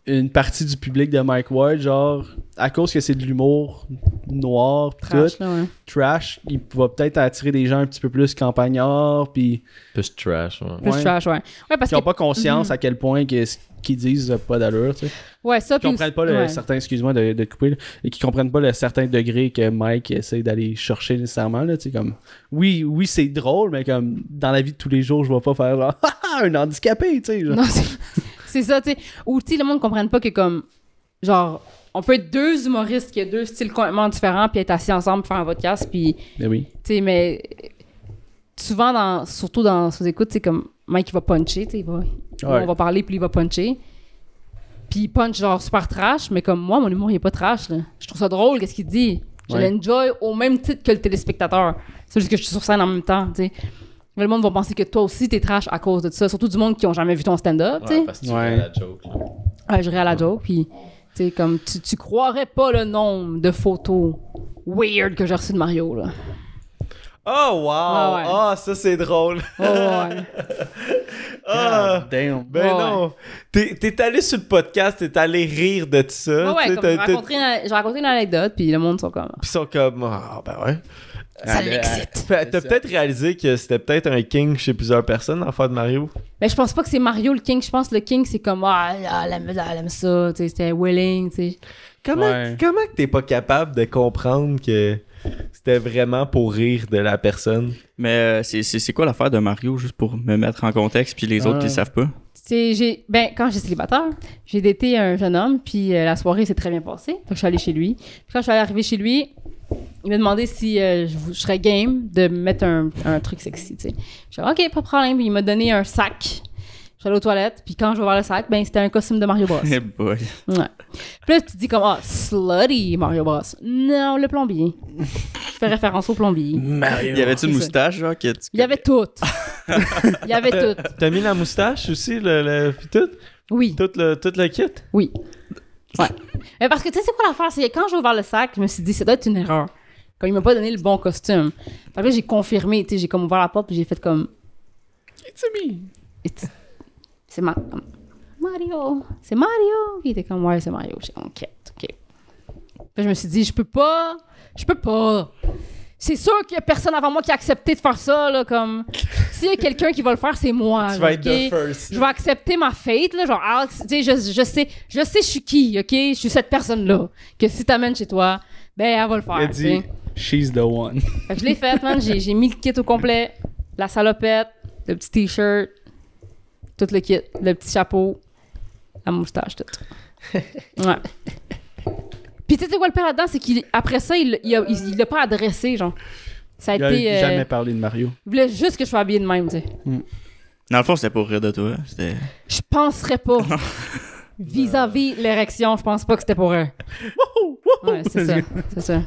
S1: une partie du public de Mike Ward, genre, à cause que c'est de l'humour noir, pis
S2: Trash,
S1: tout,
S2: là, ouais.
S1: trash, il va peut-être attirer des gens un petit peu plus campagnards, puis
S3: Plus trash, ouais.
S2: Plus
S1: Ouais.
S2: trash, ouais. Ouais, parce
S1: qui n'ont
S2: que.
S1: pas conscience à quel point que ce qu'ils disent n'a pas d'allure, tu sais.
S2: Ouais, ça,
S1: Qui comprennent pas le
S2: ouais.
S1: certain, excuse-moi de te couper, là, et qui comprennent pas le certain degré que Mike essaie d'aller chercher nécessairement, là, tu sais, comme, oui, c'est drôle, mais comme, dans la vie de tous les jours, je vais pas faire genre, un handicapé, tu sais, genre.
S2: Non, c'est ça, tu sais. Ou, tu sais, le monde ne comprenne pas que, comme, genre, on peut être deux humoristes qui ont deux styles complètement différents, puis être assis ensemble pour faire un podcast, puis,
S1: Mais oui.
S2: tu sais, mais souvent, surtout dans sous-écoute, c'est comme Mike, il va puncher, tu sais, on va parler, puis il va puncher. Puis il punch, genre, super trash, mais comme moi, mon humour, il est pas trash, là. Je trouve ça drôle, qu'est-ce qu'il dit. Je
S1: Ouais.
S2: l'enjoy au même titre que le téléspectateur. C'est juste que je suis sur scène en même temps, tu sais. Le monde va penser que toi aussi, t'es trash à cause de ça. Surtout du monde qui ont jamais vu ton stand-up, tu sais.
S3: parce que tu
S1: Ouais.
S3: fais la joke. là.
S2: Ouais, je ris à la joke, puis tu sais, comme tu croirais pas le nombre de photos weird que j'ai reçues de Mario, là.
S3: Oh, wow!
S2: Ah ouais.
S3: Ah, ça, c'est drôle.
S2: Oh, ouais.
S3: Ah!
S1: Damn.
S3: Ben
S2: Ouais,
S3: non! T'es allé sur le podcast, t'es allé rire de tout ça.
S2: Ouais,
S3: tu sais,
S2: comme j'ai raconté une anecdote, puis le monde sont comme...
S3: Puis ils sont comme, ah, ben ouais.
S2: Ça l'excite.
S3: T'as peut-être réalisé que c'était peut-être un king chez plusieurs personnes, l'affaire de Mario.
S2: Mais je pense pas que c'est Mario le king. Je pense que le king, c'est comme, elle aime ça, tu sais, c'était willing, tu sais.
S3: Comment que t'es pas capable de comprendre que c'était vraiment pour rire de la personne?
S4: Mais c'est quoi l'affaire de Mario, juste pour me mettre en contexte, puis les autres qui le savent pas?
S2: Quand j'étais célibataire, j'ai daté un jeune homme, puis la soirée s'est très bien passée. Fait que je suis allée chez lui. Puis quand je suis arrivée chez lui, il m'a demandé si je serais game de mettre un truc sexy, tu sais. Je suis dit, OK, pas de problème. Puis il m'a donné un sac. Je suis allée aux toilettes, puis quand je vais voir le sac, ben c'était un costume de Mario Bros.
S4: Eh boy.
S2: Ouais. Puis là, tu te dis comme, slutty Mario Bros. Non, le plombier. Je fais référence au plombier.
S1: Mario.
S4: Y avait-tu une
S2: C'est
S4: moustache, genre, que tu...
S2: Il y avait tout. Il y avait tout.
S3: T'as mis la moustache aussi, pis tout?
S2: Oui.
S3: Tout le kit?
S2: Oui. Ouais. Mais parce que tu sais, c'est quoi l'affaire? C'est que quand j'ai ouvert le sac, je me suis dit, ça doit être une erreur. Comme il m'a pas donné le bon costume. Fait que là, j'ai confirmé, tu sais, j'ai comme ouvert la porte, puis j'ai fait comme.
S1: It's me.
S2: C'est Mario. C'est Mario. Il était comme, ouais, c'est Mario. J'ai comme, OK. Puis je me suis dit, je peux pas. C'est sûr qu'il y a personne avant moi qui a accepté de faire ça, là, comme. S'il y a quelqu'un qui va le faire, c'est moi.
S3: Tu
S2: là,
S3: vas être
S2: OK?
S3: the first.
S2: Je vais accepter ma fate, là, genre, Alex, tu sais, je sais je suis qui, OK? Je suis cette personne-là, que si t'amènes chez toi, ben, elle va le faire,
S1: Il a
S2: tu
S1: dit,
S2: sais.
S1: she's the one.
S2: Fait que je l'ai fait, man, j'ai mis le kit au complet, la salopette, le petit t-shirt, tout le kit, le petit chapeau, la moustache, tout. Ouais. Puis tu sais quoi le pire là-dedans, c'est qu'après ça, il l'a pas adressé, genre. Ça a
S1: Il a
S2: été...
S1: jamais parlé de Mario.
S2: Il voulait juste que je sois habillée de même, tu sais.
S4: Dans le fond, c'était pour rire de toi. C'était...
S2: Je penserais pas. Vis-à-vis l'érection, je pense pas que c'était pour eux. Ouais, c'est ça.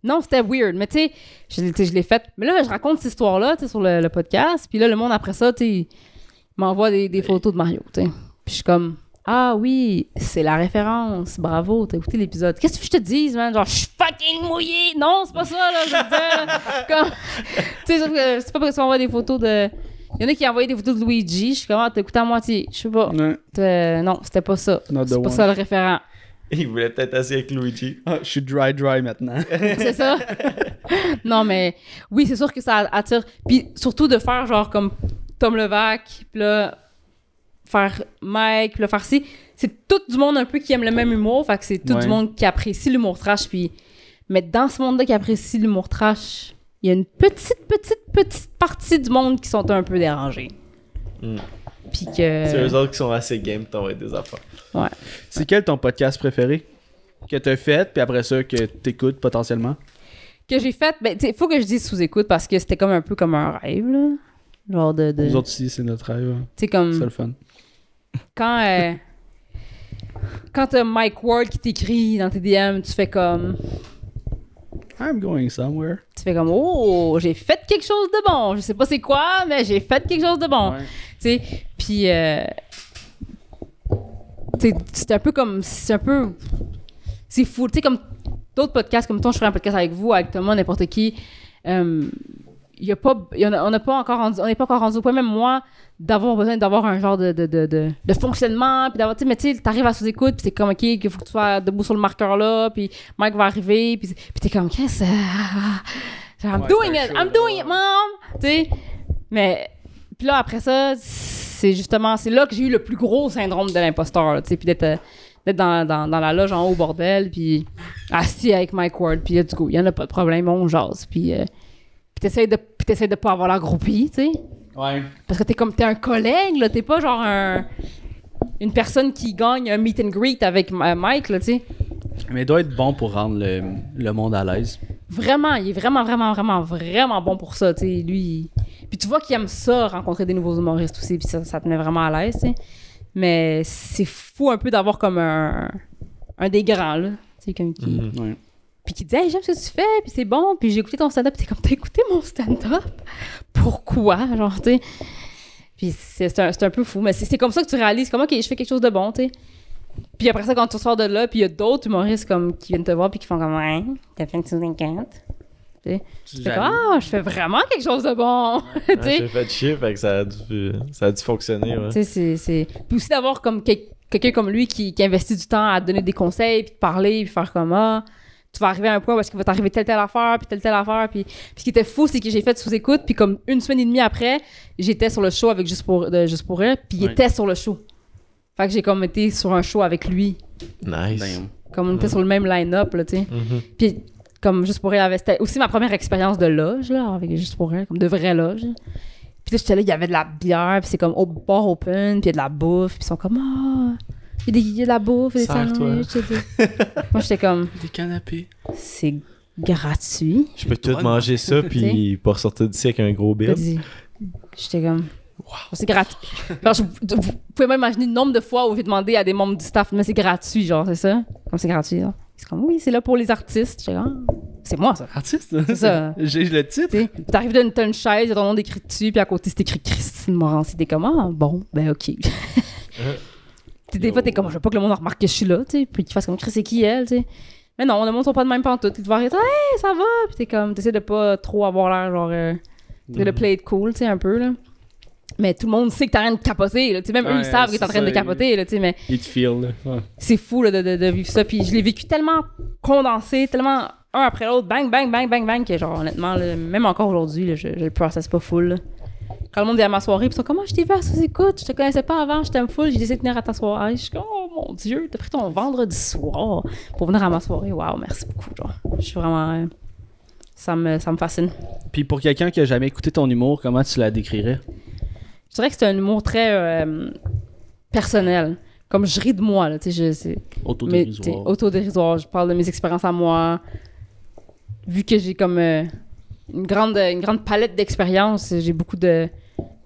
S2: Non, c'était weird, mais tu sais, je l'ai fait. Mais là, je raconte cette histoire-là, tu sais, sur le podcast, puis là, le monde, après ça, tu sais, il m'envoie des photos de Mario, tu sais. Puis je suis comme, ah oui, c'est la référence, bravo, t'as écouté l'épisode. Qu'est-ce que je te dise, man? Genre, je suis fucking mouillé! Non, c'est pas ça, là, je veux dire, là. Comme, tu sais, c'est pas parce qu'on envoie des photos de... Il y en a qui envoyaient des photos de Luigi, je suis comme, ah, t'as écouté à moitié. Je sais pas.
S1: Ouais.
S2: Non, c'était pas ça.
S1: Not the
S2: C'est pas
S1: one.
S2: ça le référent.
S3: Il voulait peut-être assis avec Luigi.
S1: Ah, je suis dry maintenant.
S2: C'est ça. Non, mais oui, c'est sûr que ça attire. Puis surtout de faire genre comme Tom Levac, puis là, faire Mike, puis là, faire ci. C'est tout du monde un peu qui aime le même humour. Fait que c'est tout du monde qui apprécie l'humour trash. Puis... Mais dans ce monde-là qui apprécie l'humour trash, il y a une petite partie du monde qui sont un peu dérangés. Puis que...
S3: C'est eux autres qui sont assez game de t'envoyer des affaires.
S2: Ouais.
S1: C'est quel ton podcast préféré que t'as fait, puis après ça, que t'écoutes potentiellement?
S2: Que j'ai fait, ben, tu sais, faut que je dise sous-écoute parce que c'était comme un peu comme un rêve, là. Genre de...
S1: Nous autres ici, c'est notre rêve.
S2: Tu sais, comme...
S1: C'est le fun.
S2: Quand t'as Mike Ward qui t'écrit dans tes DM, tu fais comme...
S1: I'm going somewhere.
S2: Tu fais comme, oh, j'ai fait quelque chose de bon. Je sais pas c'est quoi, mais j'ai fait quelque chose de bon.
S1: Ouais.
S2: Tu sais, puis... c'est un peu comme... C'est fou. Tu sais, comme d'autres podcasts, comme toi, je ferais un podcast avec vous, avec Thomas, n'importe qui. On n'est pas encore rendu au point, même moi, d'avoir besoin d'avoir un genre de fonctionnement, puis d'avoir, tu sais, mais tu sais, t'arrives à sous-écoute, puis c'est comme, OK, qu'il faut que tu sois debout sur le marqueur là, puis Mike va arriver, puis t'es comme, qu'est-ce que I'm doing it, mom! Tu sais, mais, puis là, après ça, c'est là que j'ai eu le plus gros syndrome de l'imposteur, tu sais, puis d'être dans la loge en haut, bordel, puis assis avec Mike Ward, puis let's go, il y en a pas de problème, on jase, puis t'essayes de pas avoir l'air groupie, tu sais.
S1: Ouais.
S2: Parce que t'es un collègue, là, t'es pas genre une personne qui gagne un meet and greet avec Mike, là, tu sais.
S1: Mais il doit être bon pour rendre le monde à l'aise.
S2: Vraiment, il est vraiment bon pour ça, tu sais, lui. Puis tu vois qu'il aime ça, rencontrer des nouveaux humoristes aussi, puis ça te met vraiment à l'aise, tu sais. Mais c'est fou un peu d'avoir comme un des grands, là, tu sais, comme qui...
S1: Ouais.
S2: Puis qui dit « Hey, j'aime ce que tu fais, puis c'est bon, puis j'ai écouté ton stand-up. » Puis t'es comme « T'as écouté mon stand-up? Pourquoi? » Genre, tu sais. Puis c'est un peu fou, mais c'est comme ça que tu réalises comme « OK, je fais quelque chose de bon, tu sais. » Puis après ça, quand tu sors de là, puis il y a d'autres humoristes comme, qui viennent te voir puis qui font comme « Ouais, t'as fait une sous-écoute. » Tu fais comme « Ah, je fais vraiment quelque chose de bon! »
S3: Ouais, j'ai fait chier, fait que ça a dû fonctionner, ouais.
S2: Tu sais, c'est... Puis aussi d'avoir comme quelqu'un comme lui qui investit du temps à te donner des conseils, puis te parler, puis faire comme « Ah... » tu vas arriver à un point où est-ce qu'il va t'arriver telle affaire, puis telle affaire, puis ce qui était fou, c'est que j'ai fait sous-écoute, puis comme une semaine et demie après, j'étais sur le show avec Juste pour rire, puis il était sur le show. Fait que j'ai comme été sur un show avec lui.
S3: Nice.
S1: Damn.
S2: Comme on était sur le même line-up, là, tu sais. Puis comme Juste pour rire, c'était aussi ma première expérience de loge, là, avec Juste pour rire, comme de vraie loge. Puis là, j'étais là, il y avait de la bière, puis c'est comme au bar open, puis il y a de la bouffe, puis ils sont comme « Ah... » Il y a de la bouffe, des sandwichs. Moi, j'étais comme...
S1: Des canapés.
S2: C'est gratuit.
S3: Je peux tout manger ça, puis pas ressortir d'ici avec un gros bill.
S2: J'étais comme... Wow. C'est gratuit. Alors, vous pouvez même imaginer le nombre de fois où j'ai demandé à des membres du staff, mais c'est gratuit, genre, c'est ça? Comme c'est gratuit, là. C'est comme, oui, c'est là pour les artistes. J'étais comme, c'est moi, ça.
S1: Artiste?
S2: C'est ça.
S1: J'ai le titre.
S2: T'arrives t'as une chaise, il y a ton nom décrit dessus, puis à côté, c'est écrit Christine Morancy. T'es comme, ah, bon, ben, OK. Des fois, t'es comme, je veux pas que le monde remarque que je suis là, tu sais, puis qu'ils fassent comme, Chris, c'est qui elle, tu sais. Mais non, le monde sont pas de même pantoute. Ils te voient arrêter, hey, ça va, puis t'es comme, t'essaies de pas trop avoir l'air, genre, de play it cool, tu sais, un peu, là. Mais tout le monde sait que t'es en train de capoter, là, tu sais, même eux, ils savent que t'es en train de capoter, là, tu sais, mais...
S1: Ils te feel, là. Ouais.
S2: C'est fou, là, de vivre ça, puis je l'ai vécu tellement condensé, tellement un après l'autre, bang, bang, bang, bang, bang, que genre, honnêtement, là, même encore aujourd'hui, là, je le processe pas full, là. Quand le monde vient à ma soirée, pis ils sont comme, je t'ai vu à sous-écoute, je te connaissais pas avant, je t'aime full, j'ai décidé de venir à ta soirée. Je suis comme, oh mon Dieu, t'as pris ton vendredi soir pour venir à ma soirée. Waouh, merci beaucoup, genre. Je suis vraiment. Ça me fascine.
S1: Puis pour quelqu'un qui a jamais écouté ton humour, comment tu la décrirais?
S2: Je dirais que c'est un humour très personnel. Comme je ris de moi, là, tu sais, c'est.
S1: Autodérisoire.
S2: Autodérisoire. Je parle de mes expériences à moi. Vu que j'ai comme. Une grande palette d'expériences, j'ai beaucoup de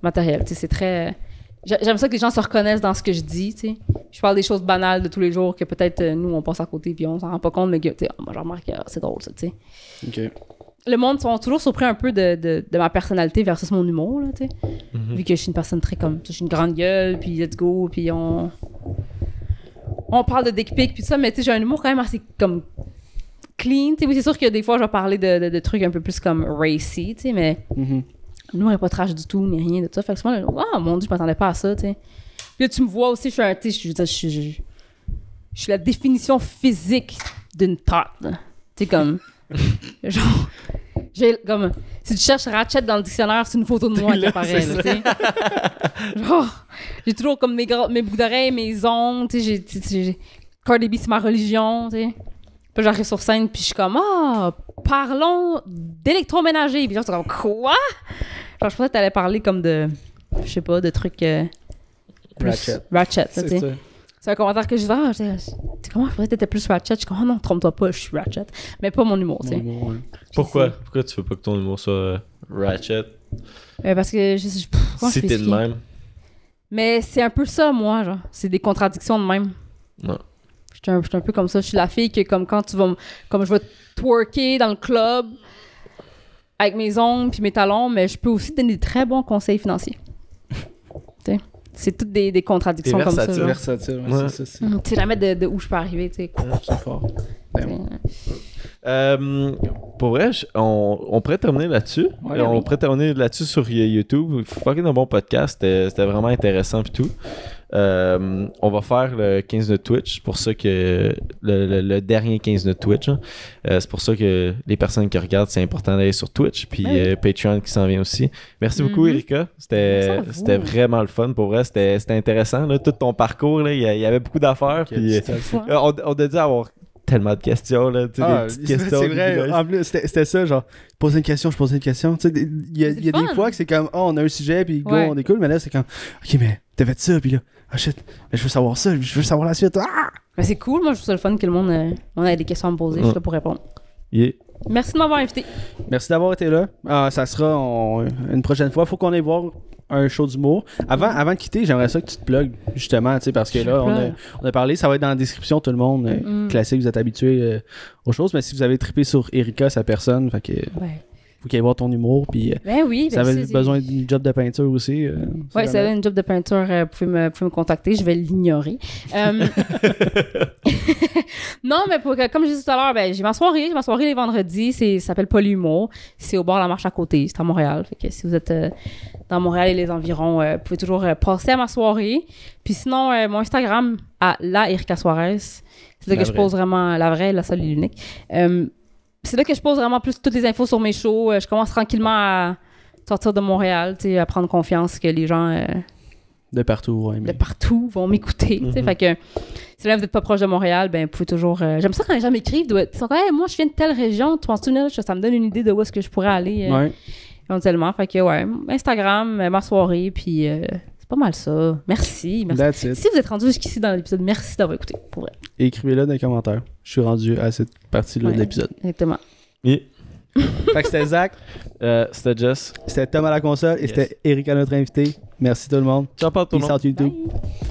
S2: matériel, tu sais, c'est très... J'aime ça que les gens se reconnaissent dans ce que je dis, tu sais. Je parle des choses banales de tous les jours que peut-être nous, on passe à côté puis on s'en rend pas compte, mais que, tu sais, moi, je remarque que c'est drôle, ça, tu sais.
S1: OK.
S2: Le monde sont toujours surpris un peu de ma personnalité versus mon humour, là, tu sais. Vu que je suis une personne très comme... Je suis une grande gueule, puis let's go, puis on parle de dick pic, puis tout ça, mais tu sais, j'ai un humour quand même assez comme... clean, tu sais, oui, c'est sûr que des fois, je vais parler de trucs un peu plus comme racy, tu sais, mais l'humour n'est pas trash du tout, ni rien de ça. Fait que souvent, mon Dieu, je m'attendais pas à ça, tu sais. Puis là, tu me vois aussi, je suis un, tu sais, je suis la définition physique d'une tarte. Tu sais, comme... genre... comme... Si tu cherches Ratchet dans le dictionnaire, c'est une photo de moi qui apparaît, là, tu sais. Genre... J'ai toujours comme mes boucles d'oreilles, mes ongles, tu sais, j'ai... Cardi B, c'est ma religion, tu sais. Puis j'arrive sur scène, puis je suis comme, parlons d'électroménager. Puis genre, c'est comme, quoi? Genre, je pensais que t'allais parler comme de, je sais pas, de trucs plus Ratchet, tu sais. C'est un commentaire que je dis, comment je pourrais être plus Ratchet? Je suis comme, non, trompe-toi pas, je suis Ratchet. Mais pas mon humour, tu sais.
S3: Ouais. Pourquoi tu veux pas que ton humour soit Ratchet?
S2: Parce que,
S3: si t'es de même.
S2: Mais c'est un peu ça, moi, genre. C'est des contradictions de même.
S3: Non.
S2: Je suis un peu comme ça. Je suis la fille que, comme quand tu vas comme je vais twerker dans le club avec mes ongles puis mes talons, mais je peux aussi donner des très bons conseils financiers. Tu sais, c'est toutes des contradictions comme ça.
S1: C'est versatile.
S3: Ouais.
S2: Tu sais jamais de où je peux arriver. Tu sais.
S1: C'est fort.
S3: Pour vrai, on pourrait terminer là-dessus.
S1: Ouais,
S3: on pourrait terminer là-dessus sur YouTube. Fucking un bon podcast. C'était vraiment intéressant et tout. On va faire le 15 de Twitch. Pour ça que le dernier 15 de Twitch. Hein. C'est pour ça que les personnes qui regardent, c'est important d'aller sur Twitch. Puis Patreon qui s'en vient aussi. Merci beaucoup, Erika. C'était vraiment le fun. Pour vrai, c'était intéressant. Là, tout ton parcours, il y avait beaucoup d'affaires. Puis, on a dû avoir tellement de questions, là, tu sais, des petites questions.
S1: C'est vrai, en plus, c'était ça, genre, je posais une question. Tu sais, il y a des fois que c'est comme, on a un sujet, puis go, on est cool, mais là, c'est comme, ok, mais t'as fait ça, puis là, shit, mais je veux savoir ça, je veux savoir la suite.
S2: Mais c'est cool, moi, je trouve ça le fun que le monde on ait des questions à me poser, je suis là pour répondre.
S3: Yeah.
S2: Merci de m'avoir invité.
S1: Merci d'avoir été là. Ça sera une prochaine fois. Faut qu'on aille voir un show d'humour. Avant de quitter, j'aimerais ça que tu te plugues, justement, tu sais, parce que là, on a parlé, ça va être dans la description, tout le monde. Classique, vous êtes habitués aux choses, mais si vous avez trippé sur Erika, sa personne, fait que... Faut qu'il aille voir ton humour, puis ça avait besoin d'une job de peinture aussi.
S2: Oui, si vous avez une job de peinture, vous pouvez me contacter, je vais l'ignorer. Non, mais comme je disais tout à l'heure, j'ai ma soirée les vendredis, ça s'appelle Polyhumour, c'est au bord de la marche à côté, c'est à Montréal, fait que si vous êtes dans Montréal et les environs, vous pouvez toujours passer à ma soirée. Puis sinon, mon Instagram, à la Erika Suarez, c'est là que je pose vraiment la vraie, la seule et l'unique. C'est là que je pose vraiment plus toutes les infos sur mes shows. Je commence tranquillement à sortir de Montréal, à prendre confiance que les gens
S1: de partout,
S2: de partout vont m'écouter. Fait que si là vous n'êtes pas proche de Montréal, vous pouvez toujours... j'aime ça quand les gens m'écrivent. Ils sont comme, hey, moi je viens de telle région, tu penses-tu venir? Ça me donne une idée de où est-ce que je pourrais aller éventuellement. Fait que Instagram, ma soirée, puis c'est pas mal ça. Merci. Si vous êtes rendu jusqu'ici dans l'épisode, merci d'avoir écouté, pour vrai.
S1: Écrivez-le dans les commentaires. Je suis rendu à cette partie-là de l'épisode.
S2: Exactement.
S3: Yeah.
S1: Fait que c'était Zach.
S3: C'était Jess.
S1: C'était Tom à la console et c'était Erika, notre invité. Merci tout le monde.
S3: Ciao, tout le monde.
S1: Peace out YouTube.
S2: Bye.